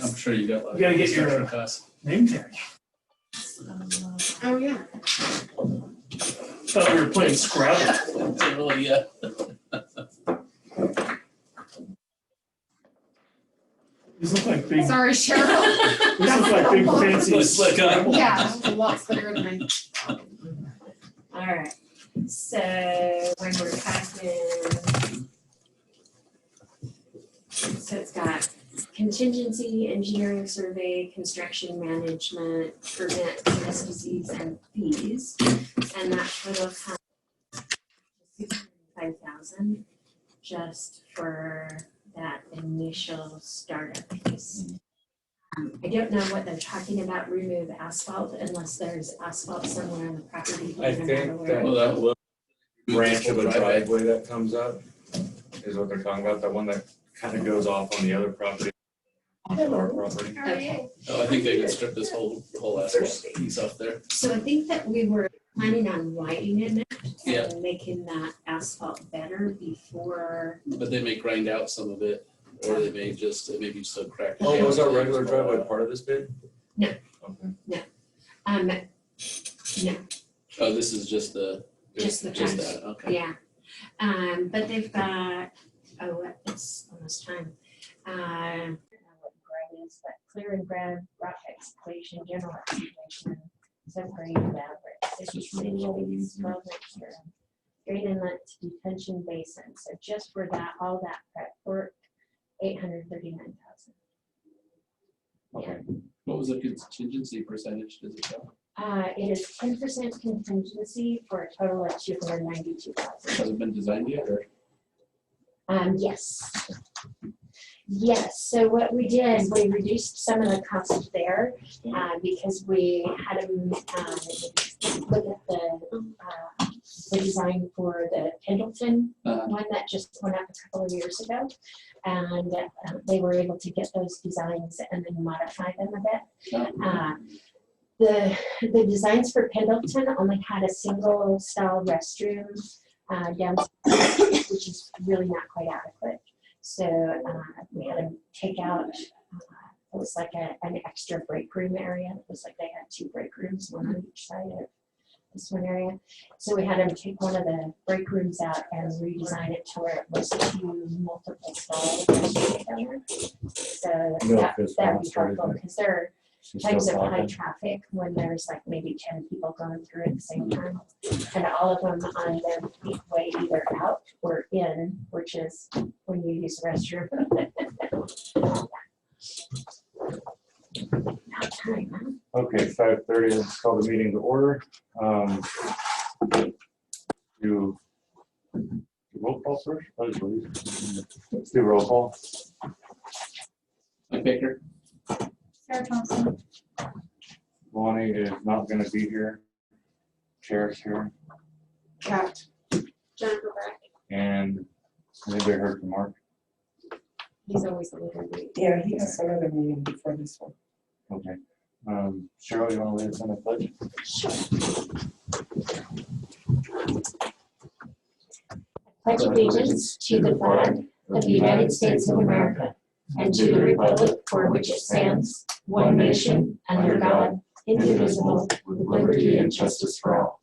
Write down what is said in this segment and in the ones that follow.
I'm sure you got a lot You gotta of get your construction costs. name tag. Oh, yeah. Thought we were playing Scrabble. Well, yeah. These look like big. Sorry, Cheryl. These look like big fancy Looks like Scrabble. Yeah, a lot clearer than me. All right, so when we're talking, so it's got contingency, engineering survey, construction management, permit, disease and fees. And that total comes to $605,000 just for that initial startup piece. I don't know what they're talking about, remove asphalt, unless there's asphalt somewhere on the property. I think that Well, that will. branch of a driveway that comes up is what they're talking about, the one that kind of goes off on the other property. Onto our property. Okay, Oh, I think they could strip this whole asphalt piece off there. so I think that we were planning on widening it Yeah. and making that asphalt better before. But they may grind out some of it, or they may just, it may be so cracked. Oh, was our regular driveway part of this bid? No. Okay. No. Oh, this is just the, Just the just front. that, okay. Yeah, but they've got, it's almost time. Grade is that clear and grab, rock excavation, general excavation, separating fabrics, grade inlet to detention basin. So just for that, all that prep work, $839,000. Okay. What was the contingency percentage, does it show? It is 10% contingency for a total of $292,000. Has it been designed yet, or? Yes. Yes, so what we did, we reduced some of the costs there because we had them look at the design for the Pendleton one that just went up a couple of years ago. And they were able to get those designs and then modify them a bit. The designs for Pendleton only had a single stall restroom downstairs, which is really not quite adequate. So we had to take out, it was like an extra break room area. It was like they had 2 break rooms, one on each side of this one area. So we had them take one of the break rooms out and redesign it to where it was 2 multiple stalls down there. So that'd be helpful because there are times of high traffic when there's like maybe 10 people going through at the same time, and all of them on their way either out or in, which is when you use the restroom. About time, huh? Okay, 5:30, let's call the meeting to order. Do roll call first, please. Let's do roll call. Mike Baker? Sarah Thompson. Lonnie is not gonna be here. Chair's here, Got Jennifer back. and anybody heard from Mark? He's always the leader. Yeah, he has another meeting before this one. Okay. Cheryl, you wanna lead us on the pledge? Pledge allegiance to the flag of the United States of America and to the republic for which it stands, one nation, under God, indivisible, with liberty and justice for all.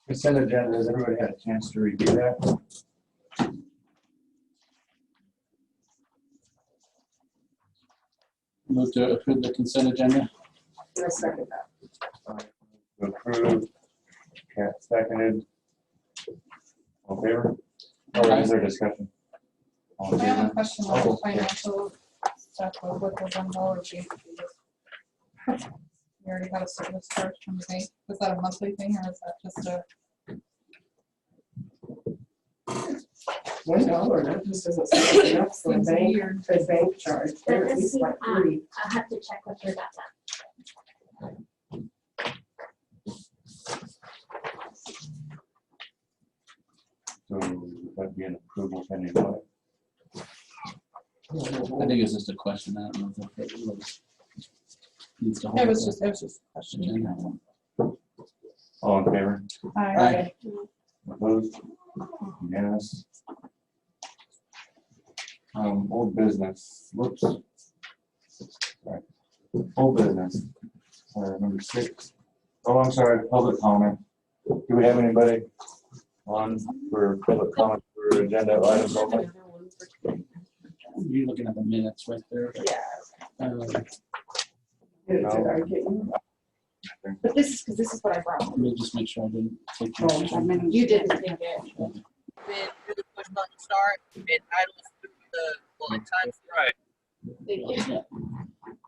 Consent agenda, has everybody had a chance to review that? Move to approve the consent agenda? I'll second that. Approved, Cat seconded. All in favor? Or is there discussion? All in I have a favor? question on the financial stuff of what was on dollar GMT. We already had a service charge from the bank. Was that a monthly thing or is that just a? $1, that just doesn't sound enough for a Seems bank, weird. for a bank charge. They're at least like 3. I'll have to check with her about that. So would that be an approval pending audit? I think it's just a question, I don't know if it needs to hold. It was just a question. All in favor? Aye. Opposed? Unanimous. Old business, whoops. Sorry. Old business, number 6. Oh, I'm sorry, public comment. Do we have anybody on for public comment for agenda items only? You're looking at the minutes right there. Did I get you? But this is, because this is what I brought. Let me just make sure I didn't take. You didn't take it. Been really pushed on the start, and idle through the times right.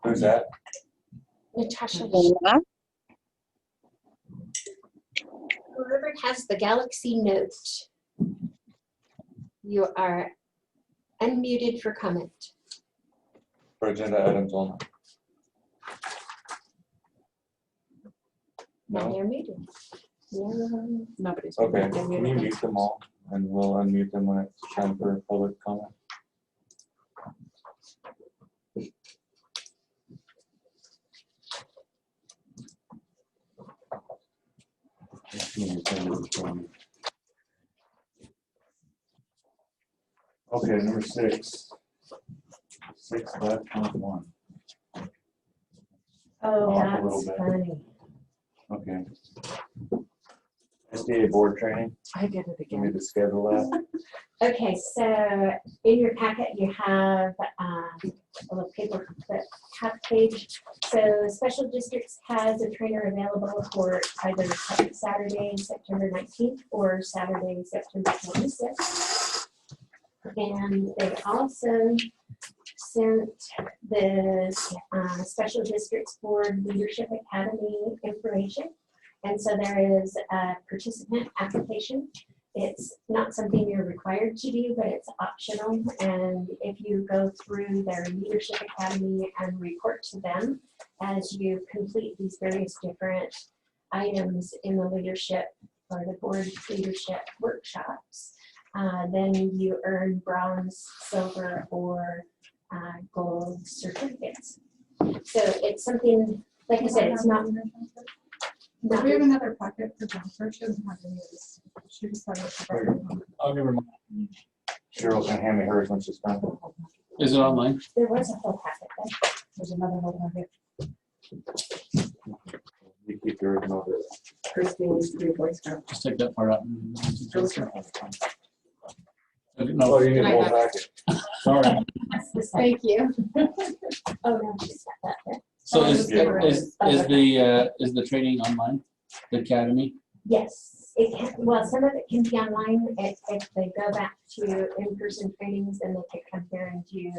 Who's that? Natasha. Whoever has the Galaxy Note, you are unmuted for comment. For agenda items only. Now No? they're muted. No. Nobody's. Okay, can you mute them all and we'll unmute them when it's time for public comment? Okay, number 6. 6.1. Oh, Off a little that's bit. funny. Okay. SDA board training, I did it we again. need to schedule that. Okay, so in your packet, you have a little paper clip, half page. So Special Districts has a trainer available for either Saturday, September 19th or Saturday, September 26th. And they also sent the Special Districts Board Leadership Academy information. And so there is a participant application. It's not something you're required to do, but it's optional. And if you go through their Leadership Academy and report to them as you complete these various different items in the leadership or the board leadership workshops, then you earn bronze, silver, or gold certificates. So it's something, like I said, it's not. Do we have another packet for Jennifer? She doesn't have any of this. She just had it. I'll give her my. Cheryl can hand me hers when she's done. Is it online? There was a whole packet there. There's another whole packet. You keep yours and I'll do it. Christine needs to be a Boy Scout. Just take that part out. Oh, No, you need a whole I packet. sorry. That's the same. Thank you. Oh, no, she's got that there. So is Yeah. the training online, the academy? Yes, it can, well, some of it can be online. If they go back to in-person trainings, then they could come here and do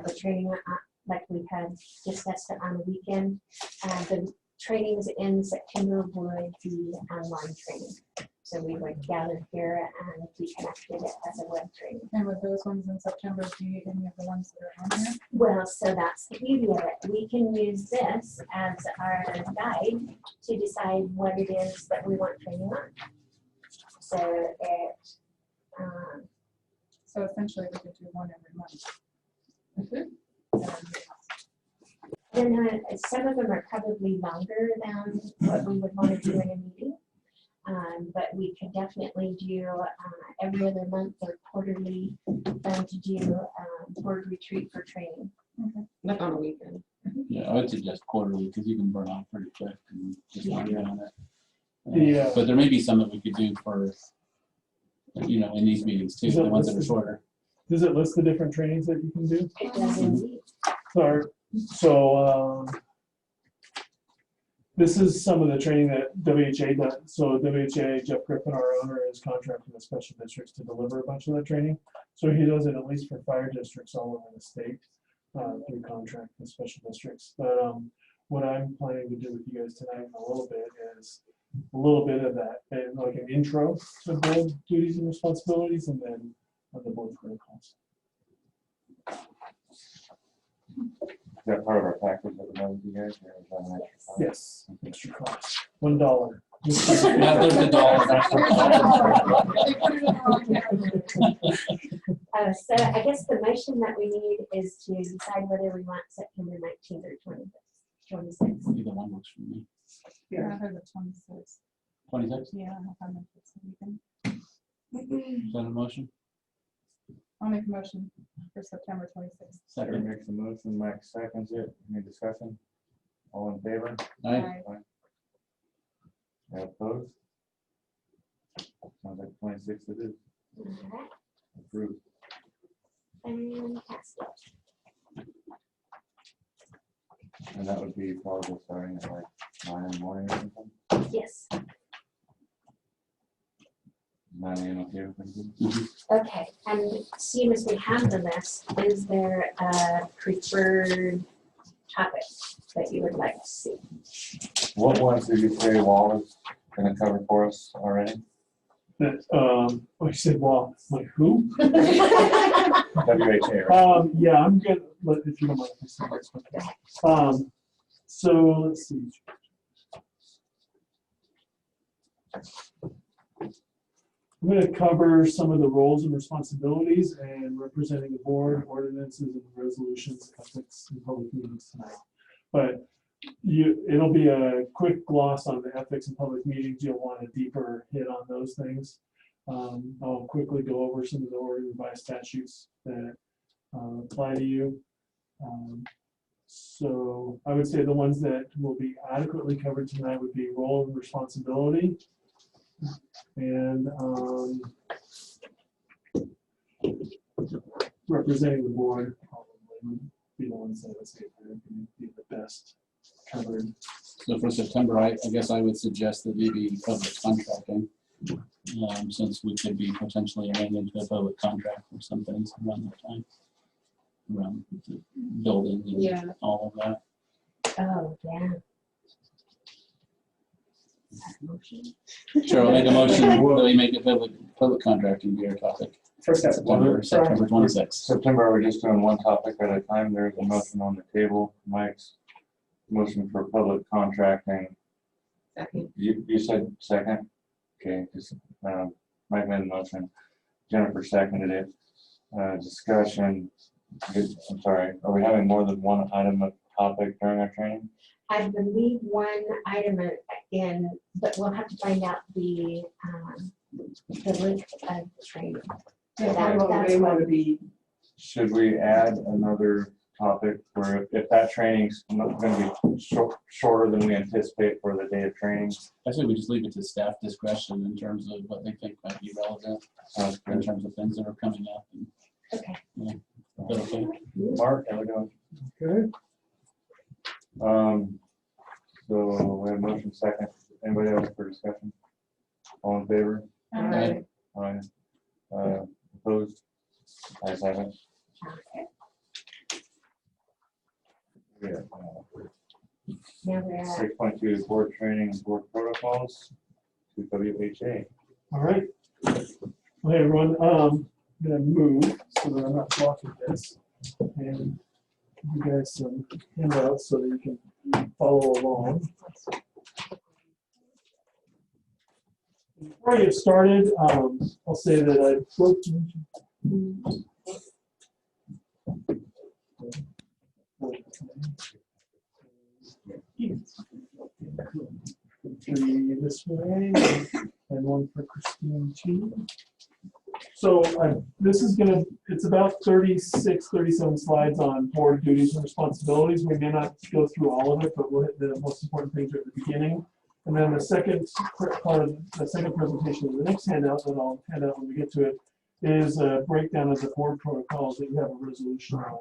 the training like we had discussed it on the weekend. The trainings in September would be online training. So we would gather here and we connected it as a web training. And with those ones in September, do you need any of the ones that are on here? Well, so that's the beauty of it. We can use this as our guide to decide what it is that we want training on. So it, So essentially, we could do one every month. I don't know, some of them are probably longer than what we would want to do in a meeting. But we could definitely do every other month or quarterly to do board retreat for training. Like on a weekend. Yeah, I would suggest quarterly because you can burn out pretty quick and just not get on it. Yeah. But there may be some that we could do for, in these meetings too, the ones that are shorter. Does it list the different trainings that you can do? It does indeed. So this is some of the training that WHA does. So WHA, Jeff Griffin, our owner, is contracting with special districts to deliver a bunch of that training. So he does it at least for fire districts all over the state through contract with special districts. But what I'm planning to do with you guys tonight in a little bit is a little bit of that, and like an intro to board duties and responsibilities, and then the board protocols. Is that part of our package that we have with you guys? Or is that an extra cost? Yes, extra cost, $1. Now there's the dollar. They put it in the wrong category. So I guess the motion that we need is to decide whether we want September 19th or 26th. Either one works for me. I heard the 26th. 26th, Yeah, I found it this weekend. is that a motion? I'll make a motion for September 26th. Sarah Second. makes a motion, Mike seconds it. Any discussion? All in favor? Aye. Any opposed? Sounds like 26th it is. Alright, Approved. fantastic. And that would be probably starting at like 9 in the morning or something. Yes, 9 a.m. okay with everybody? okay, and seeing as we have the list, is there a preferred topic that you would like to see? What ones did you say Wall was gonna cover for us already? That, you said, well, like who? WHA, right? Yeah, I'm good, but if you don't mind. If I say this one. So let's see. I'm going to cover some of the roles and responsibilities and representing the board, ordinances, and resolutions, ethics, and public meetings tonight. But it'll be a quick gloss on the ethics and public meetings. You'll want a deeper hit on those things. I'll quickly go over some of the Oregon revised statutes that apply to you. So I would say the ones that will be adequately covered tonight would be role and responsibility. And representing the board probably would be the ones that I would say are going to be the best covered. So for September, I guess I would suggest that maybe public contracting, since we could be potentially running into a public contract or some things around that time. Around the building Yeah. and all of that. Oh, yeah. Sure, I'll make a motion that we make it public contracting be our topic. For September 26th. September, we're just doing one topic at a time. There's a motion on the table. Mike's motion for public contracting. Second. You said second? Okay, just, Mike made a motion. Jennifer seconded it. Discussion. I'm sorry, are we having more than one item of topic during our training? I believe one item in, but we'll have to find out the link of the training. Yeah, That's they what- want to be, Should we add another topic where if that training's not gonna be shorter than we anticipate for the day of training? I say we just leave it to staff discretion in terms of what they think might be relevant, Sounds in good. terms of things that are coming up. And, Okay. yeah, is that okay? Mark, how we doing? Okay. So we have motion second. Anybody else for discussion? All in favor? Aye. Aye. Opposed? Ayes have it. Yeah. Now we're at 6.2 board training and board protocols to WHA. All right. Well, hey, everyone, I'm gonna move so that I'm not blocking this. And give you guys some handouts so that you can follow along. Before I get started, I'll say that I spoke to three this way and one for Christine too. So this is it's about 36, 37 slides on board duties and responsibilities. We may not go through all of it, but we'll hit the most important things at the beginning. And then the second part of the second presentation of the next handout that I'll hand out when we get to it is a breakdown of the board protocols that you have a resolution on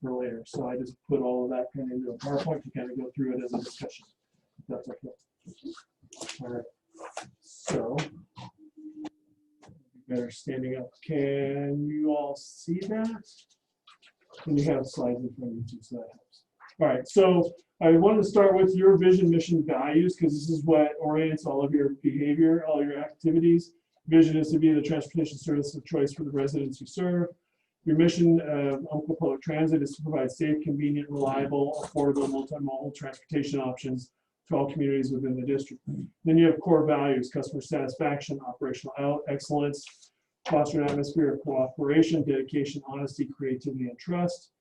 for later. So I just put all of that kind of into a PowerPoint to kind of go through it as a discussion. If that's okay. All right. So better standing up. Can you all see that? And you have slides in front of you too, so that helps. All right, so I wanted to start with your vision, mission, values, because this is what orients all of your behavior, all your activities. Vision is to be the transportation service of choice for the residents you serve. Your mission of Umpqua Public Transit is to provide safe, convenient, reliable, affordable, multimodal transportation options to all communities within the district. Then you have core values: customer satisfaction, operational excellence, foster an atmosphere of cooperation, dedication, honesty, creativity, and trust.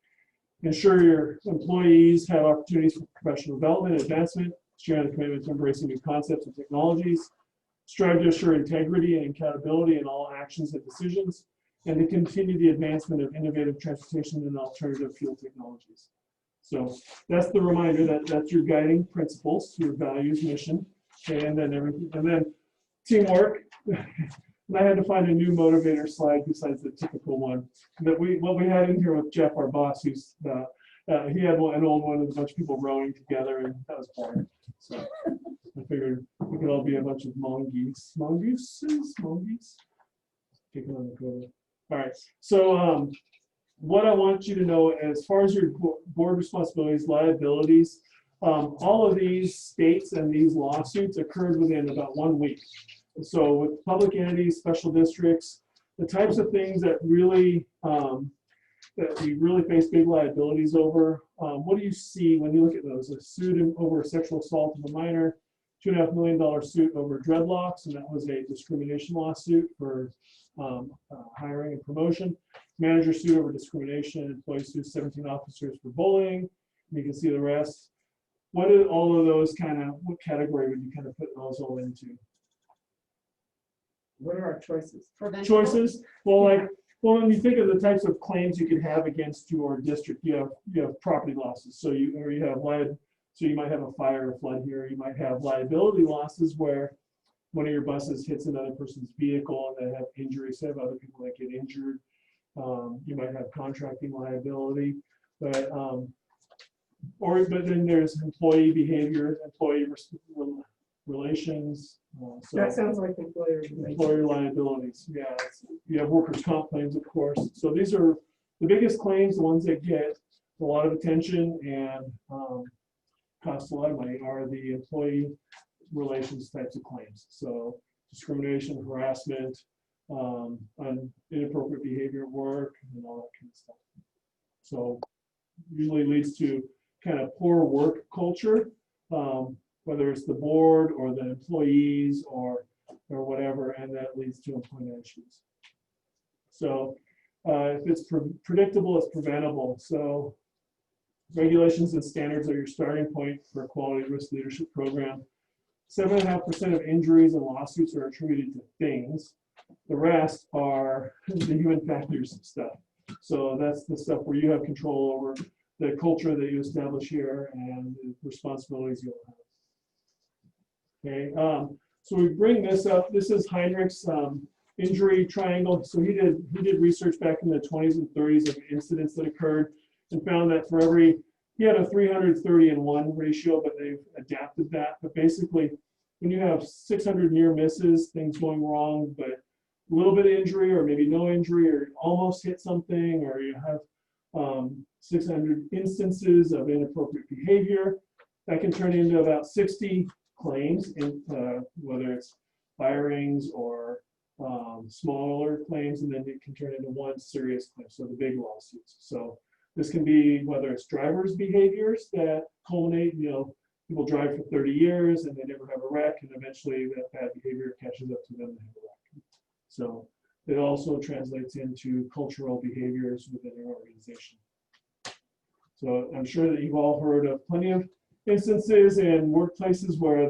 Ensure your employees have opportunities for professional development and advancement, sharing the commitment to embracing new concepts and technologies, strive to assure integrity and accountability in all actions and decisions, and to continue the advancement of innovative transportation and alternative fuel technologies. So that's the reminder that that's your guiding principles, your values, mission, and then everything, and then teamwork. And I had to find a new motivator slide besides the typical one that what we had in here with Jeff, our boss, who's he had an old one with a bunch of people rowing together, and that was boring. So I figured we could all be a bunch of mongooses. Taking on the COVID. All right. So what I want you to know, as far as your board responsibilities, liabilities, all of these states and these lawsuits occurred within about 1 week. So with public entities, special districts, the types of things that really that we really face big liabilities over. What do you see when you look at those? A suit over sexual assault of a minor, $2.5 million suit over dreadlocks, and that was a discrimination lawsuit for hiring and promotion. Manager suit over discrimination, employee sued 17 officers for bullying. And you can see the rest. What are all of those what category would you kind of put those all into? What are our choices? Choices? Well, when you think of the types of claims you could have against your district, you have property losses. So you might have a fire or flood here. You might have liability losses where one of your buses hits another person's vehicle and they have injuries. So you have other people that get injured. You might have contracting liability, but then there's employee behavior, employee relations. So That sounds like employer liabilities. Yeah, you have workers' comp claims, of course. So these are the biggest claims, the ones that get a lot of attention and cost a lot of money, are the employee relations types of claims. So discrimination, harassment, inappropriate behavior at work, and all that kind of stuff. So usually leads to kind of poor work culture, whether it's the board or the employees or whatever, and that leads to employment issues. So if it's predictable, it's preventable. So regulations and standards are your starting point for a quality risk leadership program. 7.5% of injuries and lawsuits are attributed to things. The rest are the human factors stuff. So that's the stuff where you have control over the culture that you establish here and the responsibilities you'll have. Okay, so we bring this up. This is Heinrich's injury triangle. So he did research back in the 20s and 30s of incidents that occurred and found that for every, he had a 330-1 ratio, but they've adapted that. But basically, when you have 600 near misses, things going wrong, but a little bit of injury or maybe no injury or almost hit something, or you have 600 instances of inappropriate behavior, that can turn into about 60 claims, whether it's firings or smaller claims, and then it can turn into one serious claim, so the big lawsuits. So this can be whether it's drivers' behaviors that culminate, people drive for 30 years and they never have a wreck, and eventually that bad behavior catches up to them and have a wreck. So it also translates into cultural behaviors within your organization. So I'm sure that you've all heard of plenty of instances in workplaces where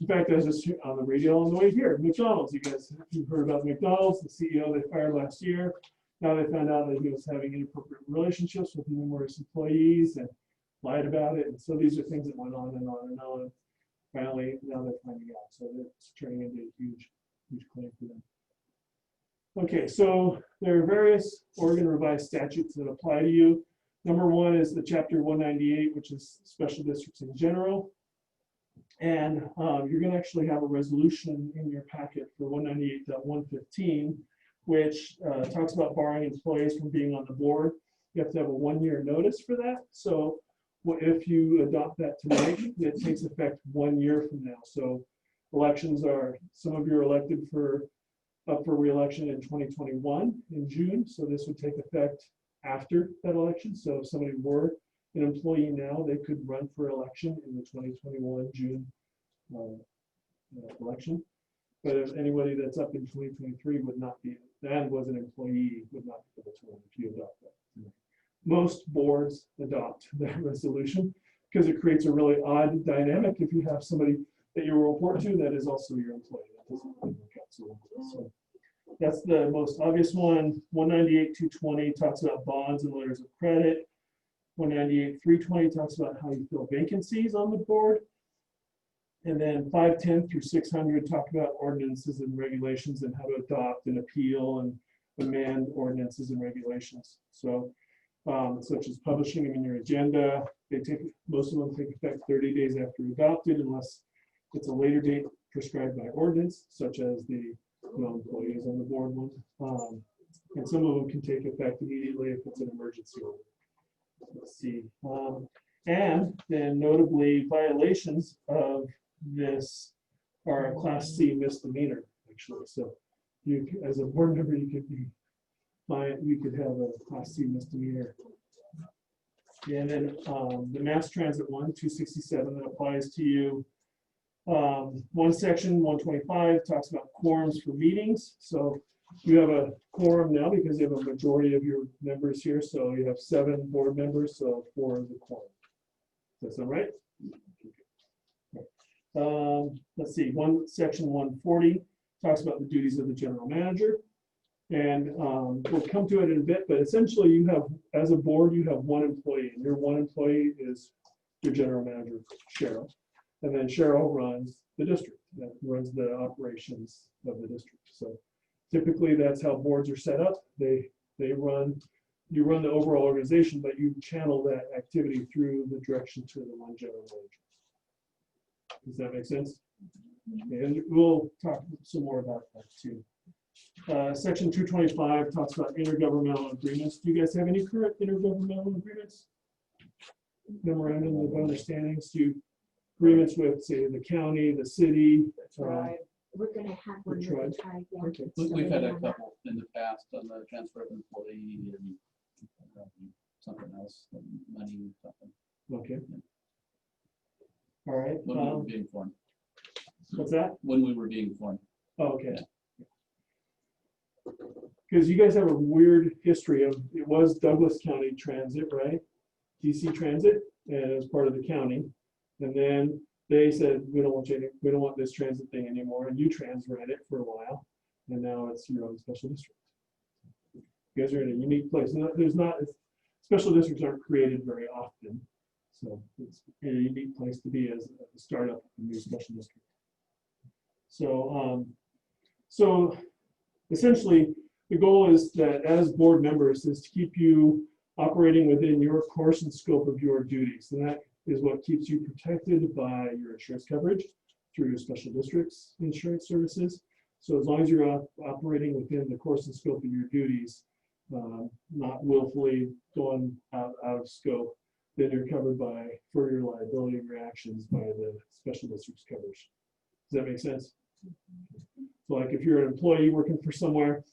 in fact, I was just on the radio on the way here, McDonald's. You guys have heard about McDonald's, the CEO they fired last year. Now they found out that he was having inappropriate relationships with numerous employees and lied about it. And so these are things that went on and on and on. Finally, now they're finding out. So it's turning into a huge, huge claim for them. Okay, so there are various Oregon revised statutes that apply to you. Number one is the Chapter 198, which is special districts in general. And you're going to actually have a resolution in your packet for 198.115, which talks about barring employees from being on the board. You have to have a 1-year notice for that. So if you adopt that tonight, it takes effect 1 year from now. So elections are, some of you are elected up for re-election in 2021 in June. So this would take effect after that election. So if somebody were an employee now, they could run for election in the 2021 June election. But if anybody that's up in 2023 would not be, and was an employee, would not be able to run if you adopt that. Most boards adopt that resolution because it creates a really odd dynamic if you have somebody that you report to that is also your employee. That So that's the most obvious one. 198-220 talks about bonds and letters of credit. 198-320 talks about how you fill vacancies on the board. And then 510 through 600 talk about ordinances and regulations and how to adopt and appeal and amend ordinances and regulations. So such as publishing them in your agenda, most of them take effect 30 days after adopted unless it's a later date prescribed by ordinance, such as the employees on the board one. And some of them can take effect immediately if it's an emergency order. Let's see. And then notably violations of this are a Class C misdemeanor, actually. So you, as a board member, you could be fine, you could have a Class C misdemeanor. And then the Mass Transit 267 that applies to you. One section 125 talks about quorums for meetings. So you have a quorum now because you have a majority of your members here. So you have 7 board members, so 4 is the quorum. Does that sound right? Let's see, section 140 talks about the duties of the general manager. And we'll come to it in a bit, but essentially you have, as a board, you have 1 employee, and your 1 employee is your general manager, Cheryl. And then Cheryl runs the district, runs the operations of the district. So typically that's how boards are set up. You run the overall organization, but you channel that activity through the direction to the 1 general manager. Does that make sense? And we'll talk some more about that too. Section 225 talks about intergovernmental agreements. Do you guys have any current intergovernmental agreements? Memorandum of understandings, agreements with, say, the county, the city? We're gonna have one with tribe. the tribe, yeah. Okay. We've had a couple in the past on the transfer of employee and something else, money, something. Okay. All right. When we were being formed. What's that? When we were being formed. Oh, okay. Because you guys have a weird history of, it was Douglas County Transit, right? DC Transit, and it was part of the county. And then they said, we don't want this transit thing anymore. And U-Trans ran it for a while. And now it's your own special district. You guys are in a unique place. Special districts aren't created very often. So it's a unique place to be as a startup, a new special district. So essentially, the goal is that as board members is to keep you operating within your course and scope of your duties. And that is what keeps you protected by your insurance coverage through your special districts insurance services. So as long as you're operating within the course and scope of your duties, not willfully going out of scope, then you're covered for your liability reactions by the special district's coverage. Does that make sense? So like if you're an employee working for somewhere,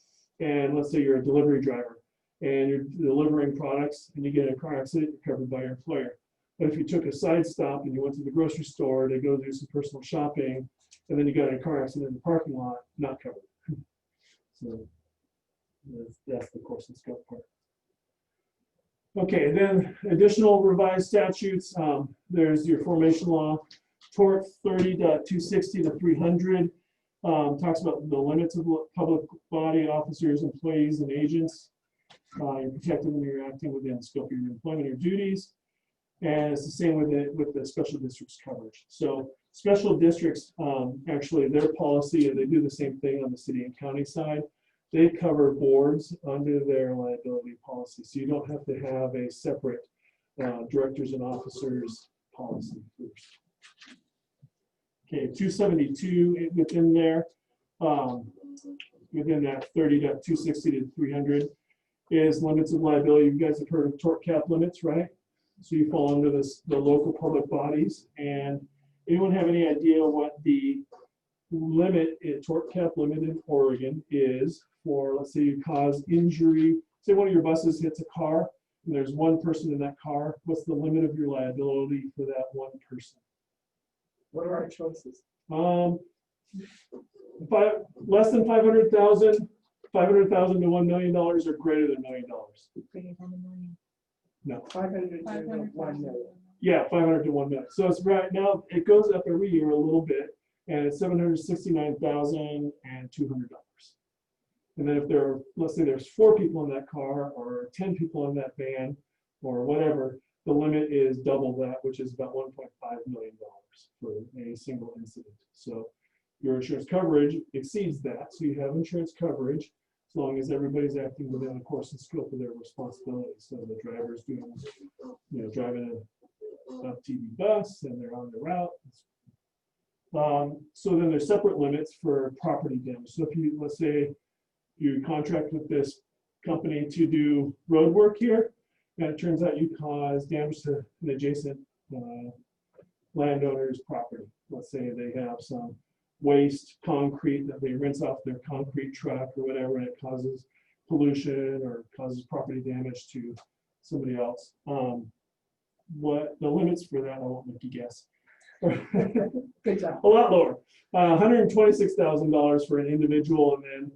and let's say you're a delivery driver, and you're delivering products, and you get in a car accident, you're covered by your employer. But if you took a side stop and you went to the grocery store to go do some personal shopping, and then you got in a car accident in the parking lot, not covered. So that's the course and scope part. Okay, then additional revised statutes. There's your formation law, tort 30.260 to 300. Talks about the limits of public body officers, employees, and agents. You're protected when you're acting within the scope of your employment or duties. And it's the same with the special districts coverage. So special districts, actually their policy, and they do the same thing on the city and county side. They cover boards under their liability policy. So you don't have to have a separate directors and officers policy first. Okay, 272 within there, within that 30.260 to 300 is limits of liability. You guys have heard of tort cap limits, right? So you fall under the local public bodies. And anyone have any idea what the limit, tort cap limit in Oregon is for, let's say you cause injury, say one of your buses hits a car and there's one person in that car, what's the limit of your liability for that one person? What are our choices? Less than 500,000, 500,000 to $1 million, or greater than $1 million. Greater than $1 million. No. 500 to 1 million. Yeah, 500 to 1 million. So it's right now, it goes up every year a little bit. and it's $769,200. And then if there are, let's say there's 4 people in that car or 10 people in that van or whatever, the limit is double that, which is about $1.5 million for a single incident. So your insurance coverage exceeds that. So you have insurance coverage as long as everybody's acting within the course and scope of their responsibility. So the driver's doing, driving a TV bus and they're on the route. So then there's separate limits for property damage. So if you, let's say you contract with this company to do road work here, and it turns out you cause damage to an adjacent landowner's property. Let's say they have some waste concrete that they rinse off their concrete truck or whatever, and it causes pollution or causes property damage to somebody else. What the limits for that, I won't make you guess. Good job. A lot lower. $126,000 for an individual, and then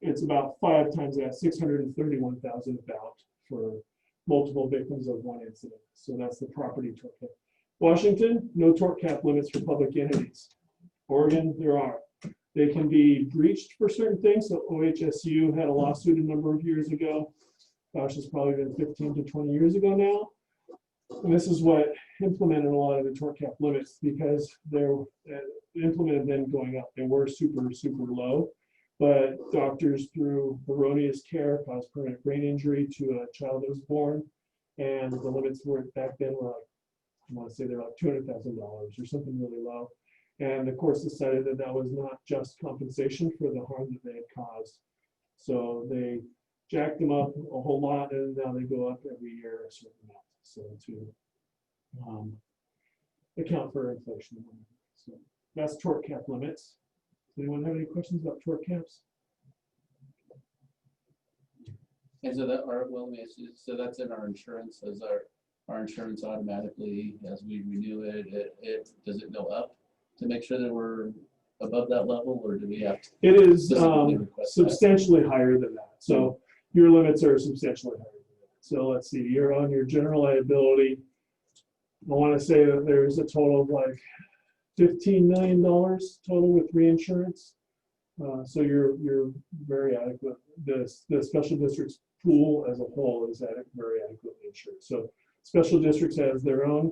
it's about 5 times that, $631,000 about for multiple victims of one incident. So that's the property tort cap. Washington, no tort cap limits for public entities. Oregon, there are. They can be breached for certain things. So OHSU had a lawsuit a number of years ago. Gosh, it's probably been 15 to 20 years ago now. And this is what implemented a lot of the tort cap limits, because they're implemented then going up. They were super, super low. But doctors, through erroneous care, caused permanent brain injury to a child that was born. And the limits were back then were like, I want to say they're like $200,000 or something really low. And the courts decided that that was not just compensation for the harm that they had caused. So they jacked them up a whole lot, and now they go up every year a certain amount. So to account for inflation. So that's tort cap limits. Does anyone have any questions about tort caps? And so that our, well, let me ask you, so that's in our insurance, as our insurance automatically, as we renew it, does it go up to make sure that we're above that level, or do we have to? It is specifically request that? substantially higher than that. So your limits are substantially higher than that. So let's see, you're on your general liability. I want to say that there's a total of like $15 million total with reinsurance. So you're very adequate. The special districts pool as a whole is very adequately insured. So special districts has their own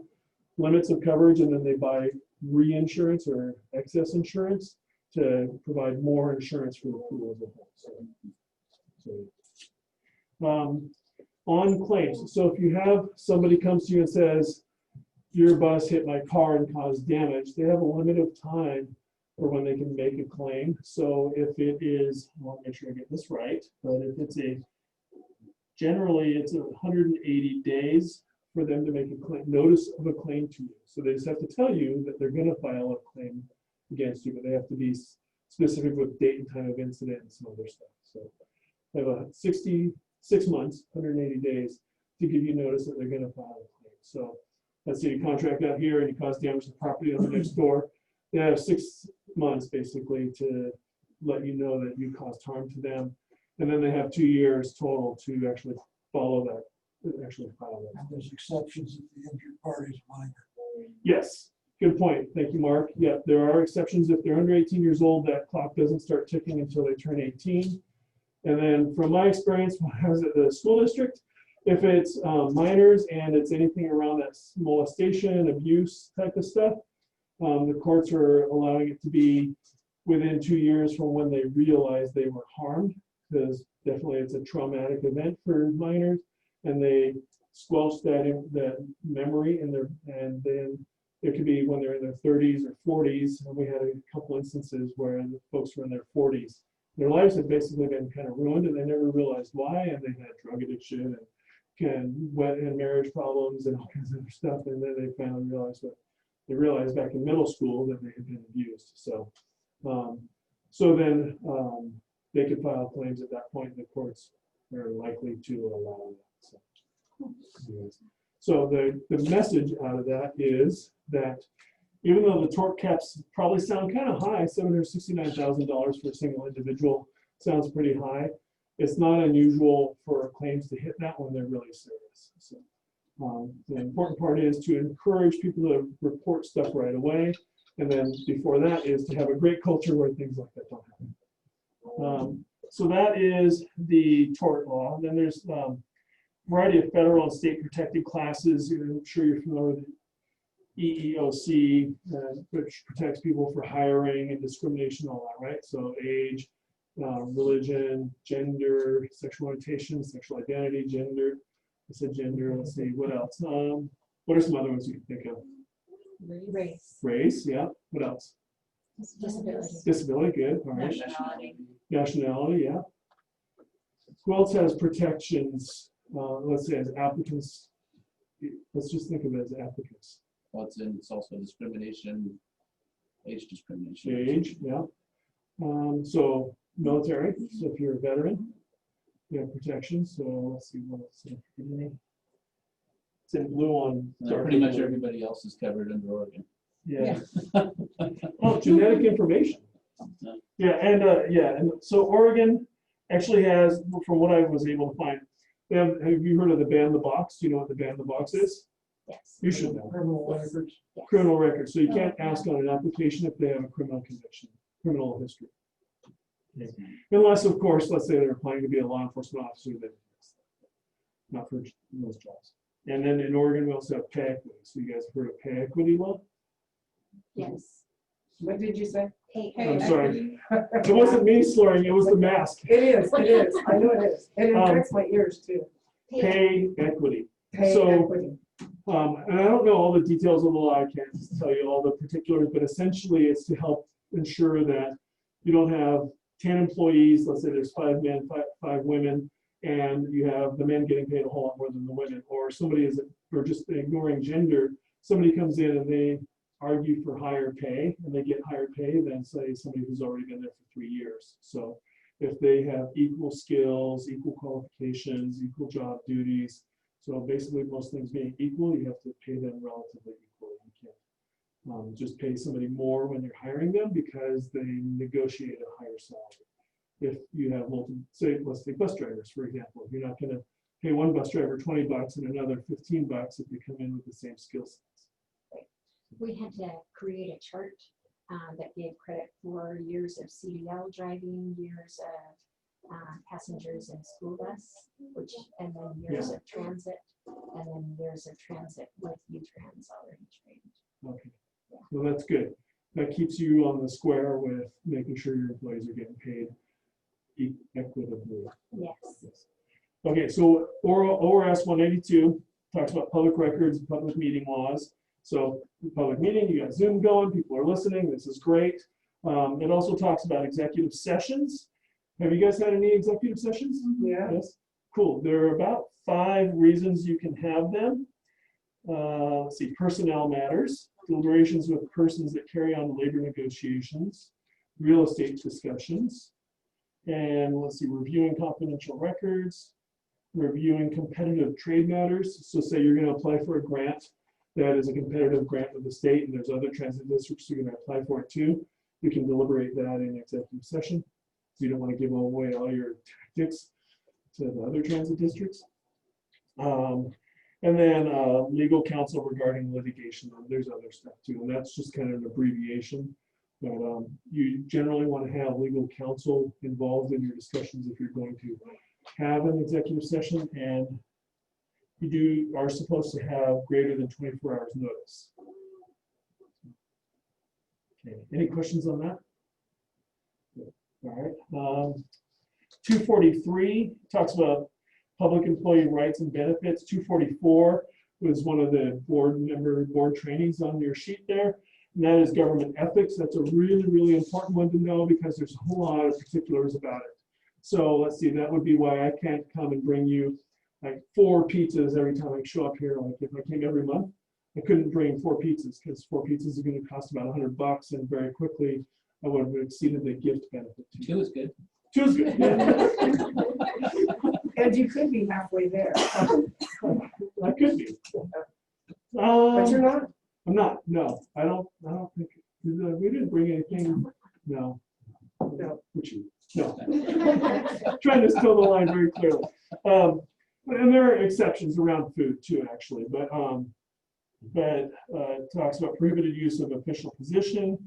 limits of coverage, and then they buy reinsurance or excess insurance to provide more insurance for the pool as a whole. On claims. So if you have somebody comes to you and says, your bus hit my car and caused damage, they have a limit of time for when they can make a claim. So if it is, I want to make sure I get this right, but if it's generally it's 180 days for them to make a claim, notice of a claim to you. So they just have to tell you that they're going to file a claim against you, but they have to be specific with date and time of incident and some other stuff. So they have a 66 months, 180 days to give you notice that they're going to file a claim. So let's say you contract out here and you cause damage to the property on the next door. They have 6 months basically to let you know that you caused harm to them. And then they have 2 years total to actually follow that, actually file that. And there's exceptions if the injured party is minor. Yes, good point. Thank you, Mark. Yeah, there are exceptions. If they're under 18 years old, that clock doesn't start ticking until they turn 18. And then from my experience when I was at the school district, if it's minors and it's anything around that molestation, abuse type of stuff, the courts are allowing it to be within 2 years from when they realize they were harmed, because definitely it's a traumatic event for minors, and they squelch that memory in their, and then it could be when they're in their 30s or 40s. And we had a couple instances where the folks were in their 40s. Their lives had basically been kind of ruined, and they never realized why, and they had drug addiction and marriage problems and all kinds of other stuff. And then they finally realized what they realized back in middle school, that they had been abused. So, then they could file claims at that point. The courts are likely to allow that. So the message out of that is that even though the tort caps probably sound kind of high, $769,000 for a single individual sounds pretty high. It's not unusual for claims to hit that when they're really serious. So the important part is to encourage people to report stuff right away. And then before that is to have a great culture where things like that don't happen. So that is the tort law. Then there's variety of federal and state protected classes. I'm sure you're familiar with EEOC, which protects people for hiring and discrimination, all that, right? So age, religion, gender, sexual orientation, sexual identity, gender. I said gender. Let's see, what else? What are some other ones you can think of? Race. Race, yeah. What else? Disability. Disability, good. All right. Nationality. Nationality, yeah. Who else has protections? Let's say as applicants. Let's just think of it as applicants. Well, it's also discrimination, age discrimination. Age, yeah. So military, so if you're a veteran, you have protection. So let's see what else. It's in blue on. Pretty much everybody else is covered under Oregon. Yeah. Oh, genetic information. Yeah, and so Oregon actually has, from what I was able to find, have you heard of the ban the box? Do you know what the ban the box is? Yes. You should know. Criminal records. Yes. Criminal record. So you can't ask on an application if they have a criminal conviction, criminal history. Unless, of course, let's say they're applying to be a law enforcement officer, then not for those jobs. And then in Oregon, we also have pay equity. So you guys have heard of pay equity law? Yes. What did you say? Hey, I'm sorry. It wasn't me slurring, it was the mask. It is, it is. I know it is. And it affects my ears too. Pay equity. Pay So- equity. And I don't know all the details of the law. I can't tell you all the particulars, but essentially it's to help ensure that you don't have 10 employees. Let's say there's 5 men, 5 women, and you have the men getting paid a whole lot more than the women, or somebody is, or just ignoring gender. Somebody comes in and they argue for higher pay, and they get higher pay than say somebody who's already been there for 3 years. So if they have equal skills, equal qualifications, equal job duties, so basically most things being equal, you have to pay them relatively equally. You can't just pay somebody more when you're hiring them because they negotiate a higher salary. If you have multiple, say, let's take bus drivers, for example. You're not going to pay one bus driver $20 and another $15 if they come in with the same skill sets. we had to create a chart that gave credit for years of CDL driving, years of passengers in school bus, and then years of transit, and then years of transit with U-Trans already trained. Okay, well, that's good. That keeps you on the square with making sure your employees are getting paid equitably. Yes. Okay, so ORS 182 talks about public records and public meeting laws. So public meeting, you got Zoom going, people are listening, this is great. It also talks about executive sessions. Have you guys had any executive sessions? Yeah. Yes. Cool. There are about 5 reasons you can have them. Let's see, personnel matters, deliberations with persons that carry on labor negotiations, real estate discussions, and let's see, reviewing confidential records, reviewing competitive trade matters. So say you're going to apply for a grant that is a competitive grant with the state, and there's other transit districts you're going to apply for it too. You can deliberate that in executive session. So you don't want to give away all your tactics to the other transit districts. And then legal counsel regarding litigation. There's other stuff too, and that's just kind of an abbreviation. But you generally want to have legal counsel involved in your discussions if you're going to have an executive session, and you are supposed to have greater than 24 hours notice. Okay, any questions on that? All right. 243 talks about public employee rights and benefits. 244 was one of the board trainings on your sheet there. And that is government ethics. That's a really, really important one to know because there's a whole lot of particulars about it. So let's see, that would be why I can't come and bring you like 4 pizzas every time I show up here. Like if I came every month, I couldn't bring 4 pizzas because 4 pizzas are going to cost about $100, and very quickly I would have exceeded the gift benefit. 2 is good. 2 is good. And you could be halfway there. I could be. But you're not. I'm not. No, I don't think we didn't bring anything. No. No. No. Trying to toe the line very clearly. And there are exceptions around food too, actually. But but talks about prohibited use of official position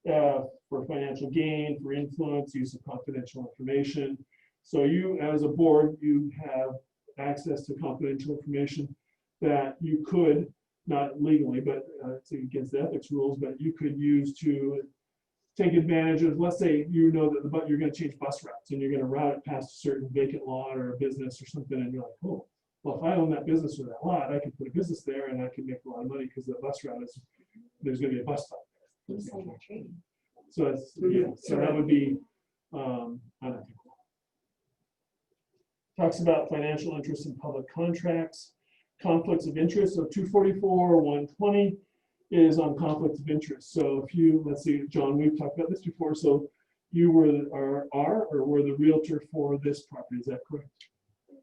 for financial gain, for influence, use of confidential information. So you, as a board, you have access to confidential information that you could, not legally, but it's against the ethics rules, but you could use to take advantage of, let's say you know that you're going to change bus routes and you're going to route it past a certain vacant lot or a business or something, and you're like, oh, well, if I own that business or that lot, I can put a business there and I can make a lot of money because the bus route is, there's going to be a bus stop there. So it's, yeah, so that would be unethical. Talks about financial interest in public contracts, conflicts of interest. So 244-120 is on conflict of interest. So if you, let's see, John, we've talked about this before. So you were or were the realtor for this property, is that correct?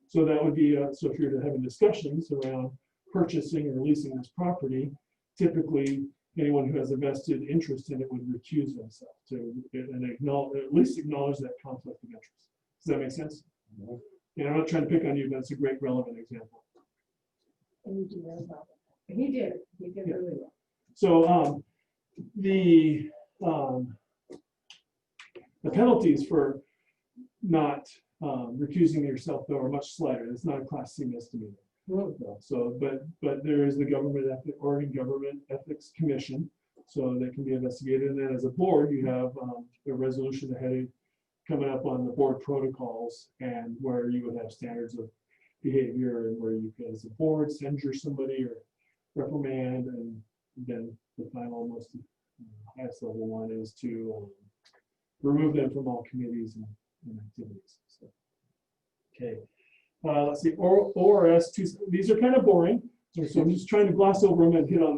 So that would be, so if you're having discussions around purchasing or leasing this property, typically anyone who has a vested interest in it would recuse themselves to and acknowledge, at least acknowledge that conflict of interest. Does that make sense? Mhm. And I'm not trying to pick on you, but it's a great relevant example. And you do that about it. He did really well. So the penalties for not recusing yourself though are much slighter. It's not a Class C misdemeanor. So, but there is the Oregon Government Ethics Commission, so that can be investigated. And then as a board, you have a resolution ahead coming up on the board protocols, and where you would have standards of behavior, and where you can, as a board, censure somebody or reprimand, and then the final, most highest level one is to remove them from all committees and activities. So, okay. Let's see, ORS 2, these are kind of boring, so I'm just trying to gloss over them and hit on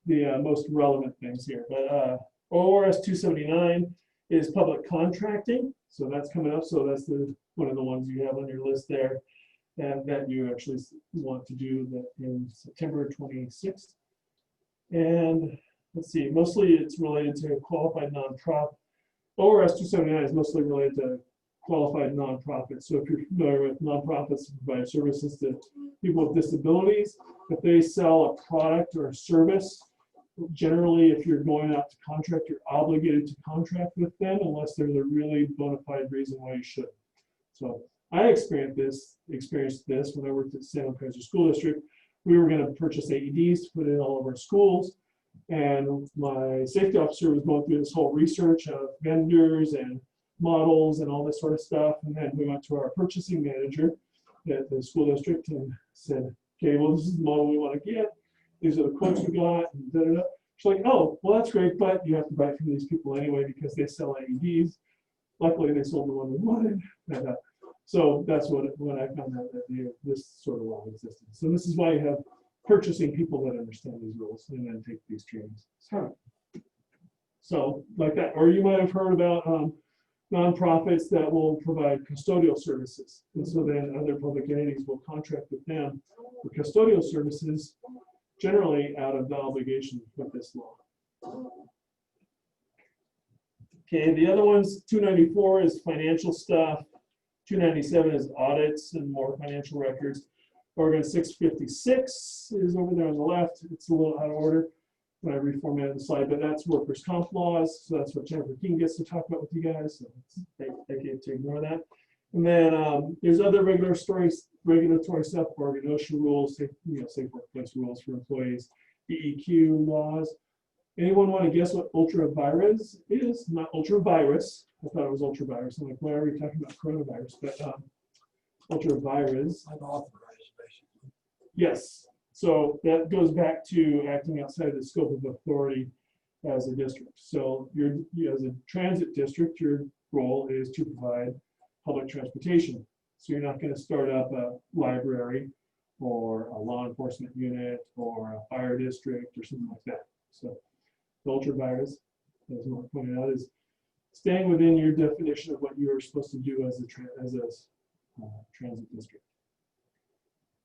the most relevant things here. But ORS 279 is public contracting, so that's coming up. So that's one of the ones you have on your list there, and that you actually want to do that in September 26th. And let's see, mostly it's related to qualified nonprofit. ORS 279 is mostly related to qualified nonprofits. So if you're familiar with nonprofits that provide services to people with disabilities, if they sell a product or a service, generally if you're going out to contract, you're obligated to contract with them unless there's a really bona fide reason why you shouldn't. So I experienced this when I worked at San Antonio School District. We were going to purchase AEDs to put in all of our schools, and my safety officer was going through this whole research of vendors and models and all this sort of stuff. And then we went to our purchasing manager at the school district and said, okay, well, this is the model we want to get. These are the quotes we got. And da, da, da. She's like, oh, well, that's great, but you have to buy it from these people anyway because they sell AEDs. Luckily, they sold the one we wanted. So that's when I found out that this sort of law existed. So this is why you have purchasing people that understand these rules and then take these trainings. So like that, or you might have heard about nonprofits that will provide custodial services. And so then other public entities will contract with them for custodial services, generally out of the obligation with this law. Okay, the other ones, 294 is financial stuff. 297 is audits and more financial records. Oregon 656 is over there on the left. It's a little out of order when I reformatted the slide, but that's workers' comp laws. So that's what Jennifer King gets to talk about with you guys. So they get to ignore that. And then there's other regulatory stuff, Oregon OSHA rules, safe workplace rules for employees, EEQ laws. Anyone want to guess what ultravirus is? Not ultravirus. I thought it was ultravirus. I'm like, why are we talking about coronavirus? But ultravirus. Unauthorized, basically. Yes. So that goes back to acting outside the scope of authority as a district. So you as a transit district, your role is to provide public transportation. So you're not going to start up a library or a law enforcement unit or a fire district or something like that. So the ultravirus, as Mark pointed out, is staying within your definition of what you are supposed to do as a transit district.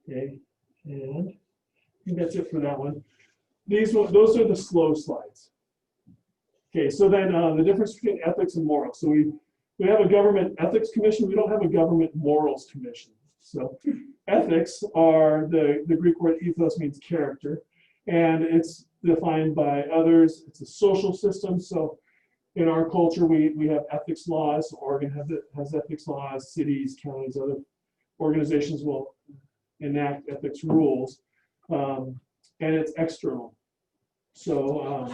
Okay, and I think that's it for that one. Those are the slow slides. Okay, so then the difference between ethics and morals. So we have a government ethics commission. We don't have a government morals commission. So ethics are the Greek word ethos means character. and it's defined by others. It's a social system. So in our culture, we have ethics laws. Oregon has ethics laws. Cities, counties, other organizations will enact ethics rules, and it's external. So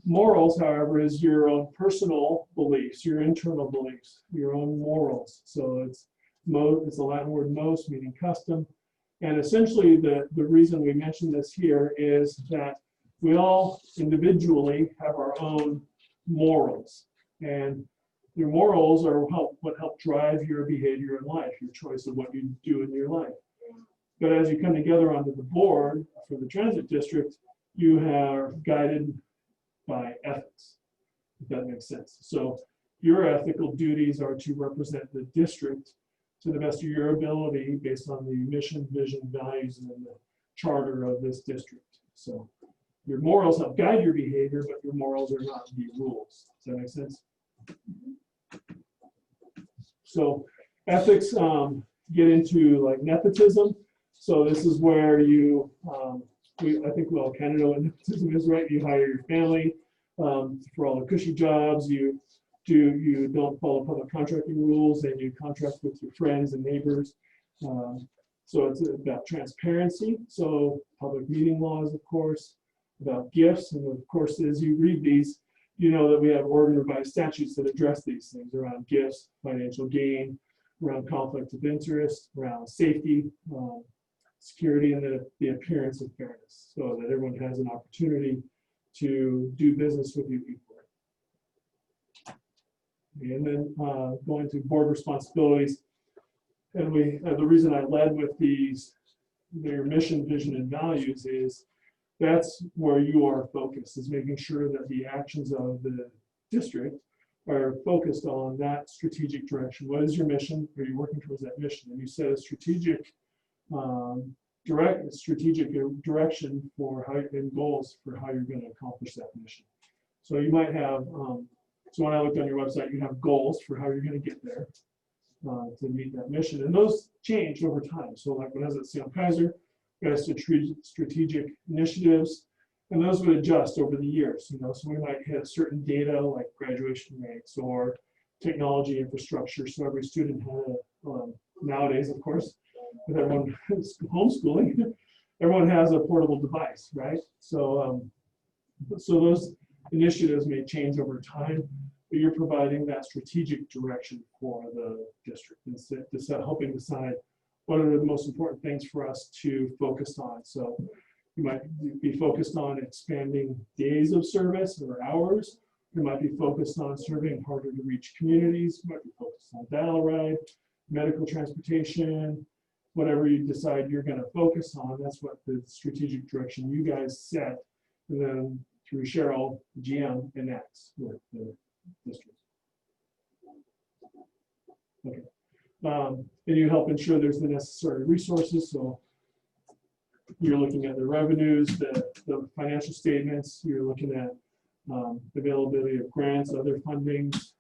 morals, however, is your own personal beliefs, your internal beliefs, your own morals. So it's the Latin word mos, meaning custom. And essentially the reason we mention this here is that we all individually have our own morals. And your morals are what help drive your behavior in life, your choice of what you do in your life. But as you come together onto the board for the transit district, you are guided by ethics, if that makes sense. So your ethical duties are to represent the district to the best of your ability based on the mission, vision, values, and the charter of this district. So your morals help guide your behavior, but your morals are not the rules. Does that make sense? So ethics get into like nepotism. So this is where you, I think we all kind of know what nepotism is, right? You hire your family for all the cushy jobs. You don't follow public contracting rules, and you contract with your friends and neighbors. So it's about transparency. So public meeting laws, of course, about gifts. And of course, as you read these, you know that we have Oregon revised statutes that address these things around gifts, financial gain, around conflict of interest, around safety, security, and the appearance of fairness, so that everyone has an opportunity to do business with you equally. And then going to board responsibilities, and the reason I led with their mission, vision, and values is that's where you are focused, is making sure that the actions of the district are focused on that strategic direction. What is your mission? Are you working towards that mission? And you set a strategic direction for how, and goals for how you're going to accomplish that mission. So you might have, so when I looked on your website, you have goals for how you're going to get there to meet that mission. And those change over time. So like when I was at Sam Kaiser, we had strategic initiatives, and those would adjust over the years. You know, so we might hit certain data like graduation rates or technology infrastructure. So every student had nowadays, of course, with everyone homeschooling, everyone has a portable device, right? So, so those initiatives may change over time, but you're providing that strategic direction for the district and helping decide what are the most important things for us to focus on. So you might be focused on expanding days of service or hours. You might be focused on serving harder to reach communities. You might be focused on dial ride, medical transportation, whatever you decide you're going to focus on. That's what the strategic direction you guys set, and then through Cheryl, GM, enacts with the district. Okay. And you help ensure there's the necessary resources. So you're looking at the revenues, the financial statements, you're looking at availability of grants, other fundings,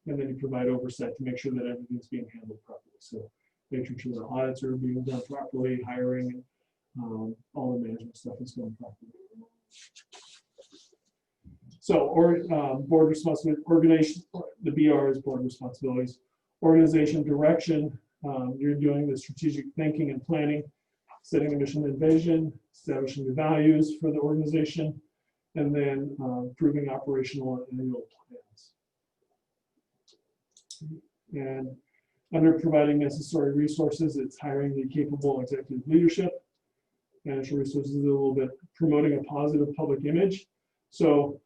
and then you provide oversight to make sure that everything's being handled properly. So making sure the audits are being done properly, hiring, all the management stuff is going properly. So, board responsibility, organization, the BR is board responsibilities. Organization direction, you're doing the strategic thinking and planning, setting the mission and vision, establishing the values for the organization, and then approving operational and annual plans. And under providing necessary resources, it's hiring the capable executive leadership. Financial resources is a little bit promoting a positive public image. So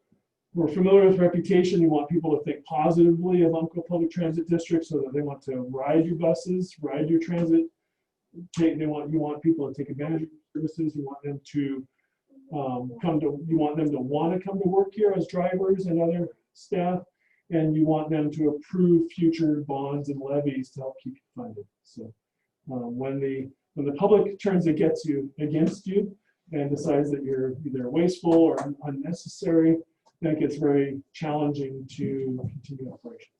we're familiar with reputation. You want people to think positively of Umpqua Public Transit District, so that they want to ride your buses, ride your transit. You want people to take advantage of your services. You want them to you want them to want to come to work here as drivers and other staff, and you want them to approve future bonds and levies to help keep you funded. So when the public turns against you and decides that you're either wasteful or unnecessary, then it gets very challenging to continue operations.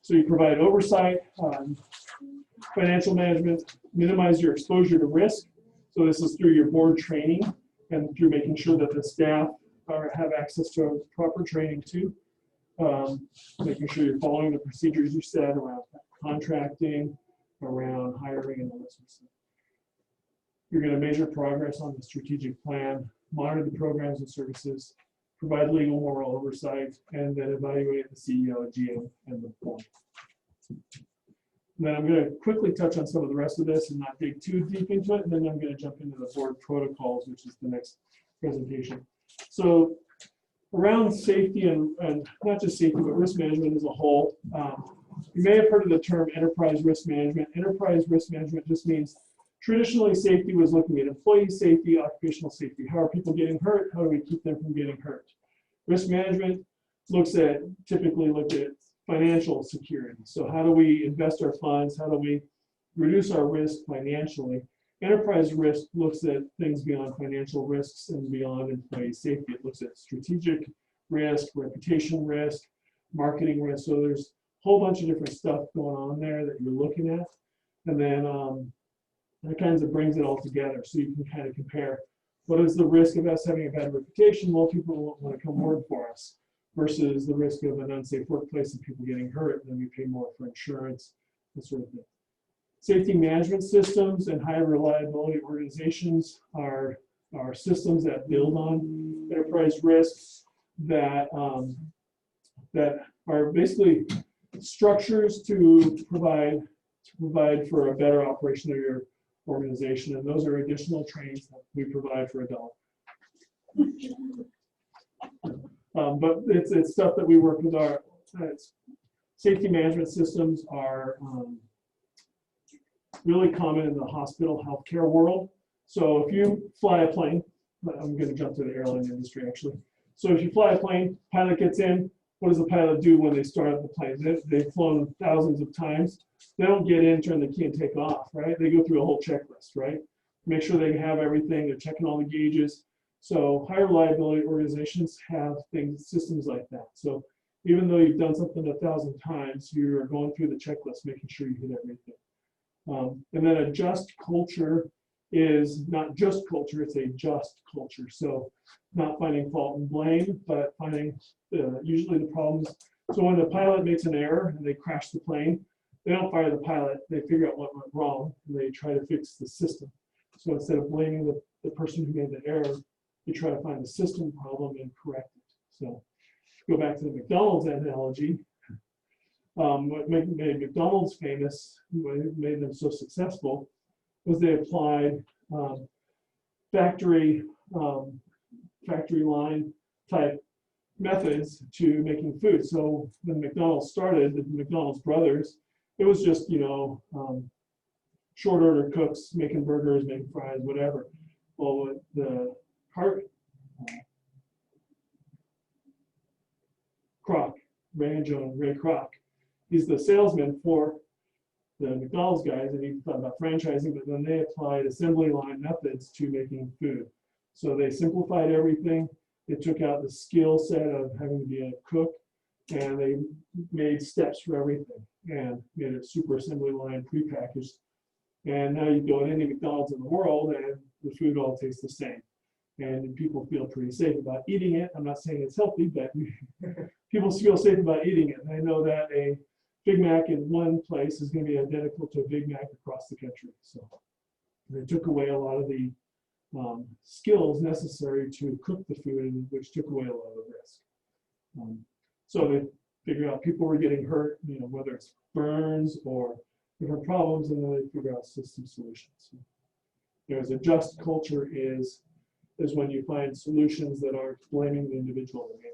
So you provide oversight. Financial management, minimize your exposure to risk. So this is through your board training and through making sure that the staff have access to proper training too. Making sure you're following the procedures you said around contracting, around hiring, and all that sort of stuff. You're going to measure progress on the strategic plan, monitor the programs and services, provide legal moral oversight, and then evaluate the CEO, GM, and the board. And then I'm going to quickly touch on some of the rest of this and not dig too deep into it. And then I'm going to jump into the board protocols, which is the next presentation. So around safety and not just safety, but risk management as a whole, you may have heard of the term enterprise risk management. Enterprise risk management just means traditionally safety was looking at employee safety, occupational safety. How are people getting hurt? How do we keep them from getting hurt? Risk management typically look at financial security. So how do we invest our funds? How do we reduce our risk financially? Enterprise risk looks at things beyond financial risks and beyond employee safety. It looks at strategic risk, reputation risk, marketing risk. So there's a whole bunch of different stuff going on there that you're looking at. And then that kind of brings it all together. So you can kind of compare what is the risk of us having a bad reputation? Well, people won't want to come work for us versus the risk of an unsafe workplace and people getting hurt. And then we pay more for insurance, that sort of thing. Safety management systems and high reliability organizations are systems that build on enterprise risks that are basically structures to provide for a better operation of your organization. And those are additional trainings that we provide for $1. But it's stuff that we work with. Our safety management systems are really common in the hospital healthcare world. So if you fly a plane, I'm going to jump to the airline industry actually. So if you fly a plane, pilot gets in, what does the pilot do when they start up the plane? They've flown thousands of times. They don't get in, turn the key, and take off, right? They go through a whole checklist, right? Make sure they have everything. They're checking all the gauges. So high reliability organizations have systems like that. So even though you've done something 1,000 times, you're going through the checklist, making sure you hit everything. And then a just culture is not just culture, it's a just culture. So not finding fault and blame, but finding usually the problems. So when the pilot makes an error and they crash the plane, they don't fire the pilot, they figure out what went wrong and they try to fix the system. So instead of blaming the person who made the error, you try to find the system problem and correct it. So go back to the McDonald's analogy. What made McDonald's famous, what made them so successful, was they applied factory line type methods to making food. So when McDonald's started, the McDonald's brothers, it was just, short order cooks making burgers, making fries, whatever. Well, the Kroc, Ray Kroc, he's the salesman for the McDonald's guys, and he thought about franchising, but then they applied assembly line methods to making food. So they simplified everything. They took out the skill set of having to be a cook, and they made steps for everything and made it super assembly line prepackaged. And now you go to any McDonald's in the world and the food all tastes the same. And people feel pretty safe about eating it. I'm not saying it's healthy, but people feel safe about eating it. And I know that a Big Mac in one place is going to be identical to a Big Mac across the country. So they took away a lot of the skills necessary to cook the food, which took away a lot of the risk. So they figured out people were getting hurt, whether it's burns or different problems, and then they figure out system solutions. So there's a just culture is when you find solutions that aren't blaming the individual that made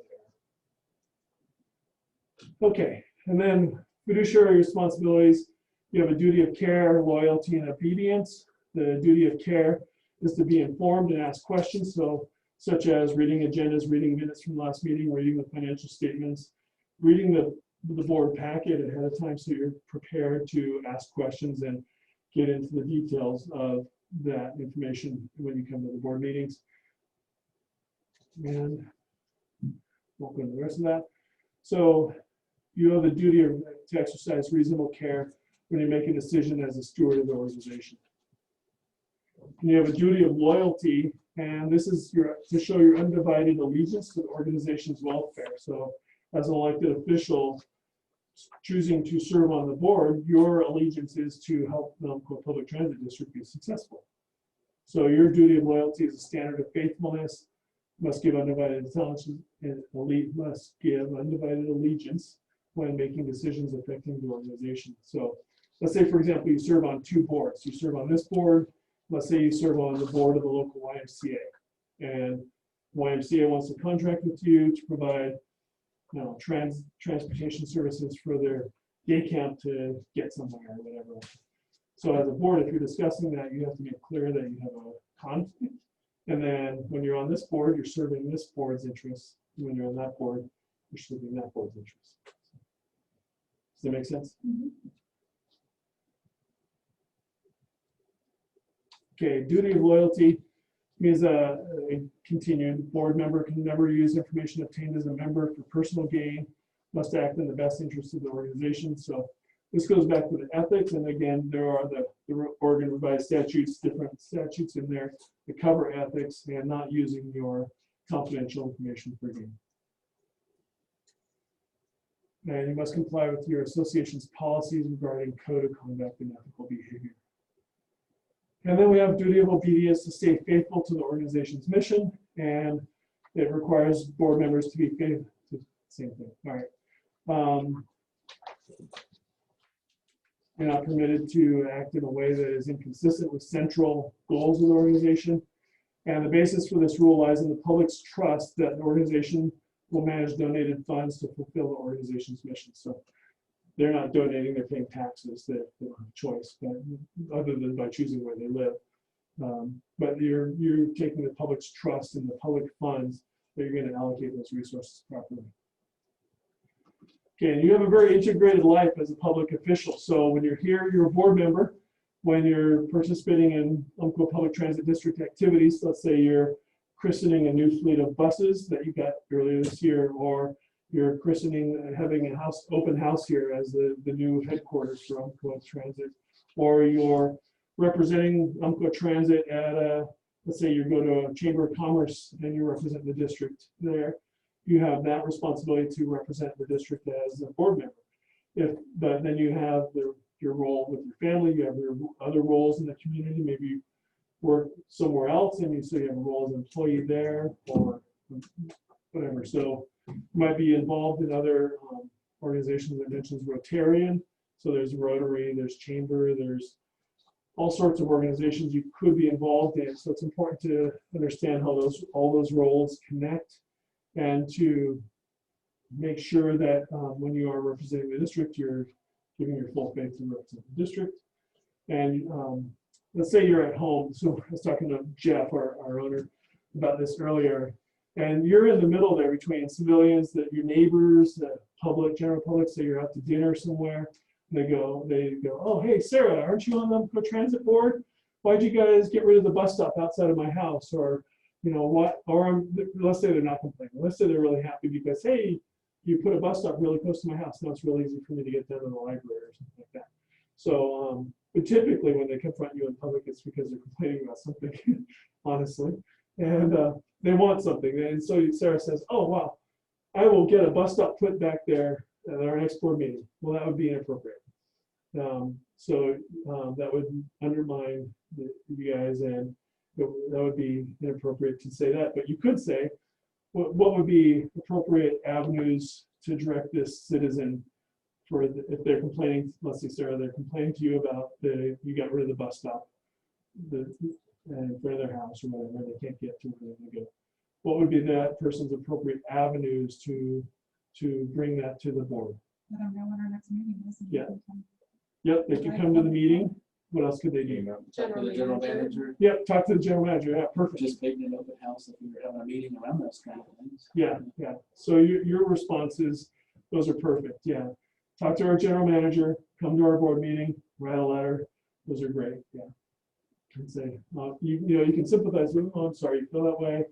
the error. Okay, and then fiduciary responsibilities. You have a duty of care, loyalty, and obedience. The duty of care is to be informed and ask questions, such as reading agendas, reading minutes from last meeting, reading the financial statements, reading the board packet ahead of time so you're prepared to ask questions and get into the details of that information when you come to the board meetings. And won't go into the rest of that. So you have the duty to exercise reasonable care when you make a decision as a steward of the organization. And you have a duty of loyalty, and this is to show your undivided allegiance to the organization's welfare. So as an elected official choosing to serve on the board, your allegiance is to help the Umpqua Public Transit District be successful. So your duty of loyalty is a standard of faithfulness, must give undivided allegiance when making decisions affecting the organization. So let's say, for example, you serve on 2 boards. You serve on this board. Let's say you serve on the board of the local YMCA, and YMCA wants to contract with you to provide transportation services for their day camp to get somewhere or whatever. So as a board, if you're discussing that, you have to make clear that you have a conflict. And then when you're on this board, you're serving this board's interests. When you're on that board, you're serving that board's interests. Does that make sense? Mm-hmm. Okay, duty of loyalty means a continued board member can never use information obtained as a member for personal gain, must act in the best interest of the organization. So this goes back to the ethics, and again, there are the Oregon revised statutes, different statutes in there that cover ethics and not using your confidential information for gain. And you must comply with your association's policies regarding code of conduct and ethical behavior. And then we have duty of obedience to stay faithful to the organization's mission, and it requires board members to be faithful to the same thing. All right. You're not permitted to act in a way that is inconsistent with central goals of the organization. And the basis for this rule lies in the public's trust that the organization will manage donated funds to fulfill the organization's mission. So they're not donating, they're paying taxes. They don't have a choice, but other than by choosing where they live. But you're taking the public's trust in the public funds that you're going to allocate those resources properly. Okay, and you have a very integrated life as a public official. So when you're here, you're a board member. When you're participating in Umpqua Public Transit District activities, let's say you're christening a new fleet of buses that you got earlier this year, or you're christening, having a open house here as the new headquarters for Umpqua Transit, or you're representing Umpqua Transit at let's say you go to a Chamber of Commerce and you represent the district there. You have that responsibility to represent the district as a board member. But then you have your role with your family, you have your other roles in the community, maybe you work somewhere else and so you have a role as an employee there or whatever. So you might be involved in other organizations. I mentioned Rotarian. So there's Rotary, there's Chamber, there's all sorts of organizations you could be involved in. So it's important to understand how all those roles connect, and to make sure that when you are representing the district, you're giving your full faith to represent the district. And let's say you're at home. So I was talking to Jeff, our owner, about this earlier. And you're in the middle there between civilians, that your neighbors, the public, general public, say you're out to dinner somewhere. And they go, oh, hey, Sarah, aren't you on the Umpqua Transit Board? Why'd you guys get rid of the bus stop outside of my house? Or, you know, what? Or let's say they're not complaining. Let's say they're really happy because, hey, you put a bus stop really close to my house. Now it's really easy for me to get down to the library or something like that. So, but typically when they confront you in public, it's because they're complaining about something, honestly. And they want something. And so Sarah says, oh, wow, I will get a bus stop put back there at our next board meeting. Well, that would be inappropriate. So that would undermine you guys, and that would be inappropriate to say that. But you could say, what would be appropriate avenues to direct this citizen for if they're complaining, let's say, Sarah, they're complaining to you about you got rid of the bus stop in front of their house or whatever, they can't get to where they go. What would be that person's appropriate avenues to bring that to the board? I don't know when our next meeting is. Yeah. Yep, they could come to the meeting. What else could they do? Talk to the general manager. Yep, talk to the general manager. Yeah, perfect. Participate in an open house if we were having a meeting around those kind of things. Yeah, yeah. So your responses, those are perfect. Yeah. Talk to our general manager, come to our board meeting, write a letter. Those are great. Yeah. And say, you can sympathize with them. Oh, I'm sorry you feel that way.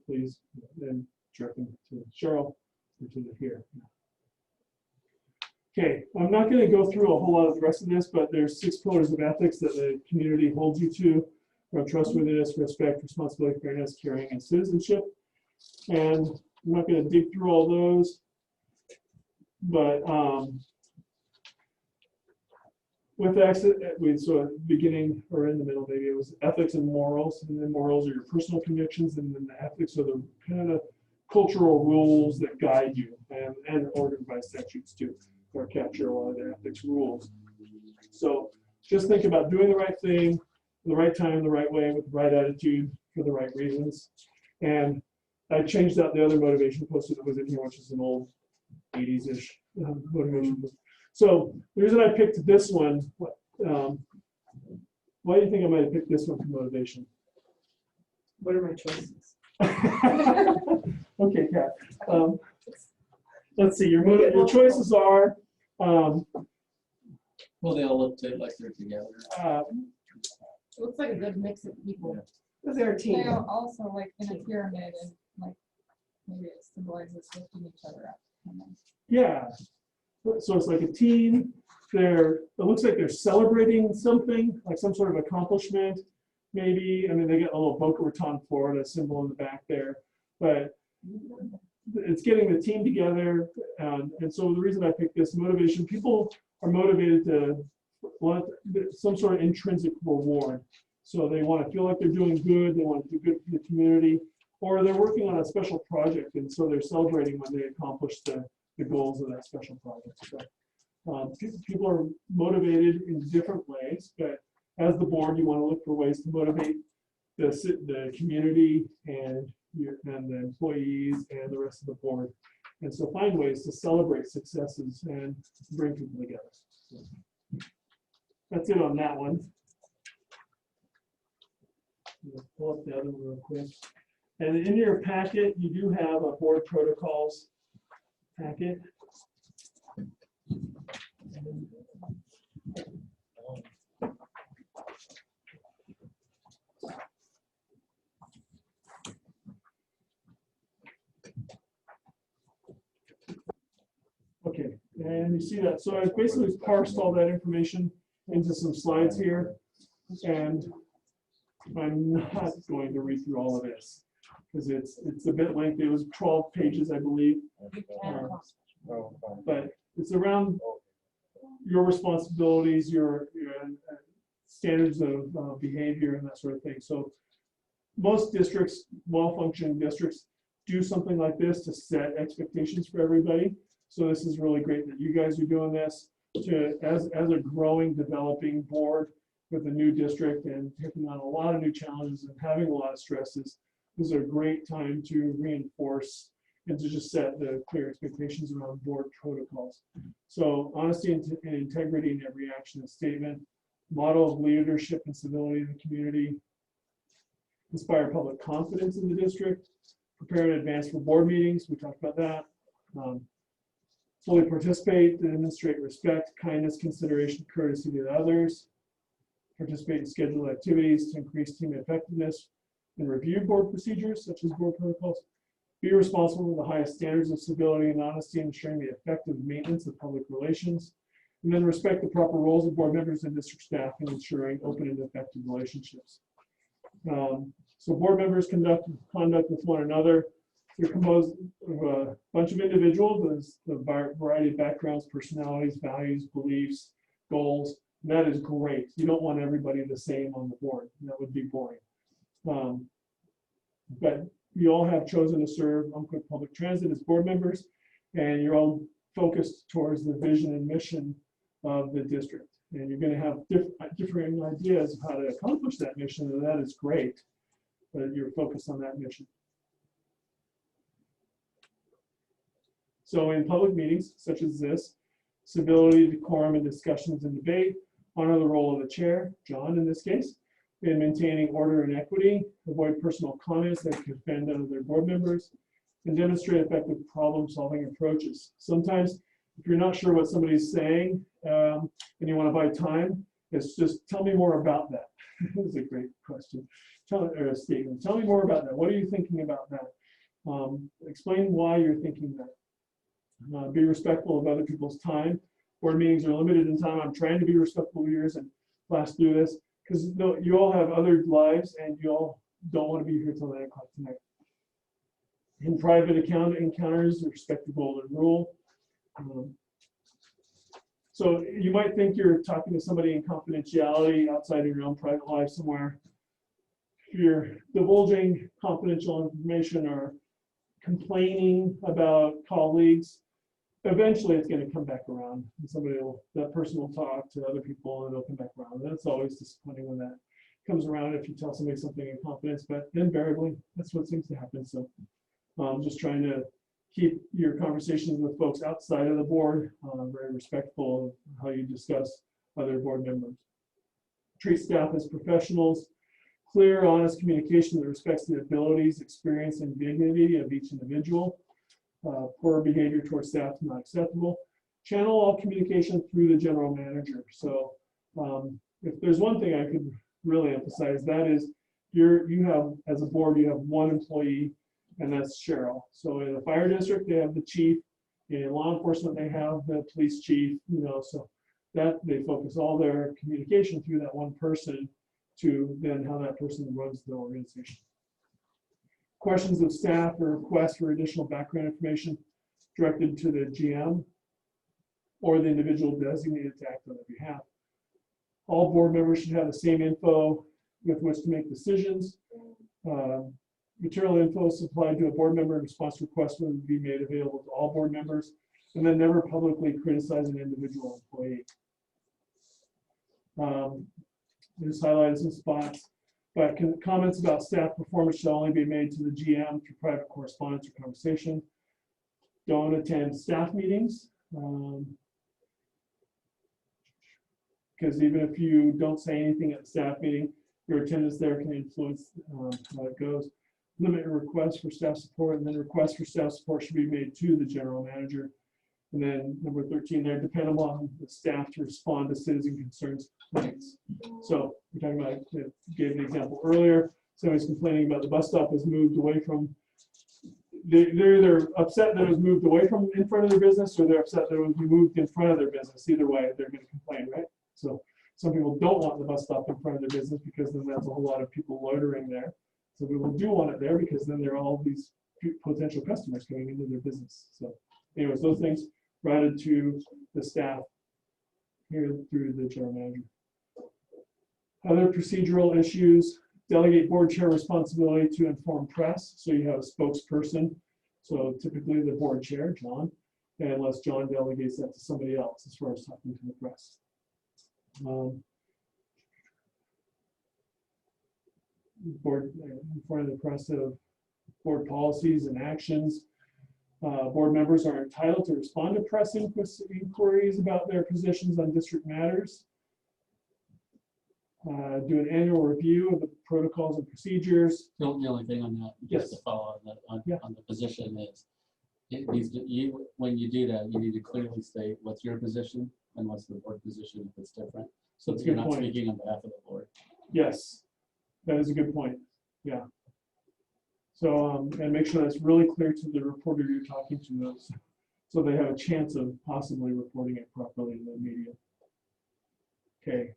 Please, and direct them to Cheryl or to the here. Okay, I'm not going to go through a whole lot of the rest of this, but there's 6 pillars of ethics that the community holds you to: trustworthiness, respect, responsibility, fairness, caring, and citizenship. And I'm not going to dig through all those, but with exit, so at the beginning or in the middle, maybe it was ethics and morals, and then morals are your personal convictions, and then the ethics are the kind of cultural rules that guide you, and ordered by statutes too, or capture a lot of the ethics rules. So just think about doing the right thing, the right time, the right way, with the right attitude, for the right reasons. And I changed out the other motivation poster that was in here, which is an old 80s-ish motivation poster. So the reason I picked this one, why do you think I might have picked this one for motivation? What are my choices? Okay, Kat. Let's see, your choices are, Well, they all look like they're together. Looks like a good mix of people. Was there a They team? are also like in a pyramid and like maybe it symbolizes lifting each other up. yeah. So it's like a team. It looks like they're celebrating something, like some sort of accomplishment, maybe. I mean, they got a little Boca Raton, Florida symbol in the back there, but it's getting the team together. And so the reason I picked this motivation, people are motivated to want some sort of intrinsic reward. So they want to feel like they're doing good, they want to do good for the community, or they're working on a special project, and so they're celebrating when they accomplish the goals of that special project. So people are motivated in different ways, but as the board, you want to look for ways to motivate the community and the employees and the rest of the board. And so find ways to celebrate successes and bring people together. So that's it on that one. Let's pull up the other one real quick. And in your packet, you do have a board protocols packet. Okay, and you see that. So I basically parsed all that information into some slides here, and I'm not going to read through all of this because it's a bit lengthy. It was 12 pages, I believe. But it's around your responsibilities, your standards of behavior and that sort of thing. So most districts, well-functioning districts, do something like this to set expectations for everybody. So this is really great that you guys are doing this as a growing, developing board with a new district and taking on a lot of new challenges and having a lot of stresses. This is a great time to reinforce and to just set the clear expectations around board protocols. So honesty and integrity in every action and statement, model of leadership and civility in the community, inspire public confidence in the district, prepare in advance for board meetings, we talked about that. Fully participate and demonstrate respect, kindness, consideration, courtesy to others. Participate in scheduled activities to increase team effectiveness and review board procedures such as board protocols. Be responsible for the highest standards of civility and honesty, ensuring the effective maintenance of public relations. And then respect the proper roles of board members and district staff in ensuring open and effective relationships. So board members conduct with one another. They're composed of a bunch of individuals with a variety of backgrounds, personalities, values, beliefs, goals. And that is great. You don't want everybody the same on the board. That would be boring. But you all have chosen to serve Umpqua Public Transit as board members, and you're all focused towards the vision and mission of the district. And you're going to have different ideas of how to accomplish that mission, and that is great. But you're focused on that mission. So in public meetings such as this, civility, decorum, and discussions and debate, honor the role of the chair, John in this case, in maintaining order and equity, avoid personal comments that could offend other board members, and demonstrate effective problem-solving approaches. Sometimes, if you're not sure what somebody's saying and you want to buy time, it's just tell me more about that. That's a great question. Or a statement. Tell me more about that. What are you thinking about that? Explain why you're thinking that. Be respectful of other people's time. Board meetings are limited in time. I'm trying to be respectful of yours and blast through this because you all have other lives and you all don't want to be here till 9 o'clock tonight. In private encounters, respect the golden rule. So you might think you're talking to somebody in confidentiality outside of your own private life somewhere. If you're divulging confidential information or complaining about colleagues, eventually it's going to come back around. And that person will talk to other people and it'll come back around. And that's always disappointing when that comes around if you tell somebody something in confidence, but invariably that's what seems to happen. So I'm just trying to keep your conversations with folks outside of the board very respectful of how you discuss other board members. Treat staff as professionals. Clear, honest communication that respects the abilities, experience, and dignity of each individual. Poor behavior towards staff is not acceptable. Channel all communication through the general manager. So if there's one thing I could really emphasize, that is you have, as a board, you have one employee, and that's Cheryl. So in the fire district, they have the chief. In law enforcement, they have the police chief, so that they focus all their communication through that one person to then how that person runs the organization. Questions of staff or requests for additional background information directed to the GM or the individual designated to act on their behalf. All board members should have the same info with which to make decisions. Material info supplied to a board member in response to requests will be made available to all board members, and then never publicly criticize an individual employee. Just highlighted some spots, but comments about staff performance shall only be made to the GM through private correspondence or conversation. Don't attend staff meetings, because even if you don't say anything at the staff meeting, your attendance there can influence how it goes. Limit your requests for staff support, and then requests for staff support should be made to the general manager. And then number 13 there, depend upon the staff to respond to citizen concerns complaints. So we're talking about, I gave an example earlier, somebody's complaining about the bus stop was moved away from, they're either upset that it was moved away from in front of their business, or they're upset that it was moved in front of their business. Either way, they're going to complain, right? So some people don't want the bus stop in front of their business because then that's a whole lot of people loitering there. So people do want it there because then there are all these potential customers coming into their business. So anyways, those things routed to the staff here through the general manager. Other procedural issues, delegate board chair responsibility to inform press. So you have a spokesperson. So typically the board chair, John, unless John delegates that to somebody else as far as talking to the press. Board in front of the press of board policies and actions. Board members are entitled to respond to press inquiries about their positions on district matters. Do an annual review of the protocols and procedures. The only thing on that, just to follow on the position is, when you do that, you need to clearly state what's your position and what's the board position if it's different. So That's a you're good not point. speaking on behalf of the board. Yes, that is a good point. Yeah. So, and make sure that's really clear to the reporter you're talking to, so they have a chance of possibly reporting it properly in the media. Okay.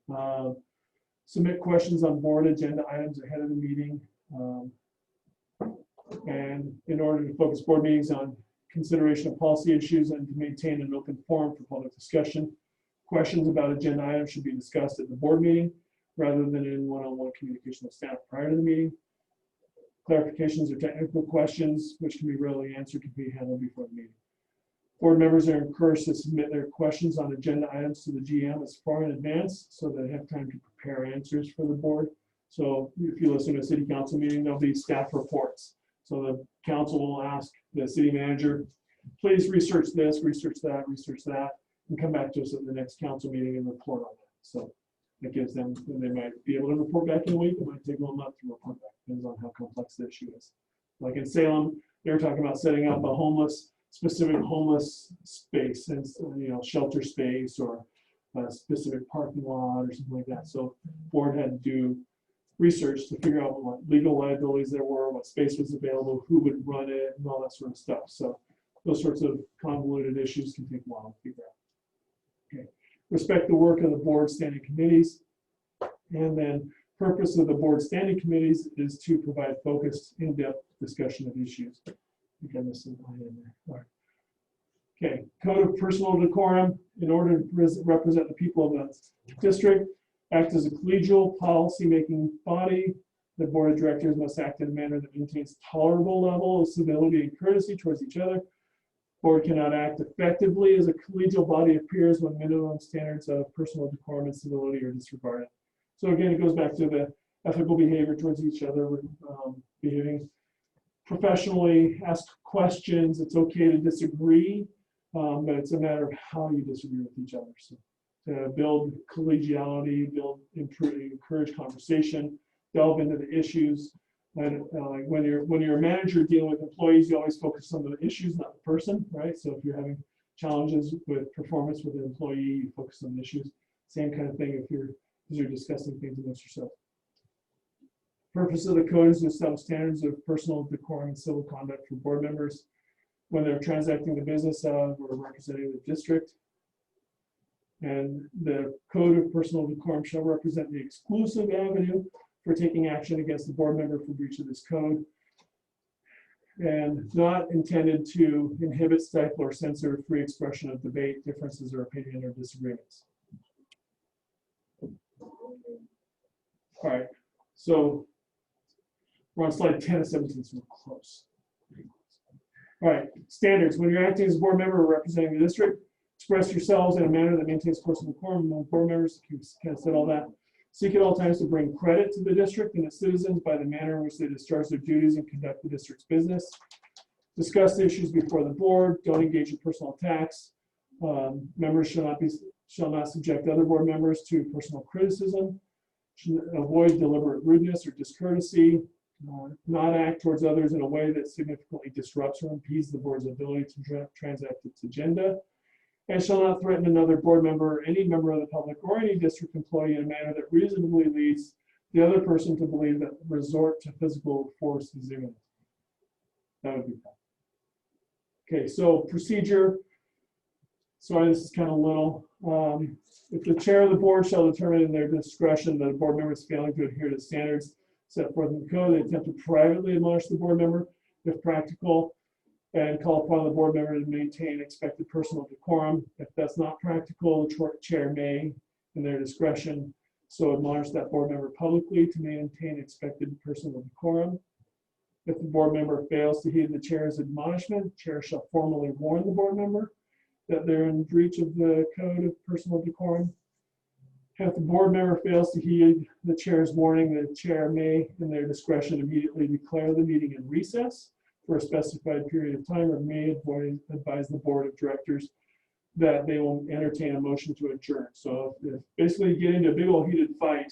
Submit questions on board agenda items ahead of the meeting. And in order to focus board meetings on consideration of policy issues and to maintain an open forum for public discussion, questions about agenda items should be discussed at the board meeting rather than in one-on-one communication with staff prior to the meeting. Clarifications or technical questions, which can be readily answered, can be handled before the meeting. Board members are encouraged to submit their questions on agenda items to the GM as far in advance so they have time to prepare answers for the board. So if you listen to a city council meeting, there'll be staff reports. So the council will ask the city manager, please research this, research that, and come back to us at the next council meeting and report on that. So that gives them, they might be able to report back in a week. It might take them a month to report back. Depends on how complex the issue is. Like in Salem, they were talking about setting up a specific homeless space, and shelter space or a specific parking lot or something like that. So board had to do research to figure out what legal liabilities there were, what space was available, who would run it, and all that sort of stuff. So those sorts of convoluted issues can take a while to figure out. Okay. Respect the work of the board standing committees. And then purpose of the board standing committees is to provide focused, in-depth discussion of issues. Again, this is line in there. All right. Okay, code of personal decorum. In order to represent the people of the district, act as a collegial policy-making body. The board of directors must act in a manner that maintains tolerable level of civility and courtesy towards each other. Board cannot act effectively as a collegial body of peers when minimum standards of personal decorum and civility are disregarded. So again, it goes back to the ethical behavior towards each other, behaving professionally, ask questions. It's okay to disagree, but it's a matter of how you disagree with each other. So to build collegiality, encourage conversation, delve into the issues. And when you're a manager dealing with employees, you always focus on the issues, not the person, right? So if you're having challenges with performance with an employee, you focus on the issues. Same kind of thing if you're discussing things amongst yourself. Purpose of the code is to establish standards of personal decorum and civil conduct for board members when they're transacting the business of or representing the district. And the code of personal decorum shall represent the exclusive avenue for taking action against the board member for breach of this code, and not intended to inhibit, stifle, or censor free expression of debate, differences, or opinion or disagreements. All right, so we're on slide 10 of 17, so we're close. All right, standards. When you're acting as a board member or representing the district, express yourselves in a manner that maintains course of decorum among board members. Kind of said all that. Seek at all times to bring credit to the district and its citizens by the manner in which they discharge their duties and conduct the district's business. Discuss the issues before the board. Don't engage in personal attacks. Members shall not subject other board members to personal criticism. Should avoid deliberate rudeness or discourtesy. Not act towards others in a way that significantly disrupts or impedes the board's ability to transact its agenda. And shall not threaten another board member, any member of the public, or any district employee in a manner that reasonably leads the other person to believe that resort to physical force is imminent. That would be fine. Okay, so procedure. Sorry, this is kind of little. If the chair of the board shall determine in their discretion that a board member is failing to adhere to the standards set forth in the code, they attempt to privately admonish the board member, if practical, and call upon the board member to maintain expected personal decorum. If that's not practical, the chair may, in their discretion, so admonish that board member publicly to maintain expected personal decorum. If the board member fails to heed the chair's admonishment, the chair shall formally warn the board member that they're in breach of the code of personal decorum. If the board member fails to heed the chair's warning, the chair may, in their discretion, immediately declare the meeting in recess for a specified period of time, or may advise the board of directors that they will entertain a motion to adjourn. So if basically you get into a big old heated fight,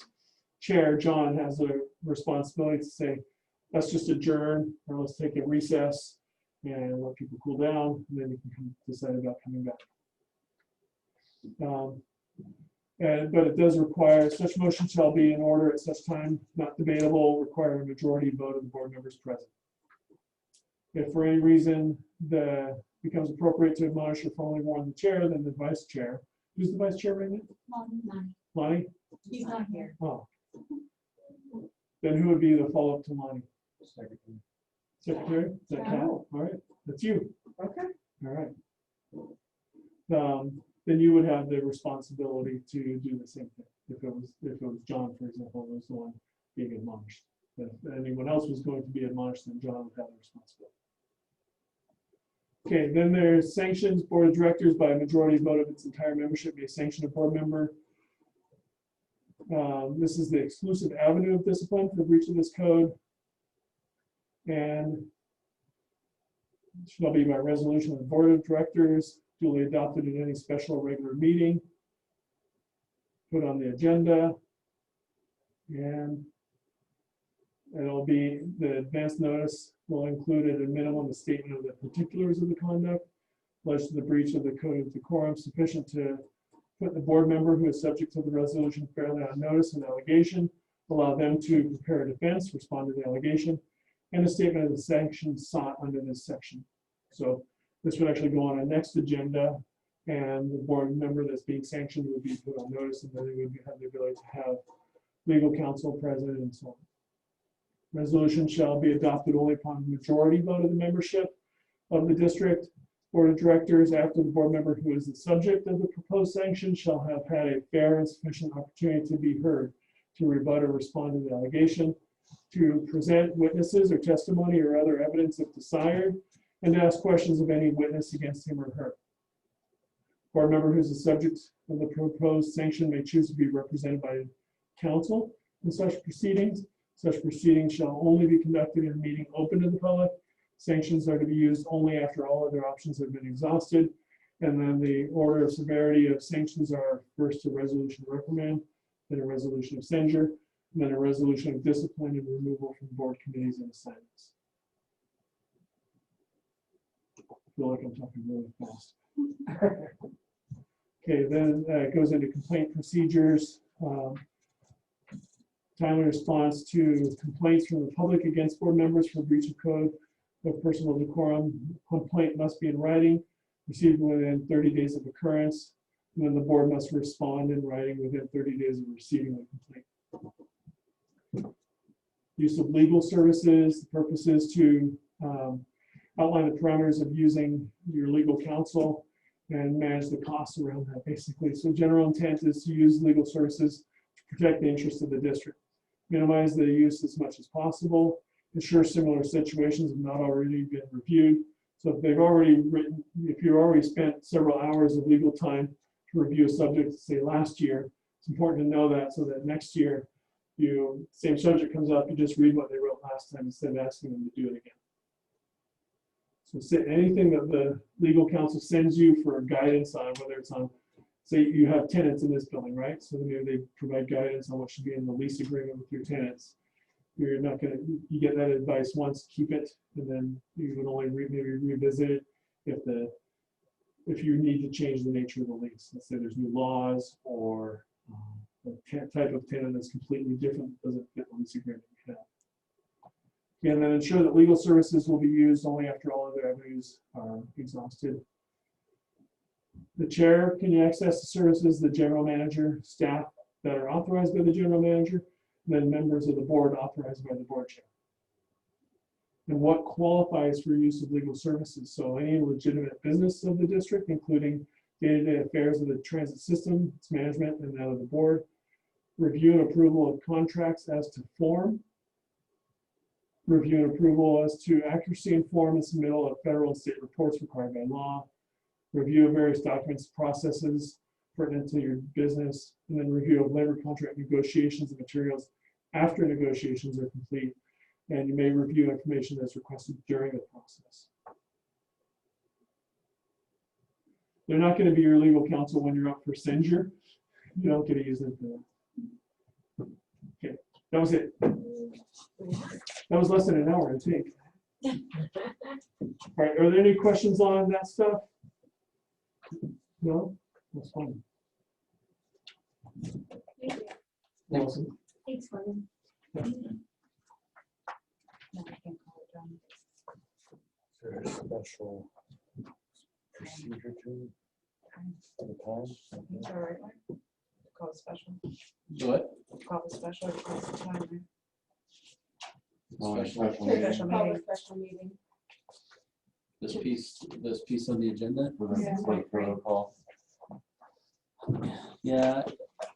Chair John has a responsibility to say, let's just adjourn, or let's take a recess and let people cool down, and then you can decide about coming back. But it does require, such motion shall be in order at such time, not debatable, require a majority vote of the board members present. If for any reason it becomes appropriate to admonish or formally warn the chair, then the vice chair. Who's the vice chair right now? Lonnie? He's not here. Oh. Then who would be the follow-up to Lonnie? Secretary? Is that Cal? All right, that's you. Okay. All right. Then you would have the responsibility to do the same thing. If it was John, for example, was the one being admonished. If anyone else was going to be admonished, then John would have the responsibility. Okay, then there's sanctions. Board of directors by a majority vote of its entire membership may sanction a board member. This is the exclusive avenue of discipline for breach of this code. And it shall be by resolution of the board of directors, duly adopted at any special or regular meeting, put on the agenda, and it'll be, the advance notice will include at a minimum a statement of the particulars of the conduct, pledge to the breach of the code of decorum sufficient to put the board member who is subject to the resolution fairly on notice and allegation, allow them to prepare a defense, respond to the allegation, and a statement of the sanctions sought under this section. So this would actually go on our next agenda And the board member that's being sanctioned would be put on notice, and then they would have the ability to have legal counsel present and so on. Resolution shall be adopted only upon majority vote of the membership of the district board of directors after the board member who is the subject of the proposed sanction shall have had a fair and sufficient opportunity to be heard, to rebut or respond to the allegation, to present witnesses or testimony or other evidence if desired, and to ask questions of any witness against him or her. Board member who is the subject of the proposed sanction may choose to be represented by counsel in such proceedings. Such proceedings shall only be conducted in a meeting open to the public. Sanctions are to be used only after all other options have been exhausted. And then the order of severity of sanctions are first a resolution of reprimand, then a resolution of censure, and then a resolution of discipline and removal from board committees and assignments. I feel like I'm talking really fast. Okay, then it goes into complaint procedures. Timely response to complaints from the public against board members for breach of code of personal decorum. Complaint must be in writing, received within 30 days of occurrence, and then the board must respond in writing within 30 days of receiving the complaint. Use of legal services. The purpose is to outline the parameters of using your legal counsel and manage the costs around that, basically. So general intent is to use legal services to protect the interests of the district. Minimize the use as much as possible. Ensure similar situations have not already been reviewed. So if they've already written, if you've already spent several hours of legal time to review a subject, say last year, it's important to know that so that next year, same subject comes up, you just read what they wrote last time instead of asking them to do it again. So anything that the legal counsel sends you for guidance on, whether it's on, say you have tenants in this building, right? So maybe they provide guidance on what should be in the lease agreement with your tenants. You're not gonna, you get that advice once, keep it, and then you would only maybe revisit it if you need to change the nature of the lease. Let's say there's new laws or a type of tenant that's completely different, doesn't fit the lease agreement you have. And then ensure that legal services will be used only after all other avenues are exhausted. The chair can access the services, the general manager, staff that are authorized by the general manager, and then members of the board authorized by the board chair. And what qualifies for use of legal services? So any legitimate business of the district, including day-to-day affairs of the transit system, its management, and that of the board. Review and approval of contracts as to form. Review and approval as to accuracy and form and submittal of federal and state reports required by law. Review of various documents, processes pertinent to your business, and then review of labor contract negotiations and materials after negotiations are complete. And you may review information that's requested during the process. They're not going to be your legal counsel when you're up for censure. You don't get to use them for that. Okay, that was it. That was less than an hour, I think. All right, are there any questions on that stuff? No? That's fine. Awesome. Thanks, William. Is there a special procedure to the time? It's all right, right? Call it special. What? Call it special. Call it time, right? No, a special Special meeting. meeting. Call a special meeting. This piece on the agenda? For the protocol. Yeah,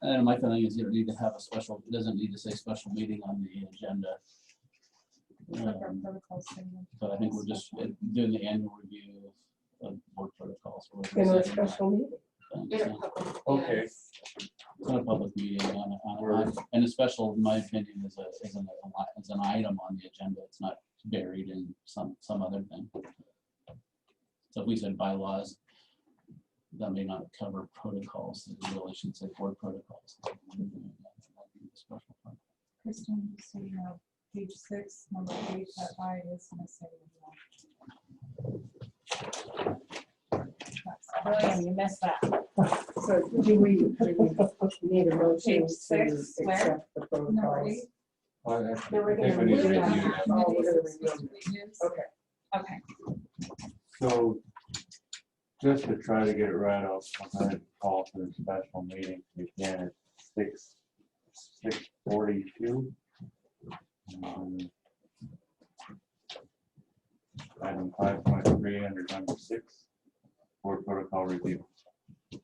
and my feeling is you don't need to have a special, it doesn't need to say special meeting on the agenda. But I think we're just doing the annual review of board protocols. In a special meeting. Okay. It's not a public meeting and a special, in my opinion, is an item on the agenda. It's not buried in some other thing. So if we said bylaws, that may not cover protocols. It really should say board protocols. Kristen, so you know, page 6, number 8, that I is missing. William, you missed that. So do we need a motion Page to 6, where? accept the Number protocols? 8. I No, we're think gonna we need to review review that. it. Oh, we're gonna review Committees, them. Okay. Okay. So Just to try to get it right, I'll go ahead and call for the special meeting again at 6:42. Item 5.3 under number 6, board protocol review.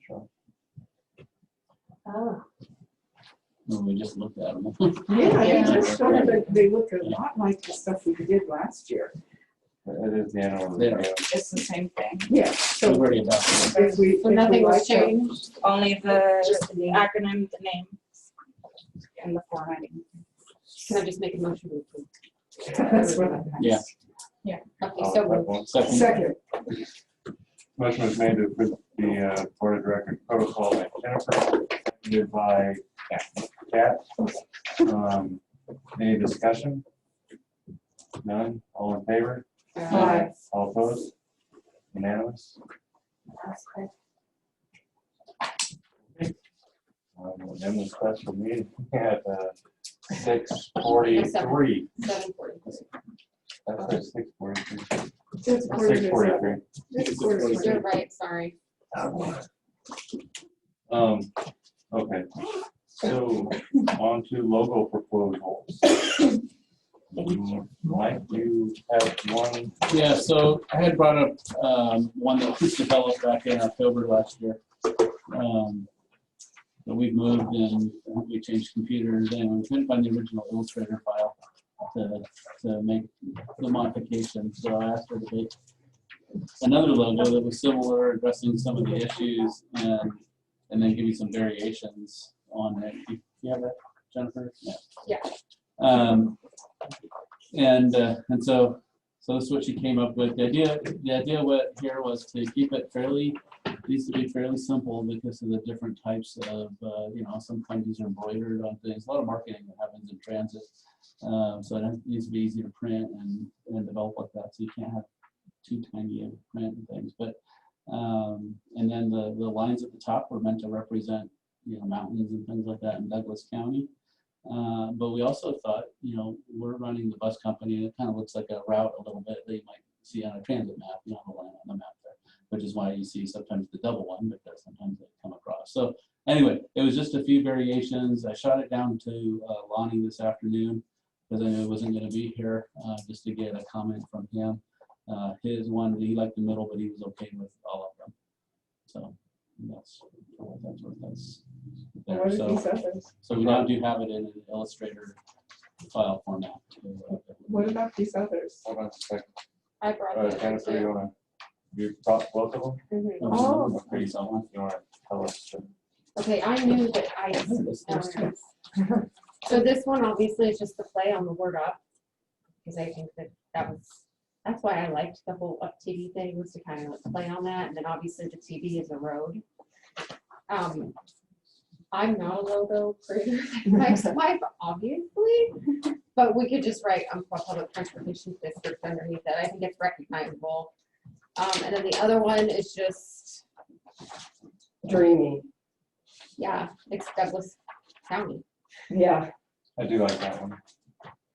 So, Oh. Well, we just looked at them. Yeah, Yeah. they just started, but they look a lot like the stuff we did last year. it is the annual Yeah. review. It's the same thing. Yeah, We've so already adopted it. if we. So if we nothing was like them, changed, only the Just the name. acronym, the name, and the formatting. Can I just make a motion to approve? That's what I. Yeah. Okay, I'll so have one. Second. Second, Motion was made to approve the board of directors protocol by Jennifer, seconded by Kat. Any discussion? None? All in favor? Aye. All opposed? Unanimous? that's correct. Then the special meeting at 6:43. 7:43. That's 6:43. it's according to 6:43. It's according to- You're right, sorry. Okay, so on to logo proposals. Mike, you have one. Yeah, so I had brought up one that was developed back in October last year. But we've moved and we changed computers and we couldn't find the original Illustrator file to make the modification. So I asked her to make another logo that was similar, addressing some of the issues and then give you some variations on it. You have that, Jennifer? Yeah. And so this is what she came up with. The idea here was to keep it needs to be fairly simple because of the different types of, sometimes these are embroidered on things, a lot of marketing that happens in transit. So it needs to be easy to print and develop like that. So you can't have too tiny of print and things. But, and then the lines at the top were meant to represent, mountains and things like that in Douglas County. But we also thought, we're running the bus company and it kind of looks like a route a little bit that you might see on a transit map, the line on the map there, which is why you see sometimes the double one because sometimes they come across. So anyway, it was just a few variations. I shot it down to Lonnie this afternoon because I knew it wasn't going to be here just to get a comment from him. His one, he liked the middle, but he was okay with all of them. So that's there. What are these others? So we now do have it in an Illustrator file format. What about these others? Hold on a second. I brought it. Jennifer, you thought both of them? Oh. Pretty solid. You want to tell us? Okay, I knew that so this one obviously is just the play on the word up, because I think that's why I liked the whole UPTD thing, was to kind of play on that, and then obviously the TD is a road. I'm not a logo creator like Mike's wife, obviously, but we could just write public transportation district underneath it. I think it's recognizable. And then the other one is just, Dreamy. yeah, it's Douglas County. Yeah, I do like that one.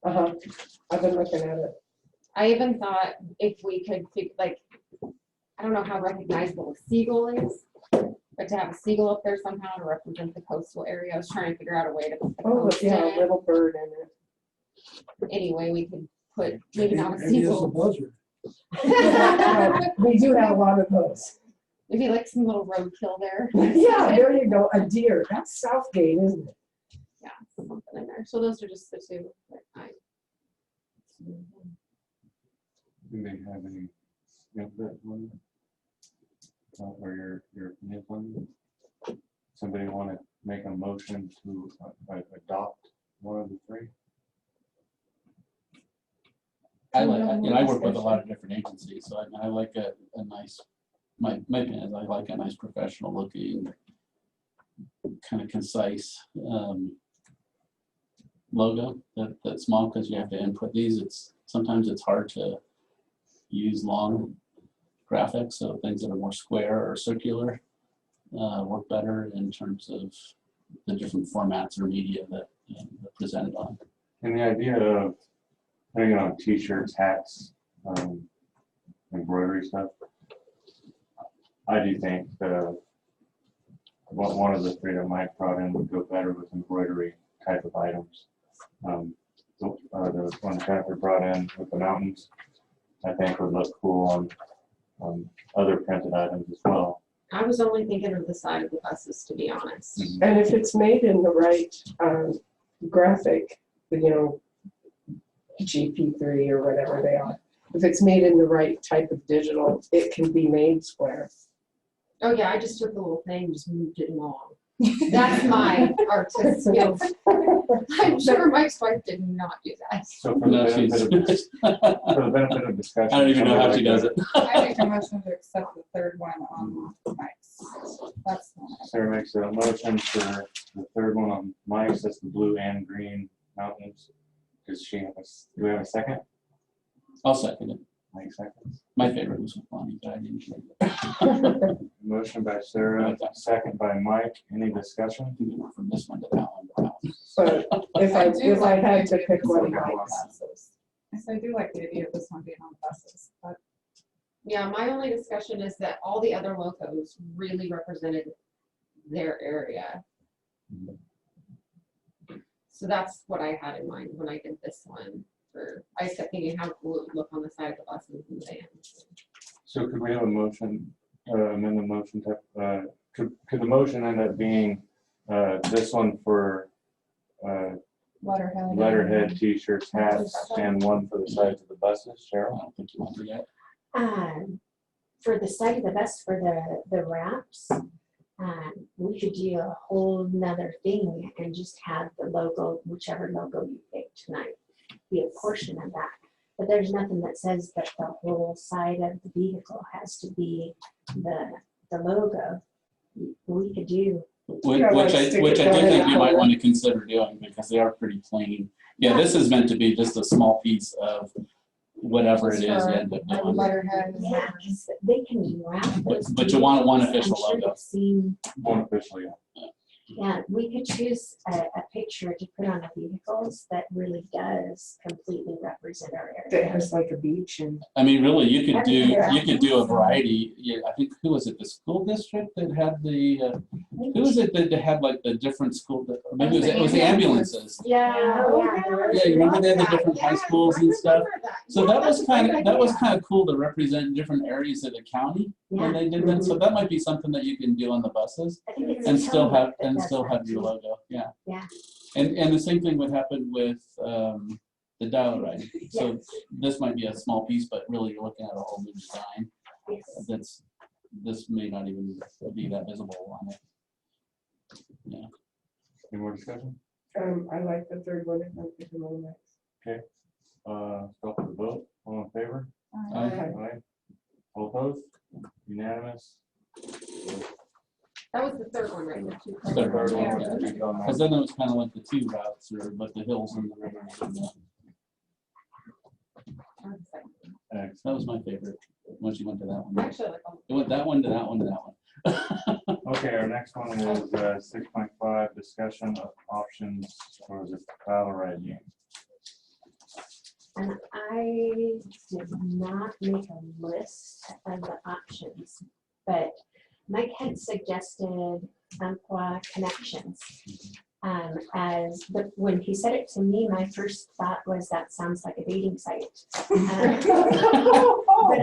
I've been looking at it. I even thought if we could, I don't know how recognizable a seagull is, but to have a seagull up there somehow to represent the coastal area. I was trying to figure out a way to put the coast in Yeah, a it. little bird in it. Anyway, we could put, maybe not a Maybe it's a seagull. buzzard. We do have a lot of those. Maybe like some little roadkill there. Yeah, there you go, a deer. That's Southgate, isn't it? Yeah, something in there. So those are just the two that I. Do they have any input on it? Or your opinion on it? Somebody want to make a motion to adopt one of the three? I work with a lot of different agencies, so I like a nice, my opinion is I like a nice professional looking, kind of concise logo that's small because you have to input these. Sometimes it's hard to use long graphics, so things that are more square or circular work better in terms of the different formats or media that are presented on. And the idea of putting it on t-shirts, hats, embroidery stuff, I do think one of the three that Mike brought in would go better with embroidery type of items. The one Jennifer brought in with the mountains, I think would look cool on other printed items as well. I was only thinking of the side of the buses, to be honest. And if it's made in the right graphic, GP3 or whatever they are, if it's made in the right type of digital, it can be made square. Oh yeah, I just took the little thing, just moved it along. That's my artist skills. I'm sure Mike's wife did not do that. So for No, the benefit of discussion. I don't even know how she does it. I make a motion to accept the third one on Mike's. That's not. Sarah makes a motion for the third one on Mike's, that's the blue and green mountains. Does she have do we have a second? I'll second it. Mike seconds. My favorite was with Bonnie, but I didn't change it. Motion by Sarah, second by Mike. Any discussion? We went from this one to that one to that one. But if I had to pick one of my buses. Yes, I do like the idea of this one being on buses, but Yeah, my only discussion is that all the other locos really represented their area. So that's what I had in mind when I did this one. I kept thinking how cool it would look on the side of the buses and the vans. So could we have a motion, amend the motion to, could the motion end up being this one for letterhead, t-shirts, hats, and one for the sides of the buses, I Cheryl? don't think you want to do that. For the side of the bus for the wraps, we could do a whole nother thing and just have the logo, whichever logo you pick tonight, be a portion of that. But there's nothing that says that the whole side of the vehicle has to be the logo. We could do. Which Yeah, like I stick do it down in think the you might color. want to consider doing because they are pretty plain. Yeah, this is meant to be just a small piece of whatever it is you end up doing. letterhead. Yeah, 'cause they can wrap those. But you want one vehicles. official I'm sure logo. you've seen. One officially, Yeah, we could choose a picture to put on the vehicles that really does completely represent our that area. has like a beach and. I mean, really, you could do Yeah. a variety. Yeah, I think who was it? The school district that had the who was it that had like the different school? Or maybe it was the ambulances. Yeah, Yeah, you remember they had the different high schools and stuff. So that was kind of cool to represent different areas of the county when they did that. So that might be something that you can do on the buses I think it's and a still template have that does that your too. logo. Yeah. Yeah. And the same thing would happen with the dial ride. So this might be a small piece, but really you're looking at a whole new design. Yes. This may not even be that visible on it. Yeah. any more discussion? I like the third one. I'm picking one next. Call for the vote, all in favor? Aye. Aye. All opposed? Unanimous? That was the third one, right? Third one, Yeah. yeah. Because then it was kind of like the two routes, or like the hills and the rivers. And that was my favorite. Once you went to that one, Actually, like, it went that one to that one to that one. Okay, our next one is 6.5, discussion of options for the battle ride game. And I did not make a list of the options, but Mike had suggested Umpqua Connections. When he said it to me, my first thought was that sounds like a dating site.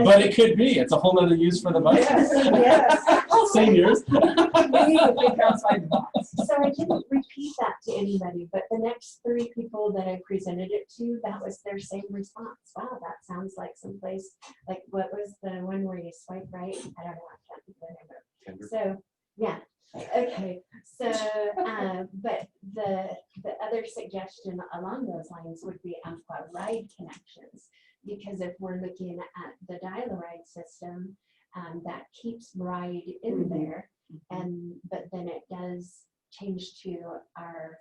But it could be. It's a whole other use for the bus. Yes. Seniors. We need to think outside the box. So I didn't repeat that to anybody, but the next three people that I presented it to, that was their same response. Wow, that sounds like someplace, like what was the one where you swipe right? I don't know, I can't remember. So, yeah, okay. So, but the other suggestion along those lines would be Umpqua Ride Connections. Because if we're looking at the dial-a-ride system, that keeps ride in there. But then it does change to our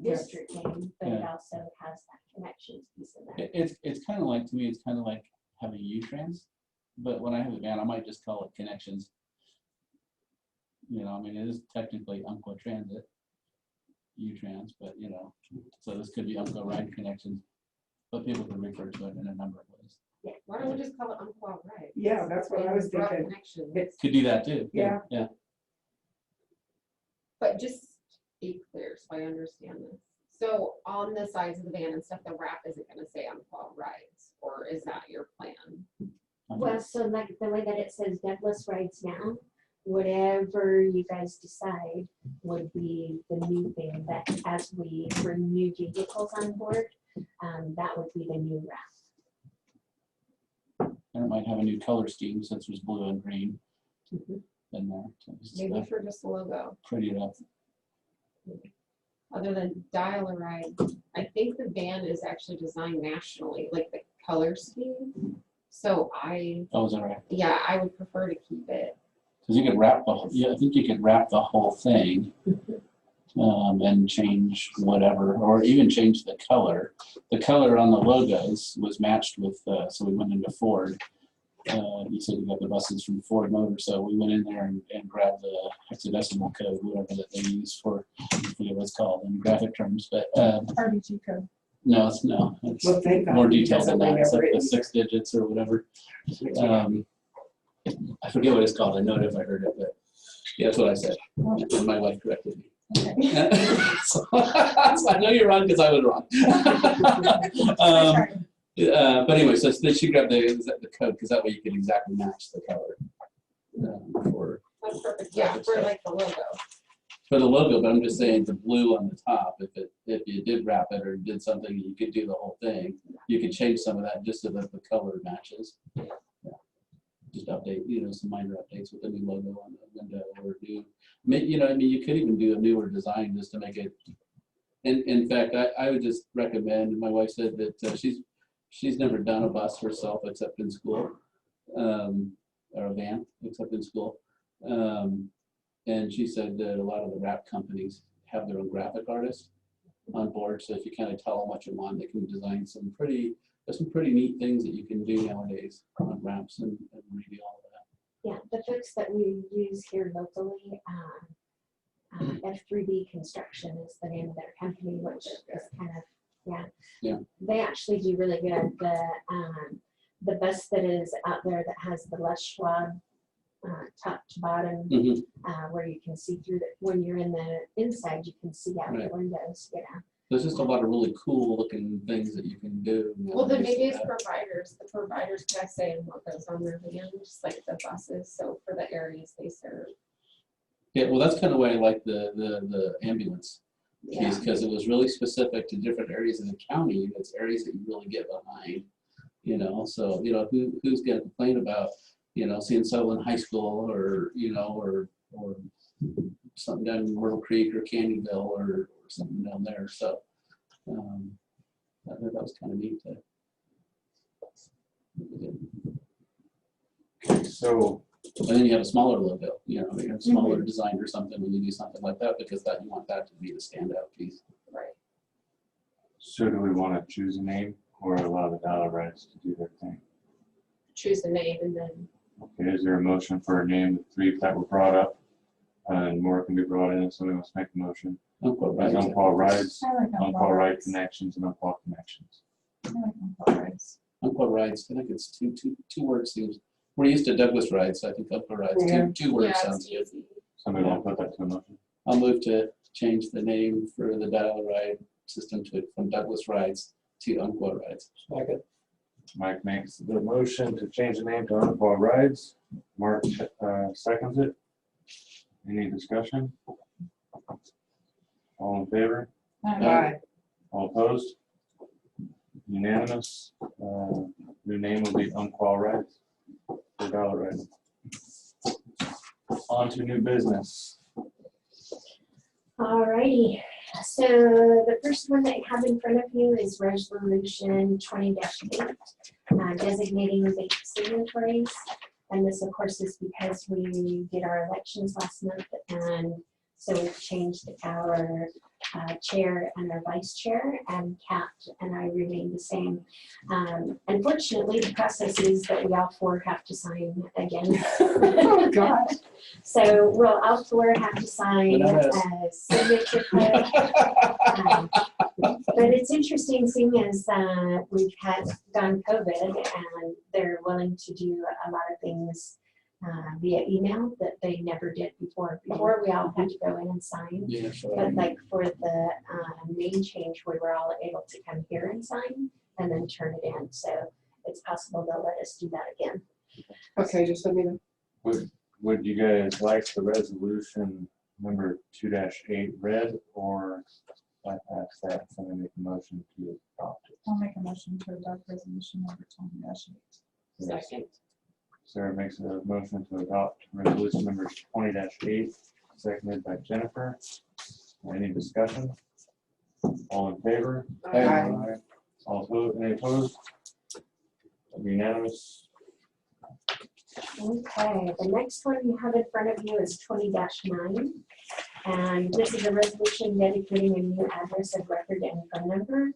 district name, but it also has that connections piece in there. It's kind of like, to me, it's kind of like having U-Trans, but when I have a van, I might just call it Connections. You know, I mean, it is technically Umpqua Transit, U-Trans, but so this could be Umpqua Ride Connections, but people can refer to it in a number of ways. Why don't we just call it Umpqua Rides? Yeah, that's what I was Broad thinking. Connection. It's, Could do that too. Yeah. Yeah. But just be clear so I understand this. So on the sides of the van and stuff, the wrap isn't gonna say Umpqua Rides, or is that your plan? Well, so like the way that it says Douglas Rides now, whatever you guys decide would be the new thing that as we bring new vehicles on board, that would be the new wrap. And it might have a new color scheme since there's blue and green Mhm. in there. to just, Maybe for just a logo, pretty it up. other than dial a ride. I think the van is actually designed nationally, like the color scheme. So Oh, is that right? yeah, I would prefer to keep it. Because you could wrap the, I think you could wrap the whole thing and change whatever, or even change the color. The color on the logos was matched with, so we went into Ford. You said you got the buses from Ford Motor, so we went in there and grabbed the hexadecimal code, whatever that they use for, I forget what it's called in graphic terms, but RDG code. no, it's well, thank God, more detailed because than we that. It's never like the use 6 digits or whatever. it. I forget what it's called. I know it if I heard it, but yeah, that's what I said. And my wife corrected me. So I know you're wrong because I was wrong. But anyway, so then she grabbed the code because that way you can exactly match the color That's perfect, yeah, for like the logo. for the logo. But I'm just saying the blue on the top. If you did wrap it or did something, you could do the whole thing. You could change some of that just so that the color matches. Yeah. Just update, some minor updates with the new logo on the window or new. You could even do a newer design just to make it. In fact, I would just recommend. My wife said that she's never done a bus herself except in school, or a van except in school, and she said that a lot of the wrap companies have their own graphic artists on board. So if you kind of tell them what you want, they can design some pretty neat things that you can do nowadays on wraps and redo all of that. Yeah, the folks that we use here locally, F3B Construction is the name of their company, which is kind of, Yeah. They actually do really good. The bus that is out there that has the Les Schwab top to bottom, where you can see through when you're in the inside, you can see out the windows. There's just a lot of really cool looking things that you can do. Well, then maybe it's providers. The providers can say what goes on their van, just like the buses. So for the areas they serve. Yeah, well, that's kind of why I like the ambulance piece, because it was really specific to different areas in the county. It's areas that you really get behind, So who's going to complain about seeing Sutherland High School or or something down in Myrtle Creek or Candyville or something down there. So I thought that was kind of neat. So, and then you have a smaller logo, you have a smaller design or something when you do something like that, because you want that to be the standout piece. Right. So do we want to choose a name or allow the dollar rights to do their thing? Choose a name and then. Okay, is there a motion for a name, the three that were brought up? And more can be brought in if somebody wants to make a motion. Umpqua There's Umpqua Rides, I like Umpqua Ride Connections, and Umpqua Connections. Umpqua Rides, I think it's two words. We're used to Douglas Rides, so I think Umpqua Rides, Yeah. two words Yeah, sounds good. easy. Somebody want to put that to a motion? I'll move to change the name for the dial ride system from Douglas Rides to Umpqua Rides. Mike makes the motion to change the name to Umpqua Rides. Mark seconds it. Any discussion? All in favor? Aye. All opposed? Unanimous. New name will be Umpqua Rides. The dollar ride. On to new business. Alrighty, so the first one that you have in front of you is Resolution 20-8, designating vacant signatories. And this, of course, is because we did our elections last month, and so we've changed our chair and our vice chair, and Kat and I remain the same. Unfortunately, the process is that we all four have to sign again. Oh, God. So we'll all four have to sign a signature code. But it's interesting seeing as we've had done COVID and they're willing to do a lot of things via email that they never did before. Before, we all had to go in and sign. Yeah, sure. But like for the name change, we were all able to come here and sign and then turn it in. So it's possible they'll let us do that again. Okay, just let me know. Would you guys like the resolution number 2-8 read, or bypass that, somebody make a motion to adopt it? I'll make a motion to adopt resolution number 20-8. Second. Sarah makes a motion to adopt resolution number 20-8, seconded by Jennifer. Any discussion? All in favor? Aye. All opposed, any opposed? Unanimous. Okay, the next one you have in front of you is 20-9. And this is a resolution dedicating a new address of record and phone number.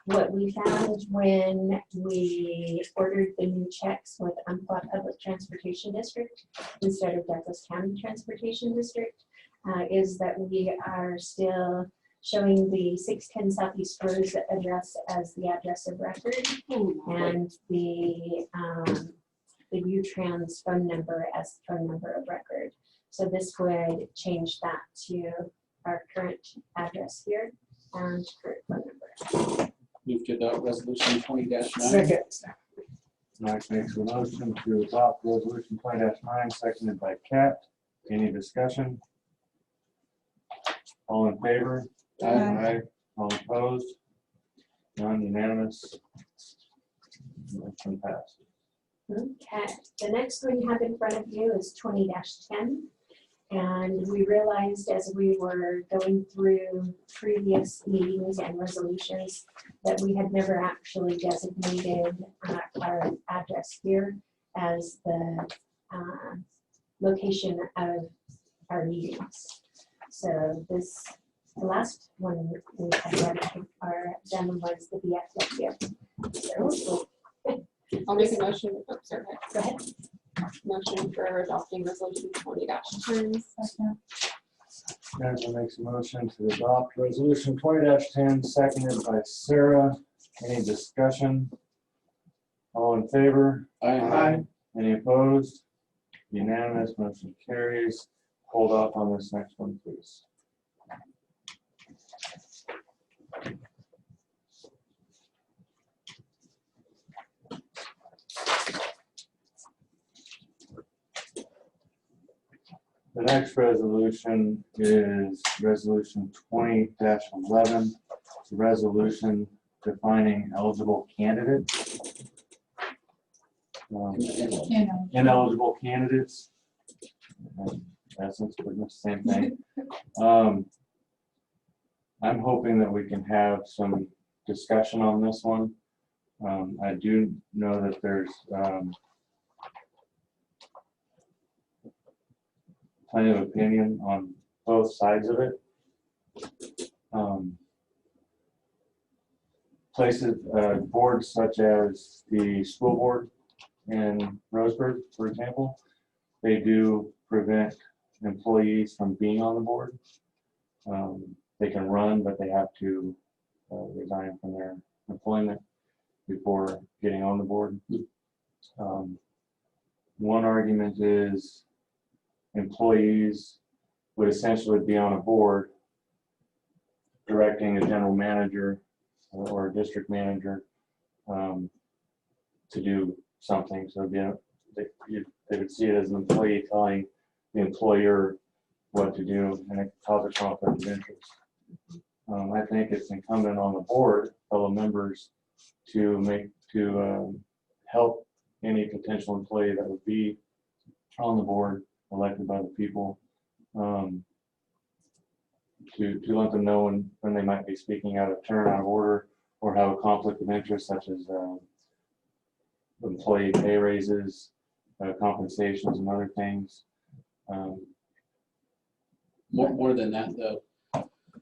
What we found when we ordered the new checks with Umpqua Public Transportation District instead of Douglas County Transportation District is that we are still showing the 610 Southeast Spurs address as the address of record, and the U-Trans phone number as the phone number of record. So this would change that to our current address here and current phone number. Move to adopt resolution 20-9. Second. Mike makes a motion to adopt resolution 20-9, seconded by Kat. Any discussion? All in favor? Aye. All opposed? None, unanimous. Motion passed. Okay, the next one you have in front of you is 20-10. And we realized as we were going through previous meetings and resolutions that we had never actually designated our address here as the location of our meetings. So the last one we had done was the VFW. So I'll make a motion, oh, sorry, go ahead. motion for adopting resolution 20-10. Angela makes a motion to adopt resolution 20-10, seconded by Sarah. Any discussion? All in favor? Aye. Any opposed? Unanimous, motion carries. Hold off on this next one, please. The next resolution is resolution 20-11. It's a resolution defining eligible candidates. Ineligible candidates. In essence, pretty much the same thing. I'm hoping that we can have some discussion on this one. I do know that there's plenty of opinion on both sides of it. Boards such as the school board in Roseburg, for example, they do prevent employees from being on the board. They can run, but they have to resign from their employment before getting on the board. One argument is employees would essentially be on a board directing a general manager or a district manager to do something. So they would see it as an employee telling the employer what to do, and it causes a conflict of interest. I think it's incumbent on the board, fellow members, to help any potential employee that would be on the board, elected by the people, to let them know when they might be speaking out of turn, out of order, or have a conflict of interest, such as employee pay raises, compensations, and other things. More than that, though.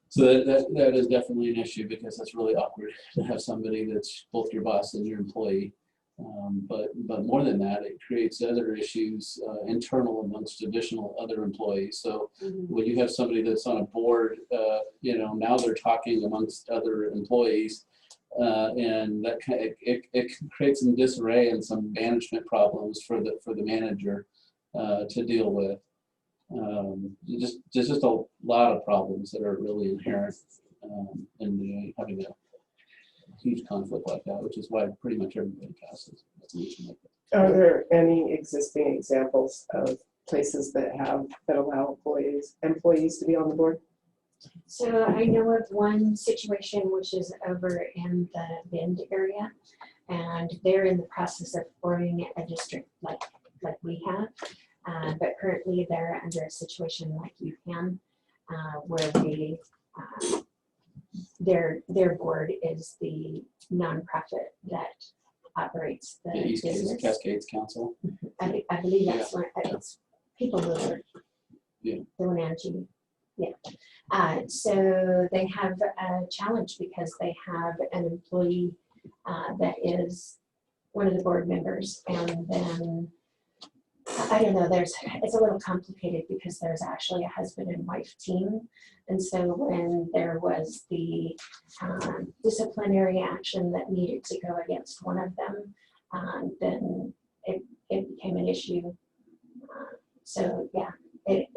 So that is definitely an issue, because that's really awkward to have somebody that's both your boss and your employee But more than that, it creates other issues internal amongst additional other employees. So when you have somebody that's on a board, now they're talking amongst other employees, and that it creates some disarray and some management problems for the manager to deal with. There's just a lot of problems that are really inherent in having a huge conflict like that, which is why pretty much everybody passes. Are there any existing examples of places that allow employees to be on the board? So I know of one situation which is over in the Bend area, and they're in the process of forming a district like we have. But currently they're under a situation like UPAN, where their board is the nonprofit that operates the East business. Cascades Council. I believe that's one. It's people mover. Yeah. The one Angie. Yeah. So they have a challenge because they have an employee that is one of the board members, and then I don't know, it's a little complicated because there's actually a husband and wife team. And so when there was the disciplinary action that needed to go against one of them, then it became an issue. So yeah, it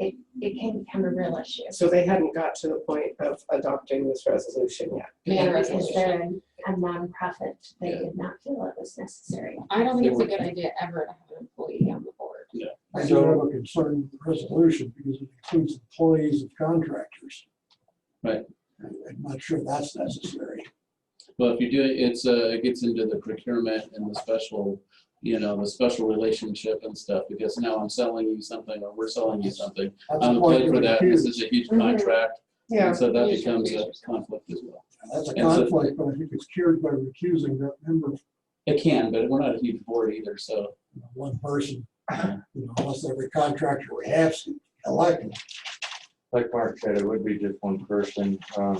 can become a real issue. So they hadn't got to the point of adopting this resolution yet. Yeah, because they're a nonprofit, they did not feel it was necessary. I don't think it's a good idea ever to have an employee on the board. I do have a concern with the resolution because it includes employees of contractors. Right. I'm not sure that's necessary. Well, if you do it, it gets into the procurement and the special relationship and stuff, because now I'm selling you something or we're selling you something. That's I'm a point employed for of that, and this accuse. is a huge contract. Yeah. And so that Huge becomes a confused. conflict as well. That's a And so- conflict, but I think it's cured by recusing that member, It can, but we're not a huge board either, so. one person, unless every contractor we have is elected. Like Mark said, it would be just one person. Well,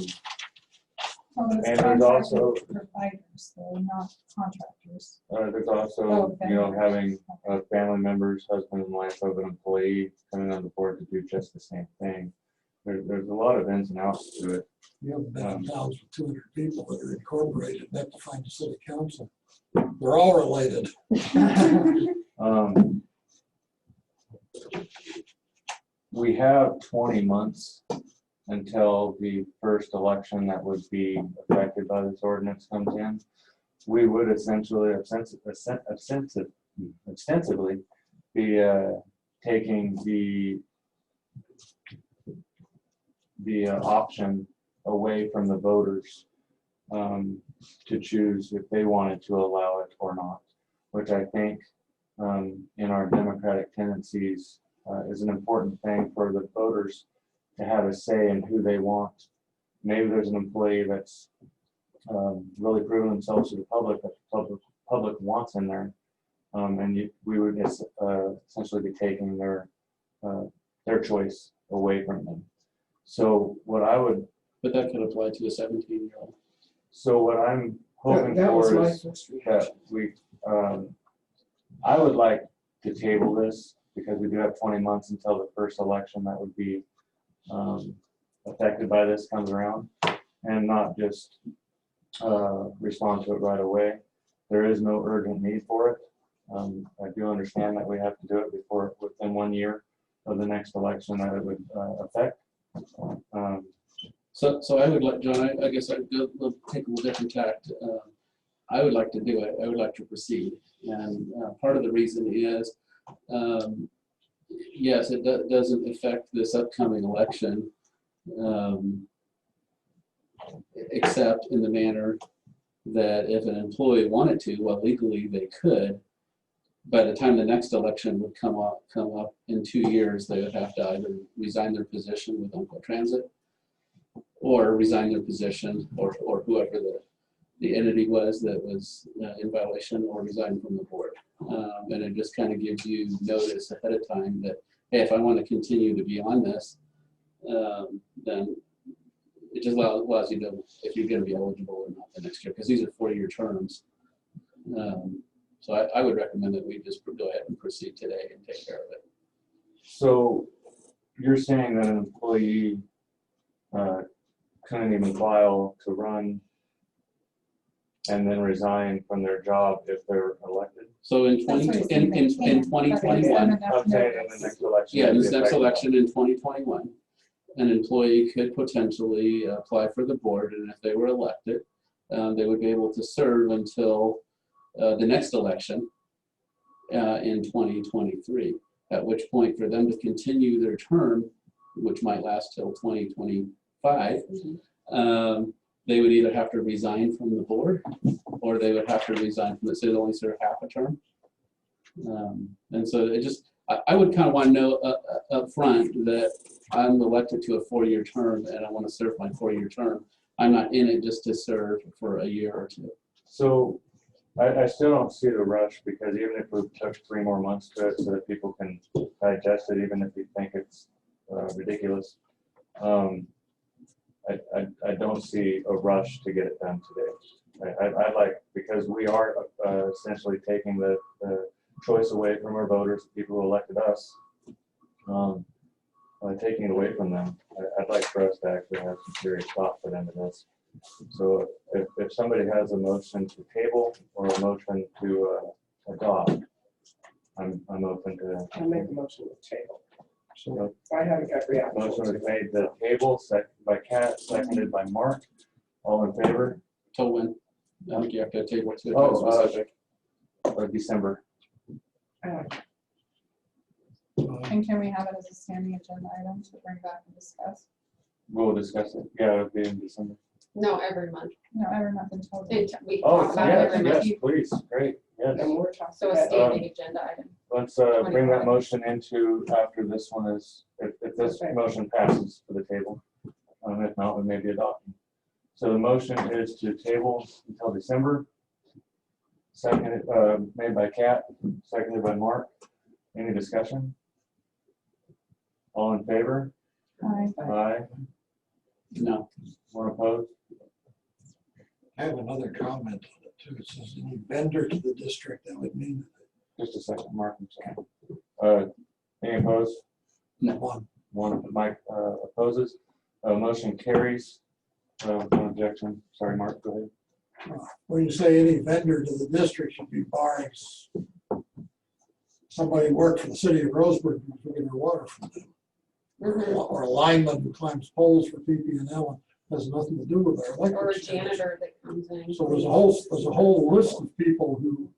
it's And there's also- providers, though, not contractors. There's also, Oh, okay. having family members, husband and wife of an employee coming on the board to do just the same thing. There's a lot of ins and outs to it. You have been towns with 200 people that are incorporated, and have to find a city council. They're all related. We have 20 months until the first election that would be affected by this ordinance comes in. We would essentially, extensively be taking the option away from the voters to choose if they wanted to allow it or not, which I think in our democratic tendencies is an important thing for the voters to have a say in who they want. Maybe there's an employee that's really proven themselves to the public that the public wants in there, and we would essentially be taking their choice away from them. So what I would, But that could apply to a 17-year-old. so what I'm hoping That was for my is first that we, I would like to table this because we do have 20 months until the first election that would be affected by this comes around, and not just respond to it right away. There is no urgent need for it. I do understand that we have to do it within 1 year of the next election that it would affect. So I would like, John, I guess I'd take a little different tact. I would like to do it. I would like to proceed. And part of the reason is, yes, it doesn't affect this upcoming election, except in the manner that if an employee wanted to, well, legally they could. By the time the next election would come up in 2 years, they would have to either resign their position with Umpqua Transit, or resign their position, or whoever the entity was that was in violation, or resign from the board. And it just kind of gives you notice ahead of time that, hey, if I want to continue to be on this, then it just allows you to, if you're going to be eligible or not the next year, because these are 4-year terms. So I would recommend that we just go ahead and proceed today and take care of it. So you're saying that an employee couldn't even file to run and then resign from their job if they're elected? So in That's what he's saying, in they can, but it's 2021, enough I'm saying in the notice. next election. yeah, in this if next they- election in 2021, an employee could potentially apply for the board, and if they were elected, they would be able to serve until the next election in 2023, at which point for them to continue their term, which might last till 2025, they would either have to resign from the board or they would have to resign from the city, only serve half a term. And so it just, I would kind of want to know up front that I'm elected to a 4-year term and I want to serve my 4-year term. I'm not in it just to serve for a year or two. So I still don't see the rush, because even if we took 3 more months to it so that people can digest it, even if you think it's ridiculous, I don't see a rush to get it done today. I'd like, because we are essentially taking the choice away from our voters, the people who elected us, taking it away from them. I'd like for us to actually have some serious thought for them in this. So if somebody has a motion to table or a motion to adopt, I'm open to. I'll make a motion to table. So I haven't got reaction. motion was made to table, seconded by Kat, seconded by Mark. All in favor? Till when? I think you have to table it to Oh, a specific. December. And can we have it as a standing agenda item to bring back and discuss? We'll discuss it. Yeah, it'll be in December. No, every month. No, every month until. We Oh, talk about it yes, every month. yes, please, great, yes. And we're talking So a about standing agenda item. Let's bring that motion into after this one is, if this Okay. motion passes for the table. If not, we may be adopting. So the motion is to table until December. Seconded, made by Kat, seconded by Mark. Any discussion? All in favor? Aye. No. One opposed? I have another comment on it too. It says any vendor to the district, that would mean Just a second, Mark, I'm sorry. Any opposed? one. One, Mike opposes. Motion carries. One objection. Sorry, Mark, go ahead. When you say any vendor to the district, should be barring somebody who worked for the city of Roseburg who's getting their water from them. Or a lineman who climbs poles for PP&L and has nothing to do with our electric. Or a service. janitor that comes in. So there's a whole list of people who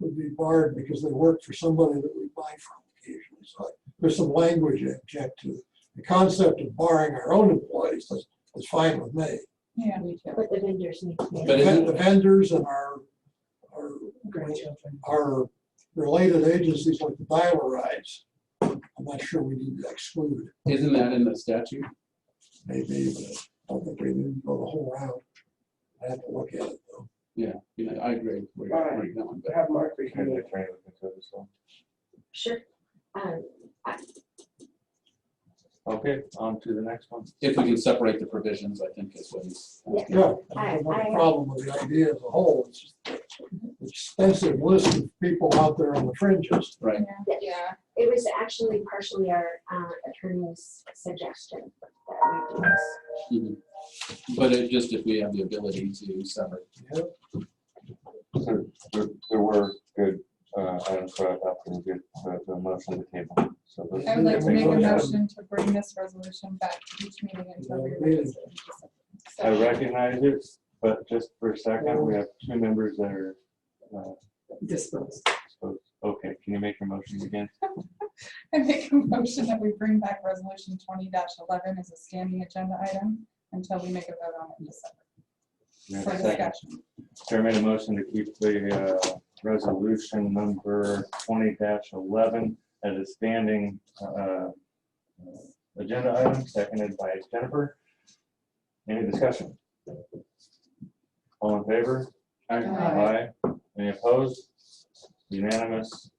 would be barred because they work for somebody that we buy from occasionally. So there's some language I object to. The concept of barring our own employees is fine with me. Yeah. But the vendors need to be. But isn't- The vendors and our related agencies like the dial rides, I'm not sure we need to exclude. Isn't that in the statute? Maybe, but I don't think we need to go the whole route. I have to look at it though. Yeah, I agree where you're going. to have Mark Can review the it. attorney look into it as well? Sure. Okay, on to the next one. If we can separate the provisions, I think is what he's. Yeah, I don't have a problem with the idea as a whole. It's just an extensive list of people out there on the fringes. Right. Yeah. It was actually partially our attorney's suggestion that we do this. Mhm. But it just, if we have the ability to separate. So there were good items brought up for the motion on the table. So those- I would like to make a Yeah. motion to bring this resolution back to each meeting until we revisit it. I recognize it, but just for a second, we have 2 members that are Disposed. disposed. Okay, can you make your motion again? I make a motion that we bring back resolution 20-11 as a standing agenda item until we make a vote on it in December. We have For a second. discussion. Chair made a motion to keep the resolution number 20-11 as a standing agenda item, seconded by Jennifer. Any discussion? All in favor? Aye. Any opposed? Unanimous.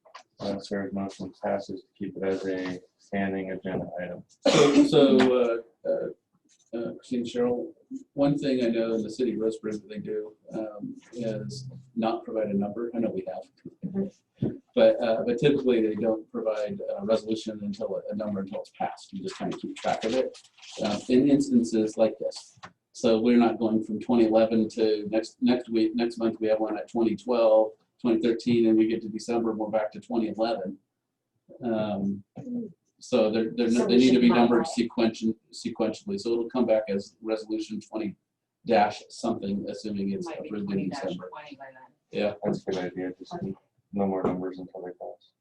Sarah's motion passes to keep it as a standing agenda item. So Christine, Cheryl, one thing I know in the city of Roseburg that they do is not provide a number. I know we have. But typically they don't provide a resolution until a number until it's passed. You just kind of keep track of it in instances like this. So we're not going from 2011 to next month we have one at 2012, 2013, and we get to December and we're back to 2011. So they need to be numbered sequentially. So it'll come back as resolution 20 dash something, assuming it's Might be approved in 20-20 December. by then. Yeah. That's a good idea, just no more numbers until they pass.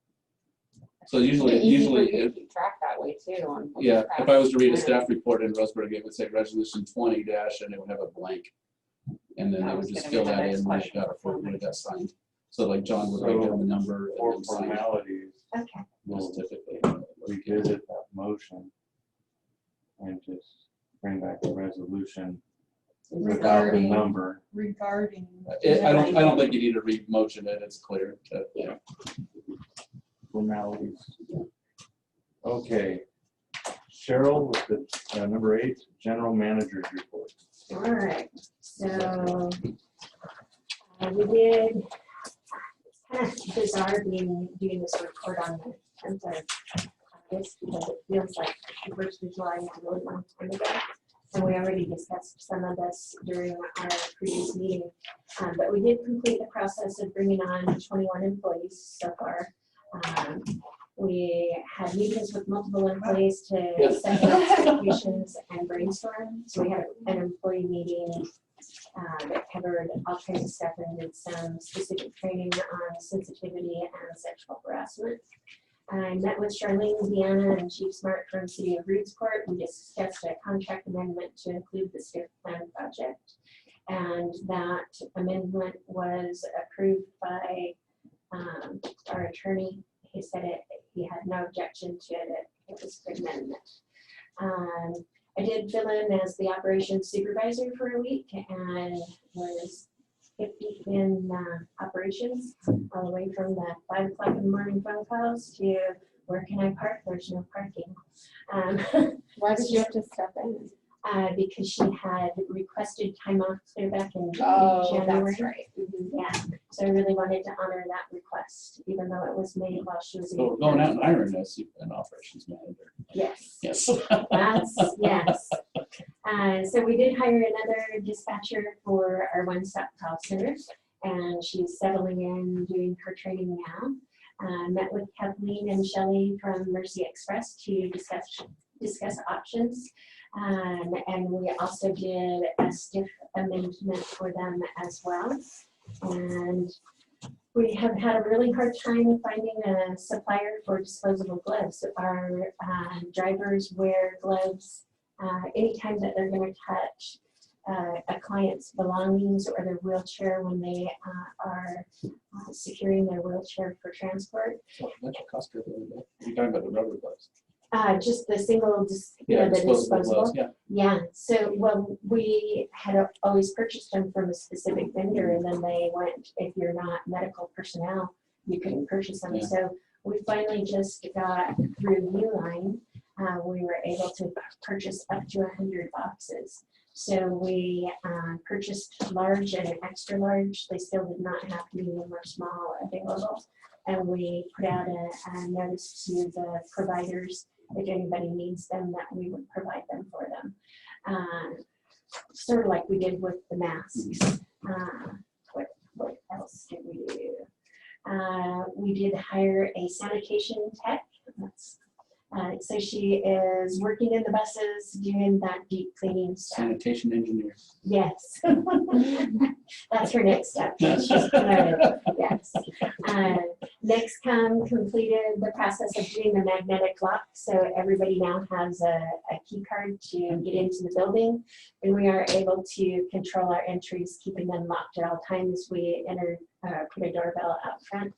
So usually keep track that way too. On yeah, if I was to read a staff report in Roseburg, it would say resolution 20 dash and it would have a blank. And then That they was would just gonna be fill the that next in when it question got for approved, when it got Phil. signed. So like John would write down the number For and then sign it. formalities, Okay. we'll Typically. revisit that motion and just bring back a resolution without the Regarding- number. Regarding. I don't think you need to re-motion it, it's clear. Yeah. Formalities. Okay. Cheryl with the number 8, general manager's report. All right, so we did, it's kind of bizarre doing this report on the 10th of August because it feels like the 1st of July is a really long time ago. And we already discussed some of this during our previous meeting. But we did complete the process of bringing on 21 employees so far. We had meetings with multiple employees to set their expectations and brainstorm. So we had an employee meeting that covered all kinds of stuff and did some specific training on sensitivity and sexual harassment. I met with Charlene, Deanna, and Chief Smart from City of Reedsport. We discussed a contract amendment to include the STIF plan project. And that amendment was approved by our attorney. He said he had no objection to it. It was a good amendment. I did fill in as the operations supervisor for a week and was 50 in operations, all the way from the 5 o'clock in the morning phone calls to where can I park? There's no parking. Why did you have to step in? Because she had requested time off clear back in Oh, January. that's right. Yeah, so I really wanted to honor that request, even though it was made while she was. So we're going out and hiring an operations manager. Yes. Yes. Yes. So we did hire another dispatcher for our one-stop call center, and she's settling in, doing her training now. Met with Kathleen and Shelley from Mercy Express to discuss options. And we also did a stiff amendment for them as well. And we have had a really hard time finding a supplier for disposable gloves. Our drivers wear gloves anytime that they're going to touch a client's belongings or their wheelchair when they are securing their wheelchair for transport. That's what cost her the other day. You're talking about the rubber gloves. Just the single, Yeah, the disposable. gloves, yeah. Yeah, so, well, we had always purchased them from a specific vendor, and then they went, if you're not medical personnel, you couldn't purchase them. Yeah. So we finally just got through Uline, we were able to purchase up to 100 boxes. So we purchased large and extra large. They still did not have medium or small available. And we put out a notice to the providers, if anybody needs them, that we would provide them for them. Sort of like we did with the masks. What else did we do? We did hire a sanitation tech. So she is working in the buses, doing that deep cleaning stuff. Sanitation engineer. Yes. That's her next step. She's promoted. Yes. Next completed the process of doing the magnetic lock. So everybody now has a key card to get into the building. And we are able to control our entries, keeping them locked at all times. We put a doorbell out front.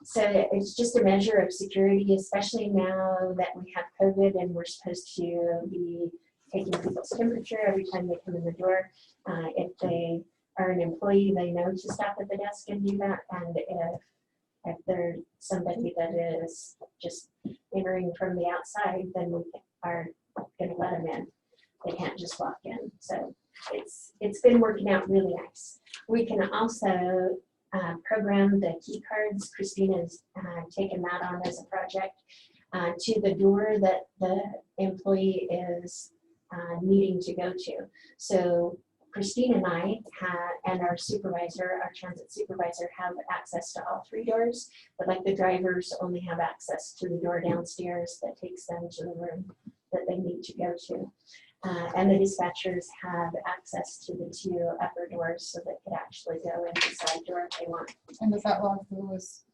So it's just a measure of security, especially now that we have COVID and we're supposed to be taking people's temperature every time they come in the door. If they are an employee, they know to stop at the desk and do that. And if there's somebody that is just entering from the outside, then our gonna let them in. They can't just walk in. So it's been working out really nice. We can also program the key cards. Christina's taken that on as a project to the door that the employee is needing to go to. So Christine and I and our supervisor, our transit supervisor, have access to all 3 doors, but like the drivers only have access to the door downstairs that takes them to the room that they need to go to. And the dispatchers have access to the 2 upper doors so they could actually go in the side door if they want. And does that log who was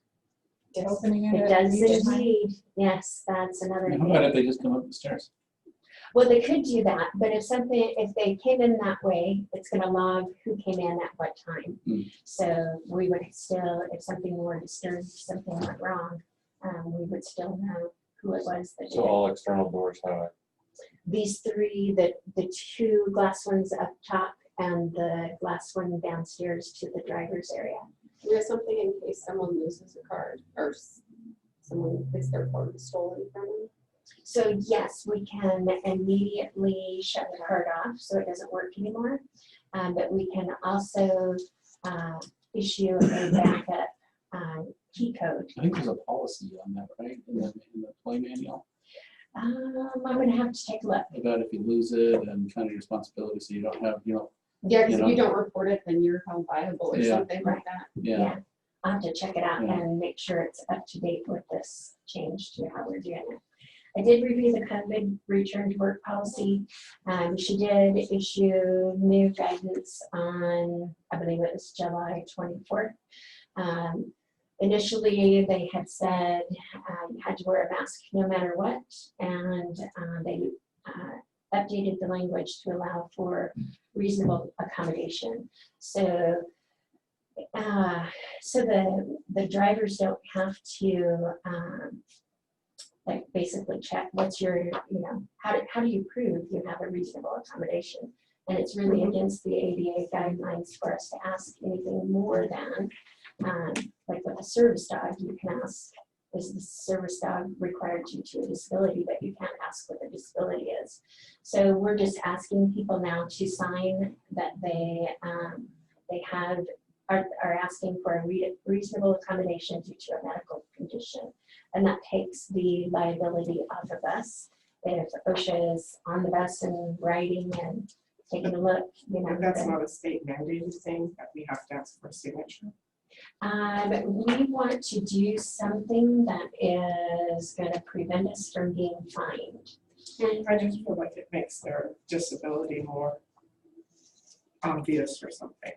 opening it? It at does each time? indeed. Yes, that's another How thing. about if they just come up the stairs? Well, they could do that, but if they came in that way, it's gonna log who came in at what time. Mm. So we would still, if something were disturbed, something went wrong, we would still know who it was that did So it. all external doors have it. These 3, the 2 glass ones up top and the glass one downstairs to the driver's area. We have something in case someone loses a card or someone gets their card stolen from them. So yes, we can immediately shut the card off so it doesn't work anymore. But we can also issue a backup key code. I think there's a policy on that, right, in the employee manual, I'm gonna have to take a look. about if you lose it and kind of your responsibility, so you don't have, Yeah, because You if you know? don't report it, then you're held liable or Yeah. something like that. yeah. I'll have to check it out Yeah. and make sure it's up to date with this change to how we're doing it. I did review the COVID return to work policy. She did issue new guidance on, I believe it was July 24th. Initially, they had said you had to wear a mask no matter what, and they updated the language to allow for reasonable accommodation. So the drivers don't have to like basically check what's your, how do you prove you have a reasonable accommodation? And it's really against the ADA guidelines for us to ask anything more than, like with a service dog, you can ask, is the service dog required due to a disability, but you can't ask what the disability is. So we're just asking people now to sign that they are asking for a reasonable accommodation due to a medical condition. And that takes the liability off of us. If OSHA is on the bus and writing and taking a look, That's not a state mandated thing that we have to ask for a signature. We want to do something that is going to prevent us from being fined. I just feel like it makes their disability more obvious or something.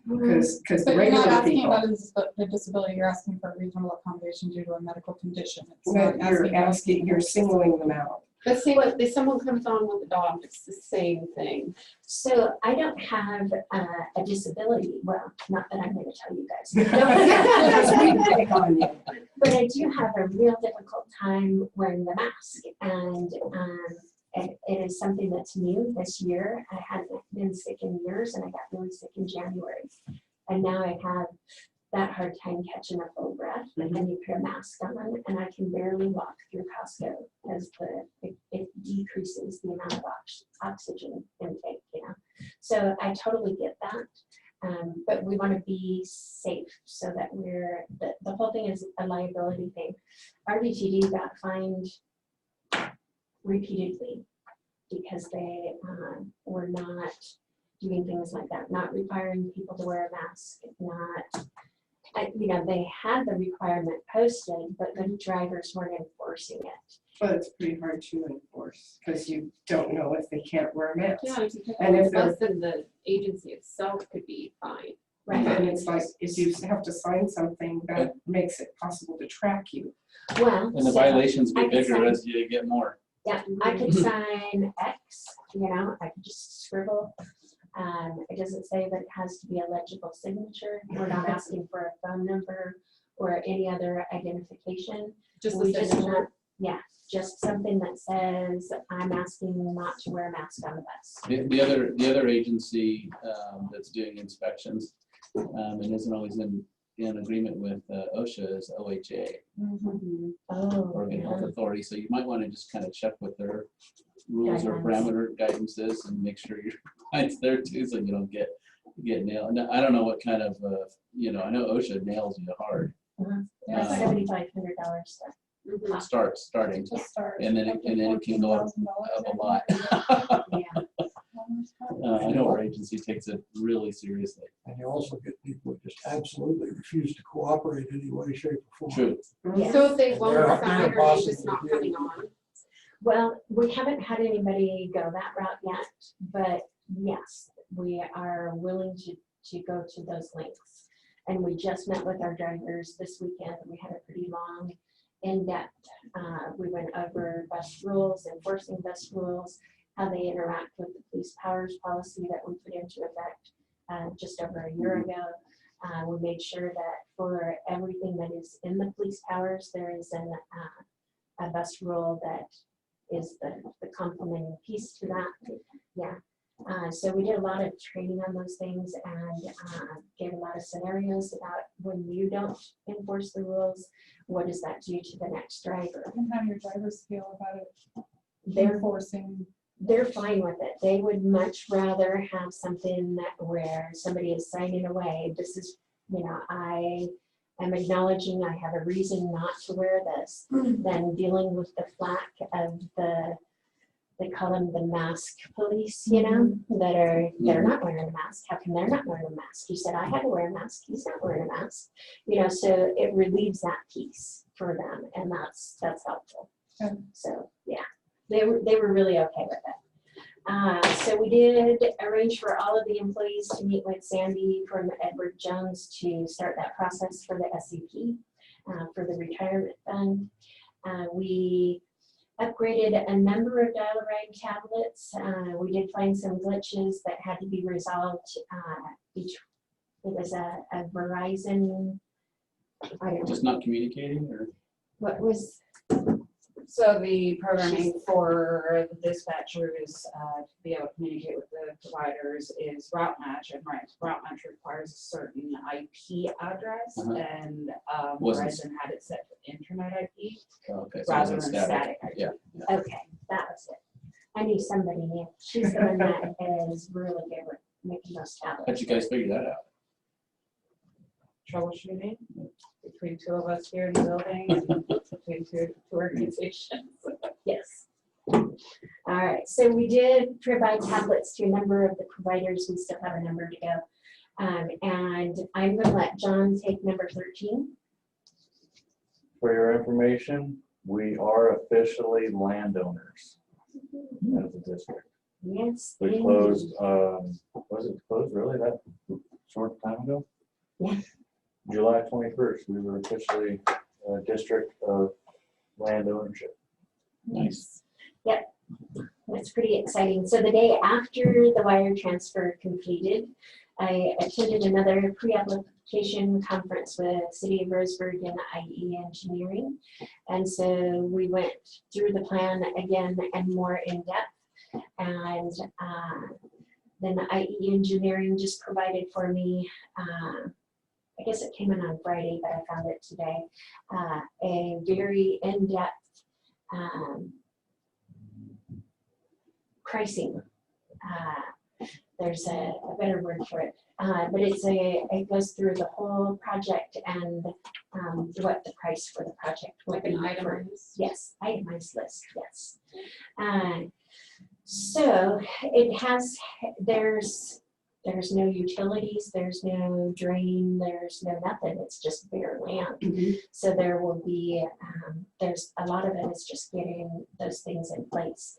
Because But the you're not regular asking people, about the disability, you're asking for a reasonable accommodation due to a medical condition. It's not you're singling them out. Let's say what, if someone comes on with a dog, it's the same thing. So I don't have a disability. Well, not that I'm going to tell you guys. But I do have a real difficult time wearing the mask. And it is something that's new this year. I hadn't been sick in years, and I got really sick in January. And now I have that hard time catching a full breath, and then you put a mask on, and I can barely walk through Costco as it decreases the amount of oxygen intake, So I totally get that, but we want to be safe so that the whole thing is a liability thing. RBTD got fined repeatedly because they were not doing things like that, not requiring people to wear a mask, they had the requirement posted, but the drivers weren't enforcing it. But it's pretty hard to enforce because you don't know if they can't wear a mask. Yeah, if you pick And up if the bus, then the agency itself could be fined. Right. And it's like, if you have to sign something that makes it possible to track you. Well, And the so violations I get can bigger sign- as you get more. Yeah, I could sign X, I could just scribble. It doesn't say that it has to be a legible signature. We're not asking for a phone number or any other identification. Just We the just signature. want, just something that says, I'm asking not to wear a mask on the bus. The other agency that's doing inspections and isn't always in agreement with OSHA is OHA, Oh, Oregon Health Authority. So you might want to just kind of check with their rules or Guidelines. parameter guidances and make sure you're it's there too, so you don't get nailed. And I don't know what kind of, you know, I know OSHA nails you hard. Yeah, it's like $7,500. Starting, to start. and then it can go up a lot. Yeah. I know our agency takes it really seriously. And you also get people who just absolutely refuse to cooperate in any way, shape, or form. True. Yeah. So if they And won't they're sign, or they possibly just not doing- coming on? Well, we haven't had anybody go that route yet, but yes, we are willing to go to those lengths. And we just met with our drivers this weekend. We had a pretty long, in-depth, we went over bus rules, enforcing bus rules, how they interact with the police powers policy that we put into effect just over a year ago. We made sure that for everything that is in the police powers, there is a bus rule that is the complementing piece to that. Yeah. So we did a lot of training on those things and gave a lot of scenarios about when you don't enforce the rules, what does that do to the next driver? And how your drivers feel about it, They're enforcing. they're fine with it. They would much rather have something that where somebody is signing away. This is, you know, I am acknowledging I have a reason not to wear this than dealing with the flack of they call them the mask police, you know, that are not wearing a mask. How come they're not wearing a mask? You said I had to wear a mask. He's not wearing a mask. You know, so it relieves that piece for them, and that's helpful. Okay. So yeah, they were really okay with it. So we did arrange for all of the employees to meet with Sandy from Edward Jones to start that process for the SCP, for the retirement fund. We upgraded a number of dial-a-ride tablets. We did find some glitches that had to be resolved. It was a Verizon, I don't know, Just not communicating, or what was, So the programming for the dispatchers to be able to communicate with the providers is route match, and route match requires a certain IP address, and Wasn't- Verizon had it set to internet IP okay, so rather it's than static IP. Yeah. okay, that was it. I knew somebody knew. She's the one that is really good with making those tablets. How'd you guys figure that out? Troubleshooting between two of us here in the building, and between two organizations. Yes. All right, so we did provide tablets to a number of the providers. We still have a number to go. And I'm gonna let John take number 13. For your information, we are officially landowners as a district. Yes. We indeed. closed, was it closed really that short time ago? Yeah. July 21st, we were officially a district of land ownership. Nice. Yep, that's pretty exciting. So the day after the wire transfer completed, I attended another pre-application conference with City of Roseburg and IE Engineering. And so we went through the plan again and more in depth. And then IE Engineering just provided for me, I guess it came in on Friday, but I found it today, a very in-depth pricing. There's a better word for it, but it goes through the whole project and what the price for the project would Like be. an itemized? Yes, itemized list, yes. So it has, there's no utilities, there's no drain, there's no nothing, it's just bare land. So there will be, there's a lot of it is just getting those things in place.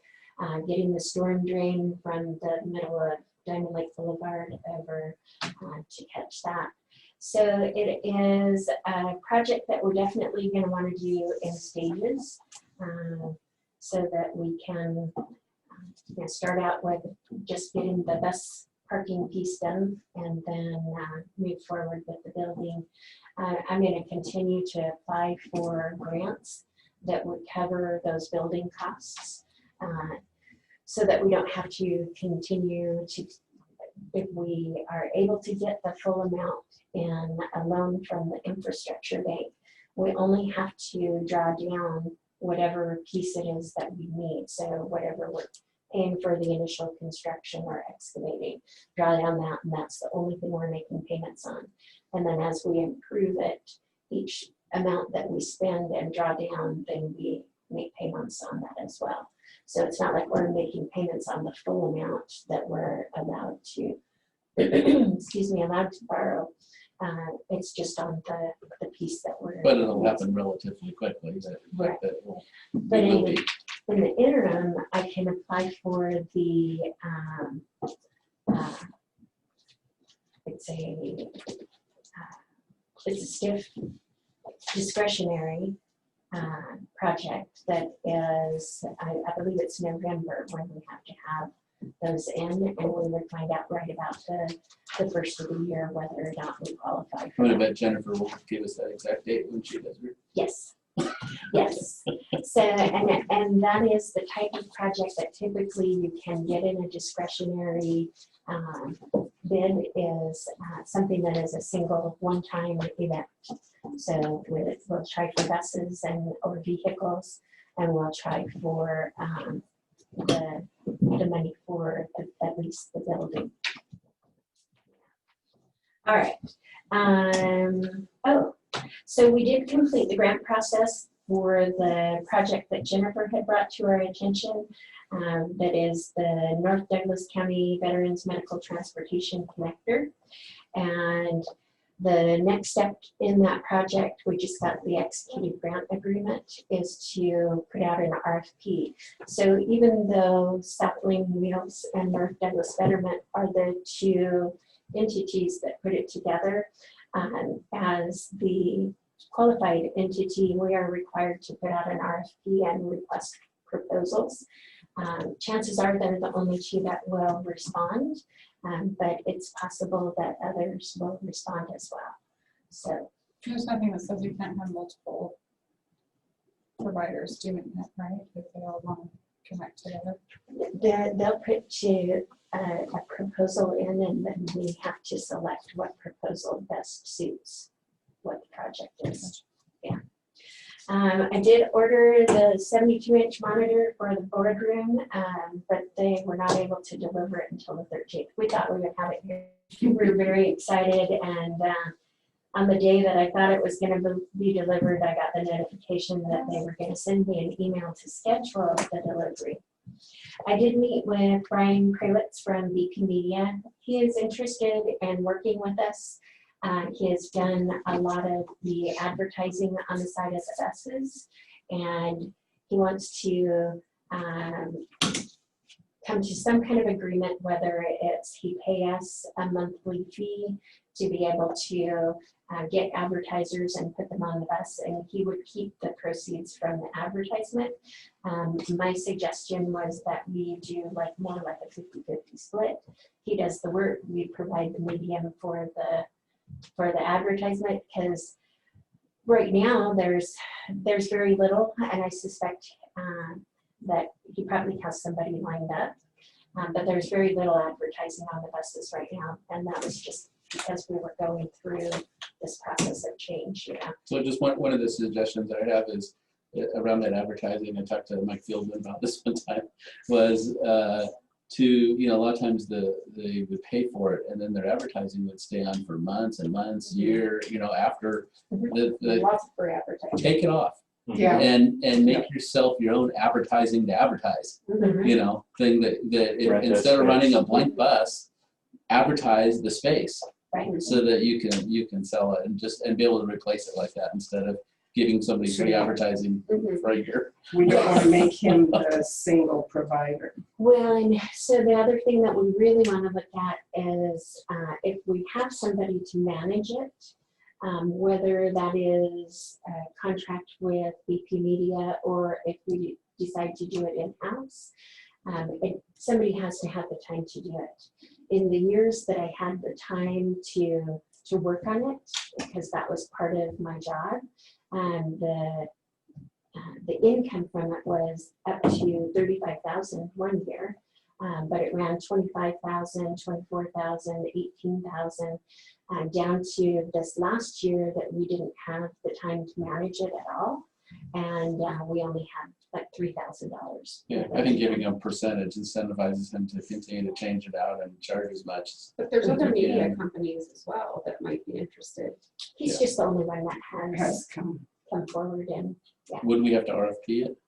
Getting the storm drain from the middle of Diamond Lake Boulevard over to catch that. So it is a project that we're definitely going to want to do in stages so that we can start out with just getting the bus parking piece done and then move forward with the building. I'm going to continue to apply for grants that would cover those building costs so that we don't have to continue to, if we are able to get the full amount in a loan from the infrastructure bank, we only have to draw down whatever piece it is that we need. So whatever we're paying for the initial construction or excavating, draw down that, and that's the only thing we're making payments on. And then as we improve it, each amount that we spend and draw down, then we make payments on that as well. So it's not like we're making payments on the full amount that we're allowed to, excuse me, allowed to borrow. It's just on the piece that we're. But it'll happen relatively quickly. Right. But in the interim, I can apply for the, it's a stiff discretionary project that is, I believe it's November when we have to have those in, and we would find out right about the first of the year whether or not we qualify I'm for gonna that. bet Jennifer will give us that exact date when she does her. Yes. Yes. So, and that is the type of project that typically you can get in a discretionary bid is something that is a single one-time event. So we'll try for buses or vehicles, and we'll try for the money for at least the building. All right. So we did complete the grant process for the project that Jennifer had brought to our attention. That is the North Douglas County Veterans Medical Transportation Connector. And the next step in that project, we just got the executed grant agreement, is to put out an RFP. So even though Southland Wheels and North Douglas Betterment are the two entities that put it together, as the qualified entity, we are required to put out an RFP and request proposals. Chances are they're the only two that will respond, but it's possible that others will respond as well. So there's nothing that says you can't have multiple providers doing that, right? If they all want to connect together. they'll put a proposal in, and then we have to select what proposal best suits what the project is. Yeah. I did order the 72-inch monitor for the boardroom, but they were not able to deliver it until the 13th. We thought we would have it here. We were very excited, and on the day that I thought it was going to be delivered, I got the notification that they were going to send me an email to schedule the delivery. I did meet with Brian Krawitz from BP Media. He is interested in working with us. He has done a lot of the advertising on the side of the buses, and he wants to come to some kind of agreement, whether it's he pay us a monthly fee to be able to get advertisers and put them on the bus, and he would keep the proceeds from the advertisement. My suggestion was that we do more like a 50-50 split. He does the work, we provide the medium for the advertisement, because right now there's very little, and I suspect that he probably has somebody lined up, but there's very little advertising on the buses right now, and that was just because we were going through this process of change. So just one of the suggestions I have is around that advertising. I talked to Mike Fieldman about this one time, was to, a lot of times they would pay for it, and then their advertising would stay on for months and months, year, after the Lots for advertising. take it off. Yeah. And make yourself your own advertising to advertise, thing that instead of running a blank bus, advertise the space, Right. so that you can sell it and be able to replace it like that, instead of giving somebody free advertising for a year. We don't want to make him the single provider. Well, and so the other thing that we really want to look at is if we have somebody to manage it, whether that is a contract with BP Media or if we decide to do it in-house, somebody has to have the time to do it. In the years that I had the time to work on it, because that was part of my job, the income from it was up to $35,000 one year, but it ran $25,000, $24,000, $18,000, down to this last year that we didn't have the time to manage it at all. And we only had like $3,000. Yeah, I think giving him a percentage incentivizes him to continue to change it out and charge as much. But there's other media Yeah. companies as well that might be interested. He's Yeah. just the only one that has Has come. come forward. And Would we have to RFP it?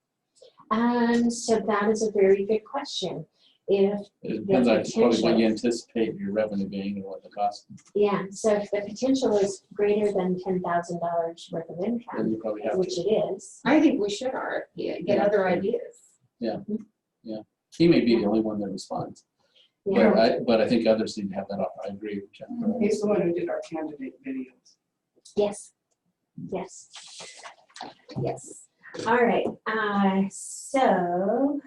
so that is a very good question. If It depends on probably what potential- you anticipate your revenue being and what the cost, so if the potential is greater than $10,000 worth of then income, you probably have which to. it is, I think we should RFP it, get Yeah. other ideas. He may be the only one that responds, yeah, but I think others need to have that offer. I agree with Jennifer. He's the one who did our candidate videos. yes, yes, yes. All right, so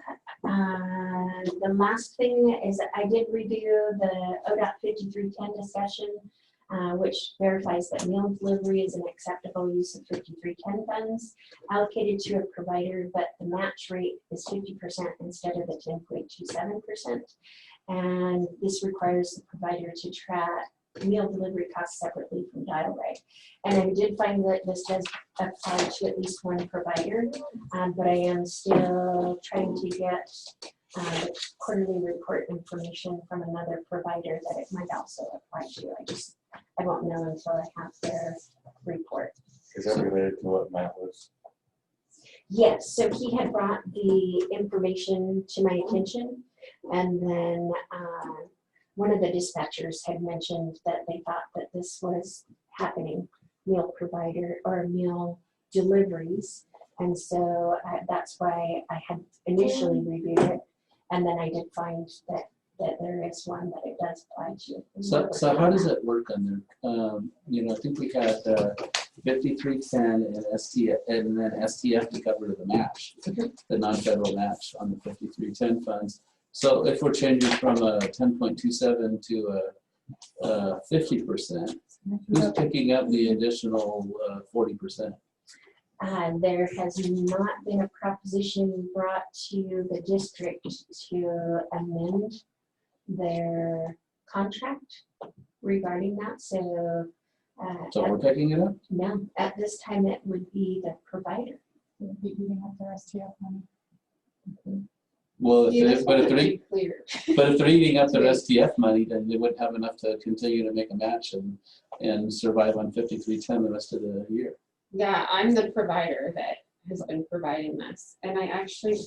the last thing is that I did review the ODOT 5310 discussion, which verifies that meal delivery is an acceptable use of 5310 funds allocated to a provider, but the match rate is 50% instead of the 10.27%. And this requires the provider to track meal delivery costs separately from dial rate. And I did find that this does apply to at least one provider, but I am still trying to get the quarterly report information from another provider that it might also apply to. I won't know until I have their report. Is that related to what Matt was? Yes, so he had brought the information to my attention, and then one of the dispatchers had mentioned that they thought that this was happening, meal provider or meal deliveries. And so that's why I had initially reviewed it. And then I did find that there is one that it does apply to. So how does it work on there? I think we had 5310 and STF, and then STF to cover the match, the non-federal match on the 5310 funds. So if we're changing from a 10.27 to a 50%, who's picking up the additional 40%? There has not been a proposition brought to the district to amend their contract regarding that. So So we're picking it up? no, at this time it would be the provider. We'd be eating up their STF money. Well, Yeah, but if clear. they're eating up their STF money, then they wouldn't have enough to continue to make a match and survive on 5310 the rest of the year. Yeah, I'm the provider that has been providing this. And I actually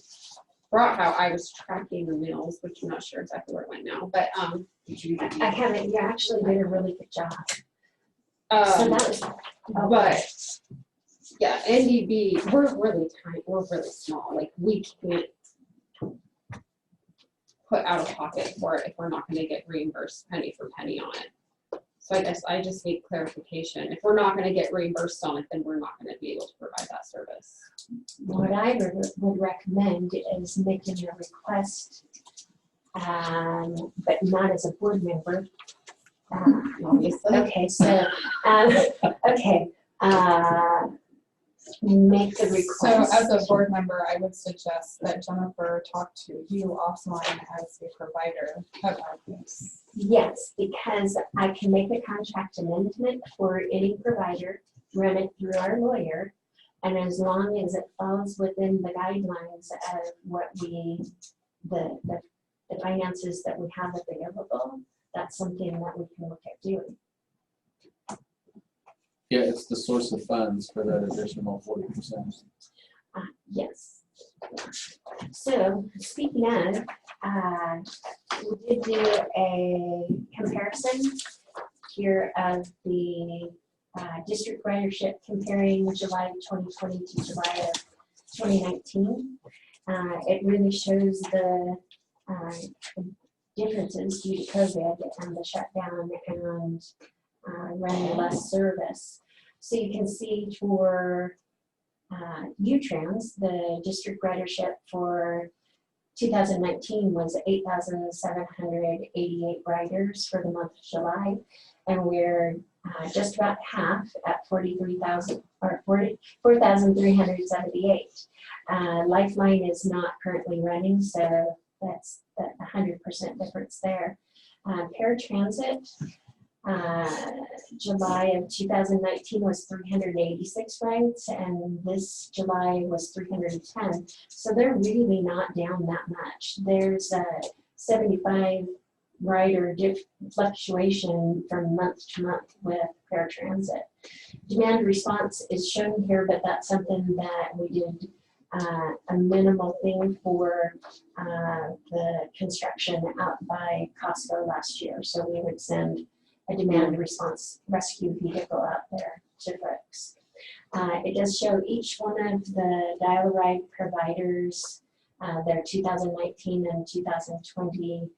brought how I was tracking the meals, which I'm not sure exactly where it went now, but I haven't, you actually did a really good job. So that was, but yeah, NDB, we're really tiny, we're really small. Like we can't put out of pocket for it if we're not gonna get reimbursed penny for penny on it. So I guess I just need clarification. If we're not gonna get reimbursed on it, then we're not gonna be able to provide that service. what I would recommend is making a request, but not as a board member. Obviously. Okay, so, okay, make the So request. as a board member, I would suggest that Jennifer talk to you offline as the provider about this. Yes, because I can make a contract amendment for any provider, run it through our lawyer, and as long as it falls within the guidelines of what the finances that we have available, that's something that we can look at doing. Yeah, it's the source of funds for that additional 40%. Yes. So speaking of, we did do a comparison here of the district ridership comparing July 2020 to July of 2019. It really shows the differences due to COVID and the shutdown and running less service. So you can see for UTrans, the district ridership for 2019 was 8,788 riders for the month of July, and we're just about half at 4,378. Lifeline is not currently running, so that's the 100% difference there. Paratransit July of 2019 was 386 rides, and this July was 310. So they're really not down that much. There's a 75 rider fluctuation from month to month with paratransit. Demand response is shown here, but that's something that we did a minimal thing for the construction out by Costco last year. So we would send a demand response rescue vehicle out there to folks. It does show each one of the dial-a-ride providers, their 2019 and 2020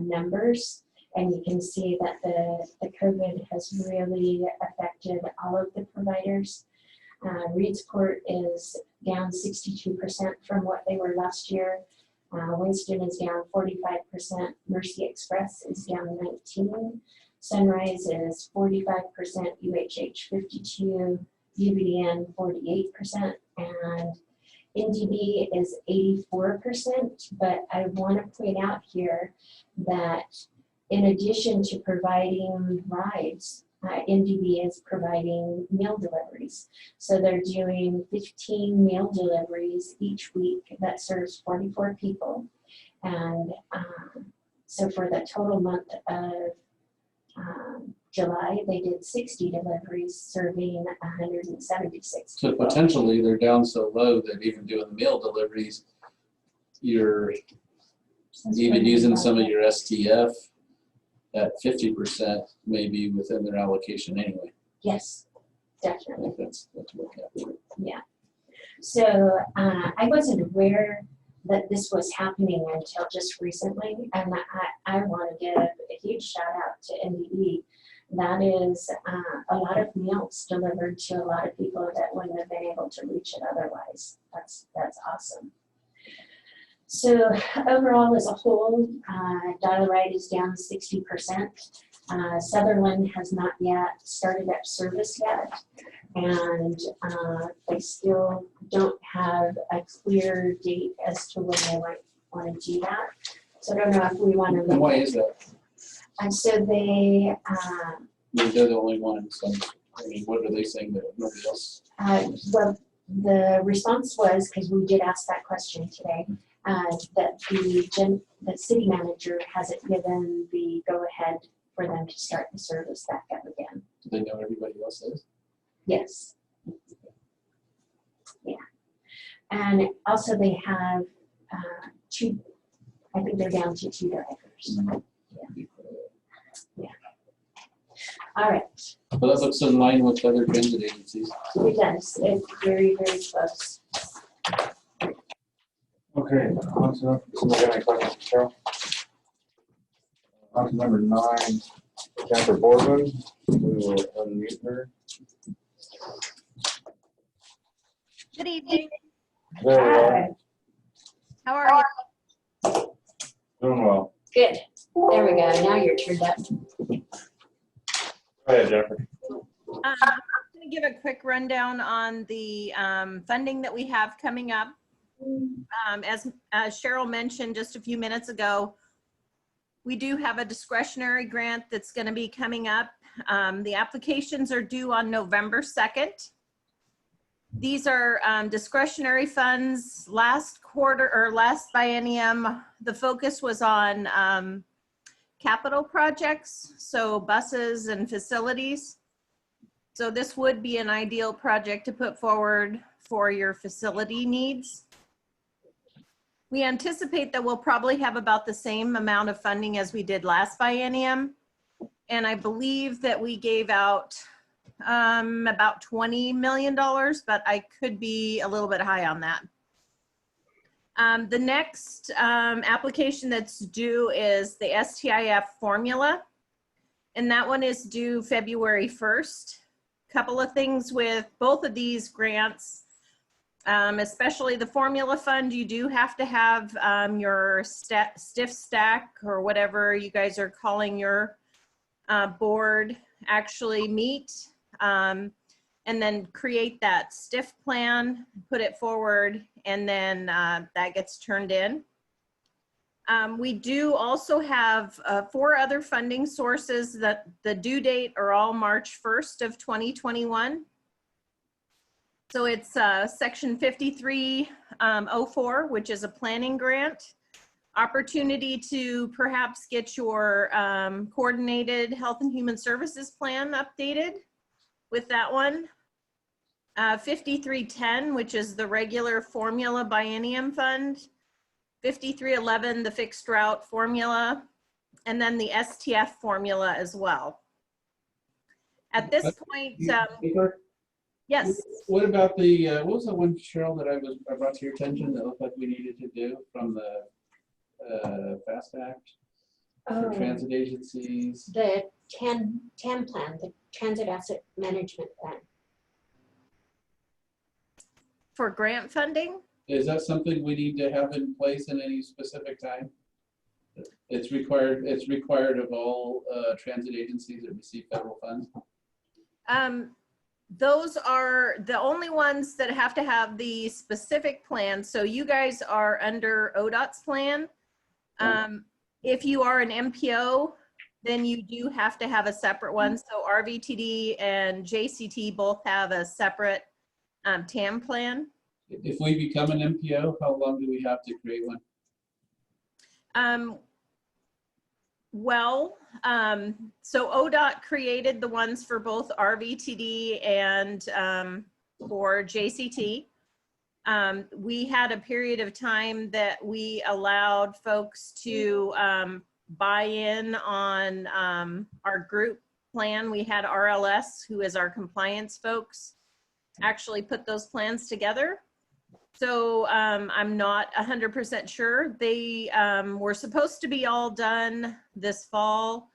numbers. And you can see that the COVID has really affected all of the providers. Reedsport is down 62% from what they were last year. Winston is down 45%. Mercy Express is down 19%. Sunrise is 45%. UHH 52%. UBDN 48%. And NDB is 84%. But I want to point out here that in addition to providing rides, NDB is providing meal deliveries. So they're doing 15 meal deliveries each week that serves 44 people. And so for the total month of July, they did 60 deliveries serving 176 So people. potentially they're down so low that even doing the meal deliveries, you're even using some of your STF at 50% maybe within their allocation anyway. Yes, I definitely. think that's what happened. Yeah. So I wasn't aware that this was happening until just recently, and I want to give a huge shout out to NDE. That is a lot of meals delivered to a lot of people that wouldn't have been able to reach it otherwise. That's awesome. So overall, as a whole, dial-a-ride is down 60%. Sutherland has not yet started up service yet, and they still don't have a clear date as to when they might want to do that. So I don't know if we want to. And why is that? And so they. They're the only one. So I mean, what are they saying that nobody else? Well, the response was, because we did ask that question today, that the city manager hasn't given the go-ahead for them to start the service back up again. Do they know everybody else is? Yes. Yeah. And also they have two, I think they're down to 2 drivers. Yeah. All right. But that looks in line with other transit agencies. It does. It's very, very close. Okay, on to, somebody got any questions, Cheryl? On to number 9, Jennifer Boardman. We will unmute her. Good evening. There we are. How are you? Doing well. Good. There we go. Now you're turned up. Go ahead, Jennifer. I'm going to give a quick rundown on the funding that we have coming up. As Cheryl mentioned just a few minutes ago, we do have a discretionary grant that's going to be coming up. The applications are due on November 2nd. These are discretionary funds. Last quarter or last biennium, the focus was on capital projects, so buses and facilities. So this would be an ideal project to put forward for your facility needs. We anticipate that we'll probably have about the same amount of funding as we did last biennium. And I believe that we gave out about $20 million, but I could be a little bit high on that. The next application that's due is the STIF formula. And that one is due February 1st. Couple of things with both of these grants. Especially the formula fund, you do have to have your stiff stack or whatever you guys are calling your board actually meet, and then create that stiff plan, put it forward, and then that gets turned in. We do also have 4 other funding sources that the due date are all March 1st of 2021. So it's section 5304, which is a planning grant. Opportunity to perhaps get your coordinated health and human services plan updated with that one. 5310, which is the regular formula biennium fund. 5311, the fixed route formula, and then the STF formula as well. At this point, yes. What about the, what was the one, Cheryl, that I brought to your attention that looked like we needed to do from the FAST Act for transit agencies? The TAM plan, the Transit Asset Management Plan. For grant funding? Is that something we need to have in place in any specific time? It's required of all transit agencies that receive federal funds? Those are the only ones that have to have the specific plan. So you guys are under ODOT's plan. If you are an MPO, then you do have to have a separate one. So RVTD and JCT both have a separate TAM plan. If we become an MPO, how long do we have to create one? So ODOT created the ones for both RVTD and for JCT. We had a period of time that we allowed folks to buy in on our group plan. We had RLS, who is our compliance folks, actually put those plans together. So I'm not 100% sure. They were supposed to be all done this fall,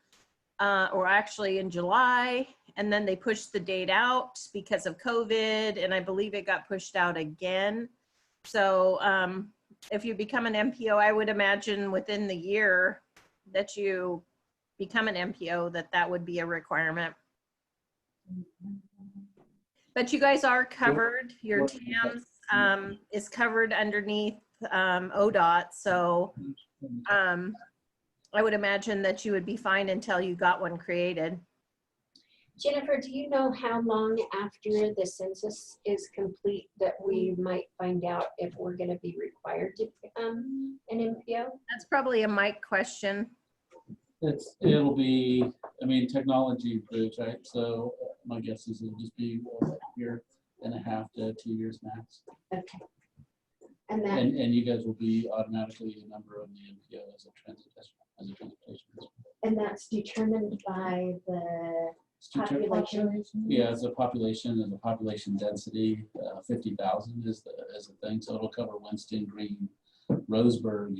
or actually in July, and then they pushed the date out because of COVID, and I believe it got pushed out again. So if you become an MPO, I would imagine within the year that you become an MPO, that would be a requirement. But you guys are covered. Your TAMs is covered underneath ODOT. So I would imagine that you would be fine until you got one created. Jennifer, do you know how long after the census is complete that we might find out if we're going to be required to become an MPO? That's probably a Mike question. It'll be, I mean, technology improves, right? So my guess is it'll just be a year and a half to 2 years max. Okay. And that, and you guys will be automatically a member of the MPO as a transportation. And that's determined by the population. Yeah, as a population and the population density, 50,000 is the thing. So it'll cover Winston, Green, Roseburg,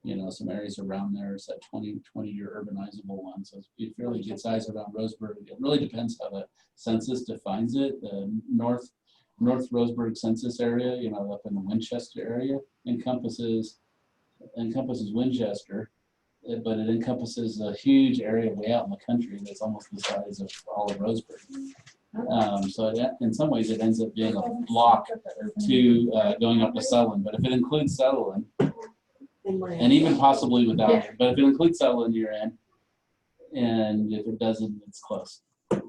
you know, some areas around there. It's that 20-year urbanizable one. So it's a fairly good size around Roseburg. It really depends how the census defines it. The North Roseburg census area, you know, up in the Winchester area, encompasses Winchester, but it encompasses a huge area way out in the country that's almost the size of all of Roseburg. So in some ways it ends up being a block or two going up to Sutherland. But if it includes Sutherland, and even possibly without it, but if it includes Sutherland, you're in. And if it doesn't, it's close. Okay.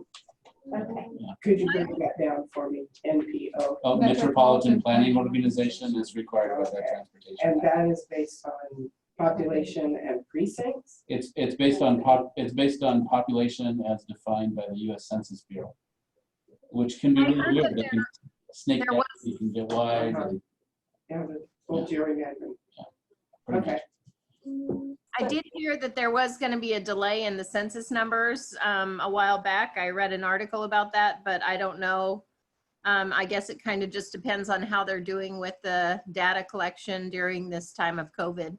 Yeah. Could you break that down for me? NPO. Oh, Metropolitan Planning Organization is required by that transportation. And that is based on population and precincts? It's based on population as defined by the U.S. Census Bureau, which can be really weird. It can snake that, you can get wide. Yeah, the full gerrymandering. Okay. I did hear that there was going to be a delay in the census numbers a while back. I read an article about that, but I don't know. I guess it kind of just depends on how they're doing with the data collection during this time of COVID.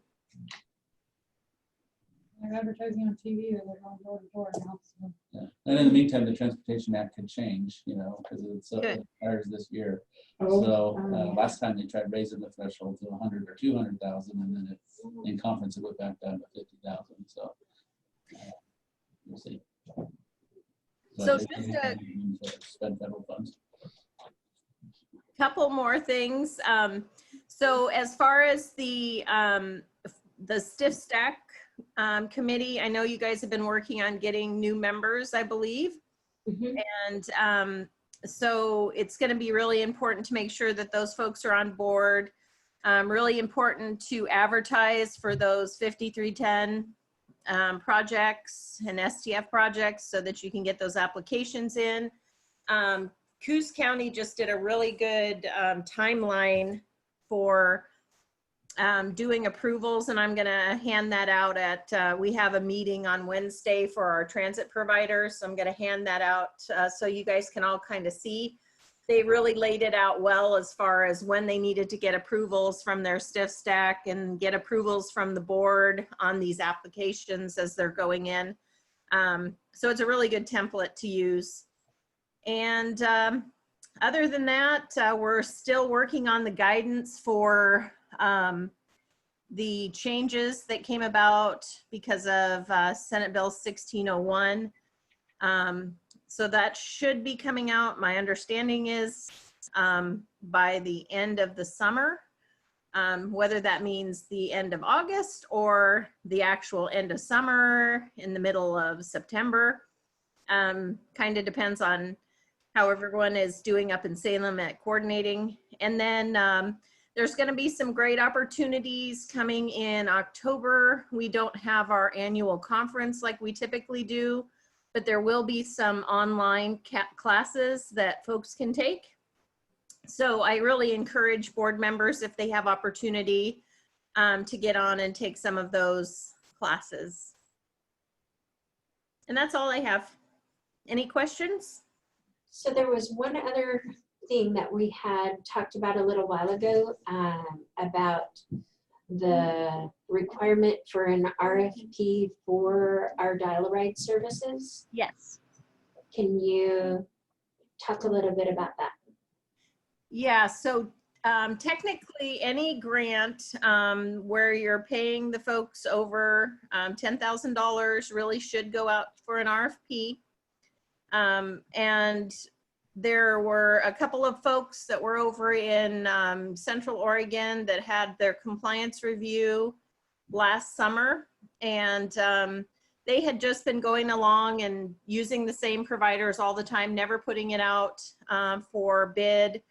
They're advertising on TV, or they're going door to door now. So. Yeah. And in the meantime, the Transportation Act could change, you know, because it expires this year. So last time they tried raising the threshold to 100 or 200,000, and then in conference it went back down to 50,000. So we'll see. So just a spend federal funds. Couple more things. So as far as the stiff stack committee, I know you guys have been working on getting new members, I believe. Mhm. And so it's going to be really important to make sure that those folks are on board. Really important to advertise for those 5310 projects and STF projects so that you can get those applications in. Coos County just did a really good timeline for doing approvals, and I'm gonna hand that out at, we have a meeting on Wednesday for our transit providers, so I'm gonna hand that out so you guys can all kind of see. They really laid it out well as far as when they needed to get approvals from their stiff stack and get approvals from the board on these applications as they're going in. So it's a really good template to use. And other than that, we're still working on the guidance for the changes that came about because of Senate Bill 1601. So that should be coming out. My understanding is by the end of the summer, whether that means the end of August or the actual end of summer in the middle of September. Kind of depends on how everyone is doing up in Salem at coordinating. And then there's going to be some great opportunities coming in October. We don't have our annual conference like we typically do, but there will be some online classes that folks can take. So I really encourage board members, if they have opportunity, to get on and take some of those classes. And that's all I have. Any questions? So there was one other thing that we had talked about a little while ago about the requirement for an RFP for our dial-a-ride services. Yes. Can you talk a little bit about that? Yeah, so technically any grant where you're paying the folks over $10,000 really should go out for an RFP. And there were a couple of folks that were over in Central Oregon that had their compliance review last summer, and they had just been going along and using the same providers all the time, never putting it out for bid.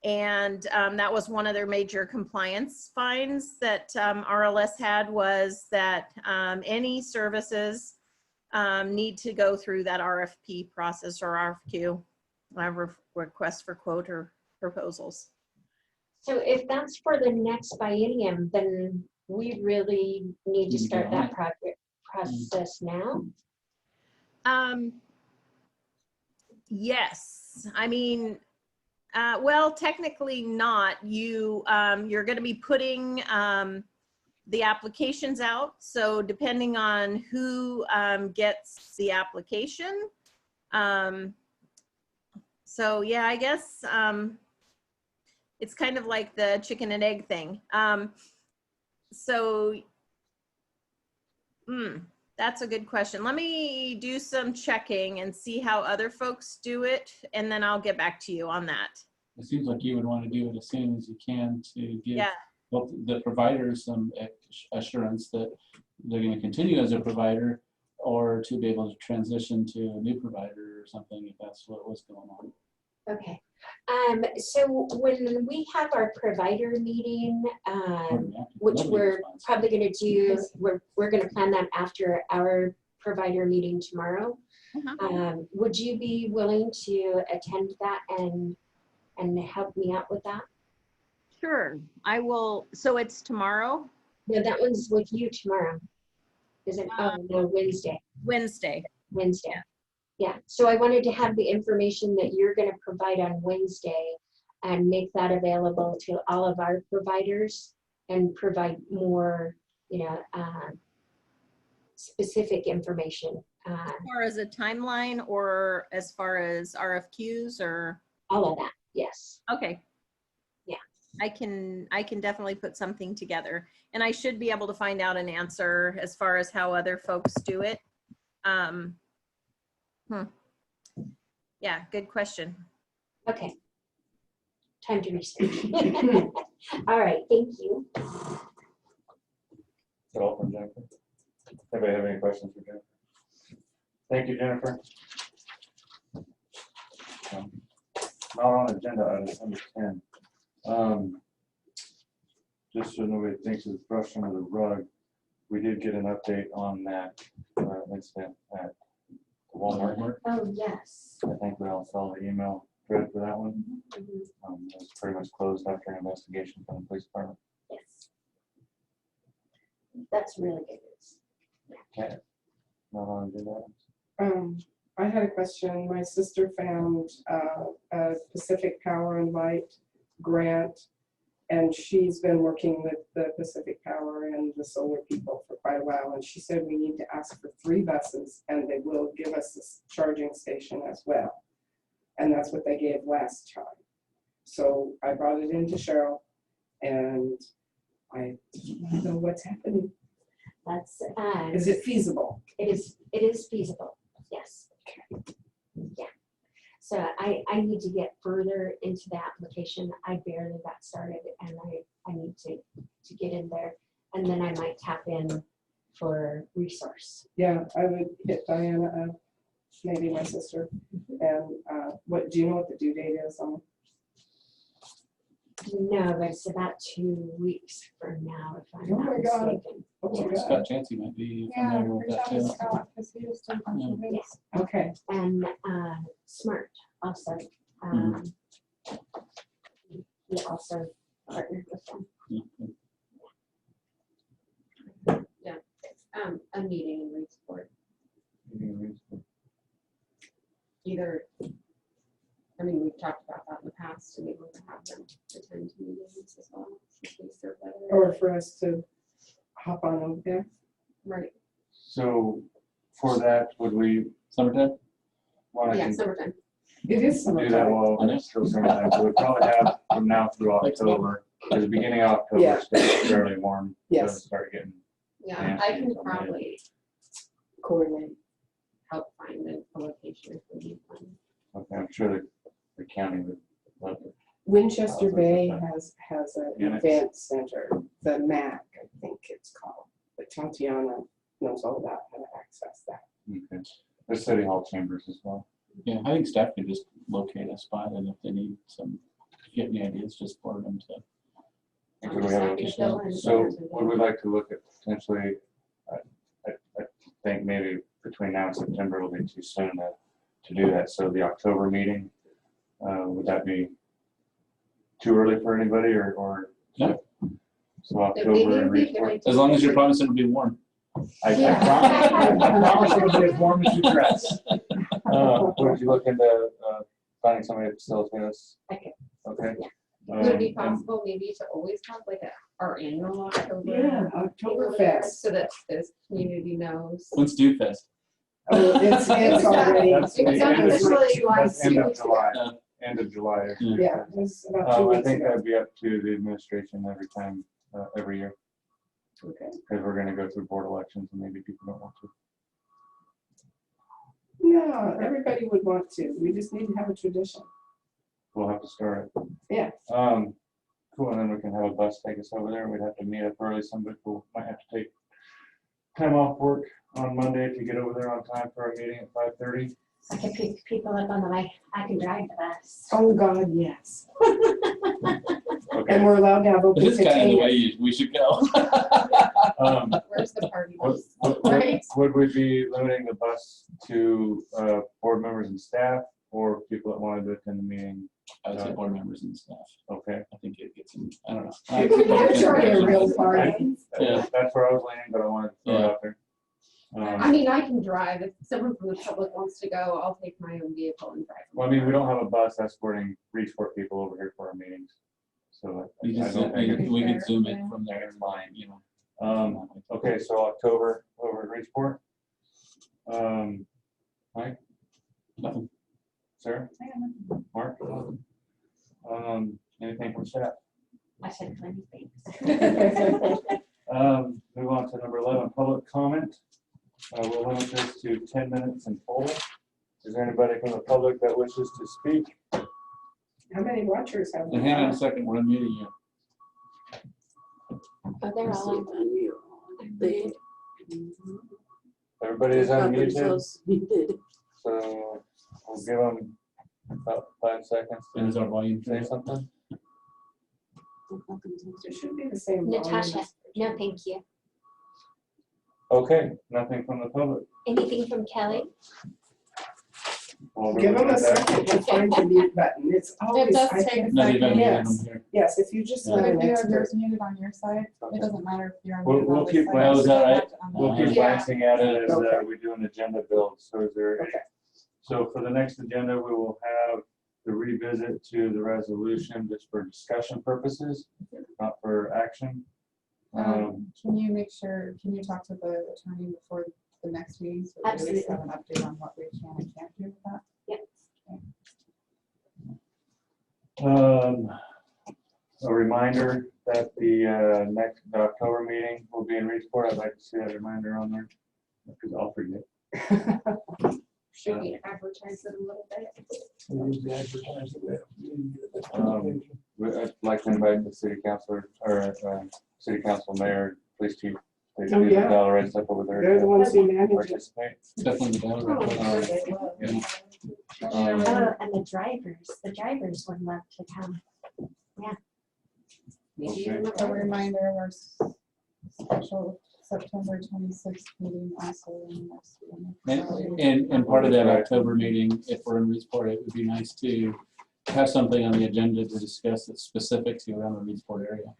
And that was one of their major compliance fines that RLS had, was that any services need to go through that RFP process or RFQ, request for quote or proposals. So if that's for the next biennium, then we really need to start that process now. Yes, I mean, well, technically not. You're going to be putting the applications out. So depending on who gets the application. So yeah, I guess it's kind of like the chicken and egg thing. That's a good question. Let me do some checking and see how other folks do it, and then I'll get back to you on that. It seems like you would want to do it as soon as you can to give Yeah. both the providers some assurance that they're going to continue as a provider, or to be able to transition to a new provider or something, if that's what was going on. Okay. So when we have our provider meeting, which we're probably going to do, we're going to plan that after our provider meeting tomorrow. Would you be willing to attend that and help me out with that? Sure, I will. So it's tomorrow? No, that one's with you tomorrow. Is it? Oh, no, Wednesday. Wednesday. Wednesday. Yeah, so I wanted to have the information that you're going to provide on Wednesday and make that available to all of our providers and provide more, specific information. As far as a timeline, or as far as RFQs, or? All of that, yes. Okay. Yeah. I can definitely put something together, and I should be able to find out an answer as far as how other folks do it. Yeah, good question. Okay. Time to research. All right, thank you. Is that all from Jennifer? Anybody have any questions for Jennifer? Thank you, Jennifer. Not on agenda item number 10. Just so nobody thinks it's brushed under the rug, we did get an update on that incident at Walmart. Oh, yes. I think we all saw the email thread for that one. Mhm. It was pretty much closed after an investigation from the police department. Yes. That's really good news. Okay. Not on agenda items. I had a question. My sister found a Pacific Power and Light grant, and she's been working with the Pacific Power and the solar people for quite a while. And she said we need to ask for 3 buses, and they will give us a charging station as well. And that's what they gave last time. So I brought it into Cheryl, and I want to know what's happening. That's, Is it feasible? it is feasible, yes. Yeah. So I need to get further into the application. I barely got started, and I need to get in there. And then I might tap in for resource. Yeah, I would hit Diana up, maybe my sister. And what, do you know what the due date is on? No, but it's about 2 weeks from now, if I'm Oh not my God. mistaken. Oh my God. Scott Chansey might be Yeah, familiar with reach that out to too. Scott, because he was doing bunch of Yeah. things. Okay, And Smart also. We also partnered with them. A meeting in Reedsport. Either, I mean, we've talked about that in the past, to be able to have them attend meetings as well, since we serve better. or for us to hop on over there. Right, So for that, would we Summertime? want yeah, to summertime. It is do that summertime. while it's still summertime? So we probably have from now through October, because the beginning of October Yeah. is still fairly warm. Yes. It'll start getting, Yeah, I can probably Coordinate. help find a location if we need one. okay, I'm sure the county would love it. Winchester Bay has an Units. event center, the MAC, I think it's called. But Tatiana knows all about how to access that. Okay. The city hall chambers as well. Yeah, I think staff can just locate a spot, and if they need some, if you have any ideas, just forward them to. I'm Could we just have a- happy to fill in So there. would we like to look at potentially, I think maybe between now and September will be too soon to do that. So the October meeting, would that be too early for anybody or? No. So If they October and need to report. As long as you're promising it'll be warm. I Yeah. promise it'll be as warm as you dress. Would you look into finding somebody to facilitate us? Okay. Okay. Would it be And- possible maybe to always have like our annual October? Yeah, Oktoberfest. So that this community knows. When's Dew Fest? Oh, it's already. That's the It's end of- officially that's end of licensed. July. Yeah. End of July. Yeah, it was about 2 I weeks think ago. that'd be up to the administration every time, every year, Okay. because we're gonna go through board elections and maybe people don't want to. No, everybody would want to. We just need to have a tradition. We'll have to start it. Yeah. Cool, and then we can have a bus take us over there. We'd have to meet up early. Some people might have to take time off work on Monday to get over there on time for our meeting at 5:30. I can pick people up on the way. I can drive the bus. Oh, God, yes. Okay. And we're allowed to have open This is kind of the way containers. we should go. Where's the party Would, bus? would- would we be limiting the bus to board members and staff, or people that wanted to attend the meeting? I would say board members and staff. Okay. I think it gets in, I don't know. It's already a real party. Yeah. That's where I was leaning, but I wanted to throw it out there. I mean, I can drive. If someone from the public wants to go, I'll take my own vehicle and drive. Well, I mean, we don't have a bus escorting Reedsport people over here for our meetings, so We I just, don't think it's we could zoom it from there, it's fine. you know. Okay, so October over at Reedsport. Mike, Nothing. Sarah, Mark, anything from staff? I said plenty of things. Move on to number 11, public comment. We'll limit this to 10 minutes in total. Is there anybody from the public that wishes to speak? How many watchers have we? And hang on a second, we're unmuting you. Oh, they're all on. Everybody is unmuted, themselves muted. so we'll give them about 5 seconds And is to our volume say something. It should be the same. volume Natasha, as- no, thank you. Okay, nothing from the public. Anything from Kelly? We'll Give them a remove that. second to find the mute button. It's always, does I take think, a No, you don't second. need them here. yes, if you just Yeah. let But an if you have expert. yours muted on your side, it doesn't matter if you're. We'll- unmuted we'll on this keep side, going. you Oh, is still that have right? to unmute. We'll keep Yeah. glancing at it as Okay. we do an agenda build. So is there, Okay. so for the next agenda, we will have the revisit to the resolution just for discussion purposes, not for action. Can you make sure, can you talk to the attorney before the next meeting? So we at least have an update on what we can and can't do with that? A reminder that the next October meeting will be in Reedsport. I'd like to see that reminder on there because I'll forget. Should we advertise it a little bit? We need to advertise it. We have to get Um, I'd like to invite the city councilor or city council mayor, police chief. They Oh, do the yeah. Dollar Red stuff over there. They're the to ones who manage it. Participate. Definitely the Delaware. Yeah. Oh, and the drivers would love to come. Okay. A reminder of our special September 26th meeting also. in the next meeting. And part of that October meeting, if we're in Reedsport, it would be nice to have something on the agenda to discuss that's specific to around the Reedsport area.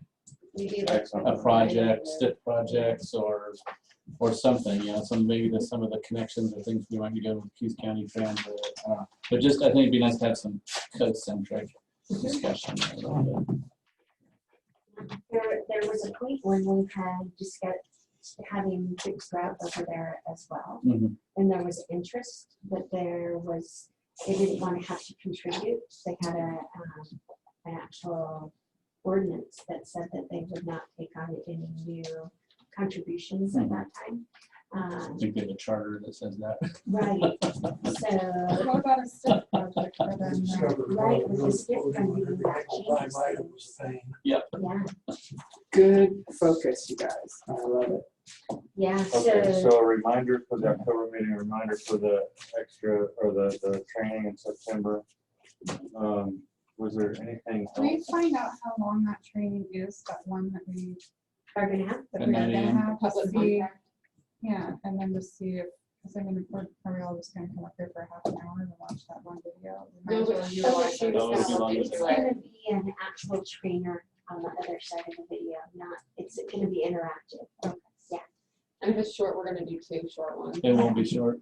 Maybe like Excellent. A project, STIP projects, or something, you know, maybe there's some of the connections or things we might be doing with Keys County Transit. But just, I think it'd be nice to have some code-centric discussion. There was a point when we had discussed having fixed route over there as well. Mhm. And there was interest, but they didn't want to have to contribute. They had an actual ordinance that said that they would not take on any new contributions at that time. I think they have a charter that says that. Right, so, What about a STIP project for them? right, with the STIP funding, that Line changes. item was thing. Yeah, Good focus, you guys. I love it. yeah, Okay, so, so a reminder for the October meeting, a reminder for the extra or the training in September. Was there anything Can we else? find out how long that training is, that one that we are gonna have, that At we're 9 gonna a.m. have? Public See- contact. Yeah, and then to see if, because I mean, are we all just gonna come up here for half an hour and watch that one video? We might as well utilize Oh, it. it'll be longer it's than gonna be an actual trainer on the other side of the video, it's gonna be interactive. And if it's short, we're gonna do 2 short ones. It won't be short.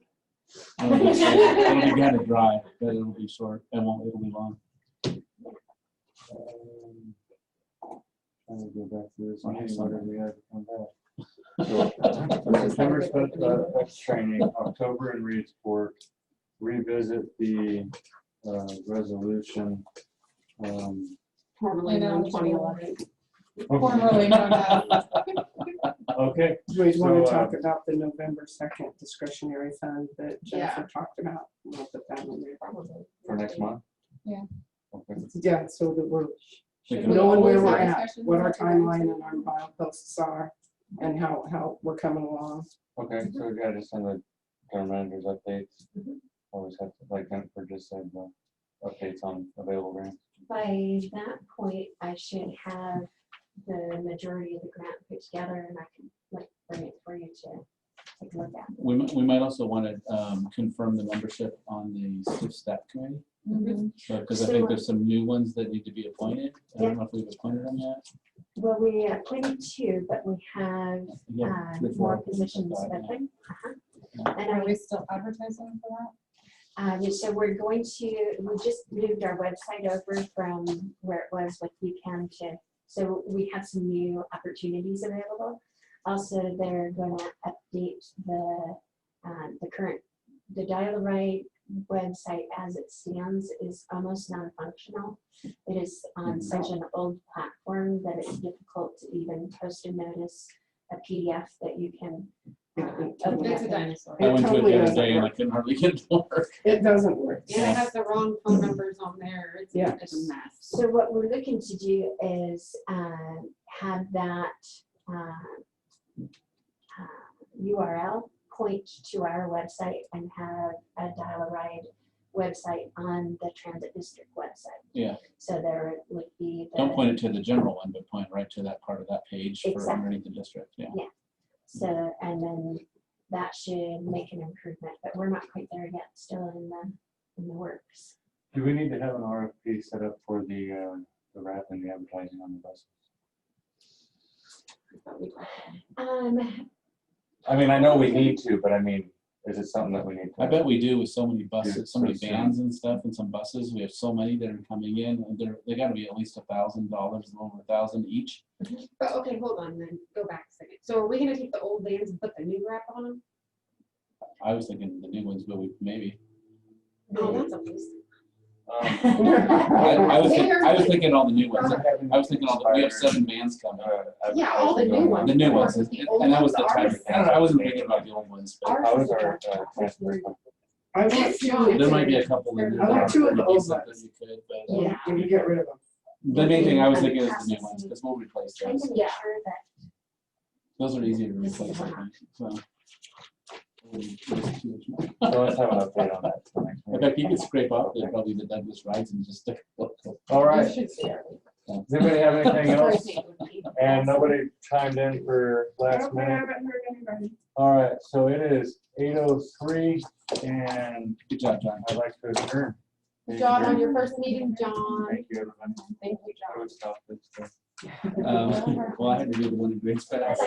It'll be kind of dry, but it'll be short. It'll be long. Trying to go back to this I have meeting, some. what did we have to come back? So, September training, October in Reedsport, revisit the resolution. Formerly known 2011. Formerly known as. Okay, We want So, to talk about the November 2nd discretionary fund that Jennifer talked about. We'll put that on there. for next month? Yeah. Okay. Yeah, so that we're Think of- knowing where always we're have at, discussions what our about the grants? timeline and our mileposts are, and how we're coming along. Okay, so we gotta send the town managers updates. Always have to, like Jennifer just said, updates on available grants. By that point, I should have the majority of the grant put together and I can bring it for you to take a look at. We might also want to confirm the membership on the STIP staff committee. Mhm. Because I think there's some new ones that need to be appointed. I don't know if we've appointed them yet. Well, we appointed 2, but we have Yeah, more positions open. And Are we still advertising for that? So we're going to, we just moved our website over from where it was with UCAN to, so we have some new opportunities available. Also, they're going to update the current, the Dial-A-Ride website as it stands is almost non-functional. It is on such an old platform that it's difficult to even post a notice, a PDF that you can open It's up. a dinosaur. I went to it totally the other doesn't day and I work. couldn't hardly get it to work. It doesn't work. Yeah, it has the wrong phone numbers on there. It's Yeah. it's a mess. So what we're looking to do is have that URL point to our website and have a dial-a-ride website on the transit district website. Yeah. So there would be the. Don't point it to the general one, but point right to that part of that page for Exactly. underneath the district. Yeah. Yeah. So, and then that should make an improvement, but we're not quite there yet, still in the works. Do we need to have an RFP set up for the wrap and the advertising on the buses? I mean, I know we need to, but I mean, is it something that we need to? I bet we do with so many buses, so many so vans and stuff, and some buses. We have so many that are coming in, and they got to be at least $1,000, over $1,000 each. But okay, hold on then, go back a second. So are we gonna take the old vans and put the new wrap on them? I was thinking the new ones, but maybe. No, that's a waste. I was thinking all the new ones. I was thinking we have 7 vans coming. Yeah, all the new ones. The new ones, The old and that was ones the are- type of, I wasn't thinking about the old ones, but Ours How is is our a- transport? I want two. there might be a couple in there. I want two of that those that ones. you could, but Yeah. When you get rid of them. the main thing I was thinking is the new ones, because we'll replace Trying those. to make sure that Those are easier to replace, I think, so. So let's have an update on that. for next In meeting. fact, you could scrape off there probably the Douglas rides and just stick. All right, You should see it. does anybody have anything else? Spray paint would be And nobody chimed in for last Okay, I minute? haven't heard anybody. All right, so it is 8:03 and Good job, John. I'd like to adjourn. Good job on your first meeting, John. Thank you, everybody. Thank you, I John. would stop this. Well, I had to do the one in grades fast.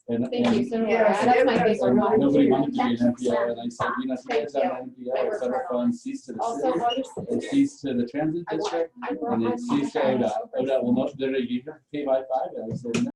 And Thank you so much. Yes, That's my yes, favorite one. nobody wanted to be an NPI, and I said, you know, if you Thank guys have you. an NPI, it's federal funds, cease to the Also, city, honestly, and cease to the transit I district, brought and my then cease to ODOT. ODOT will not, they're, you pay by 5, and I said, no.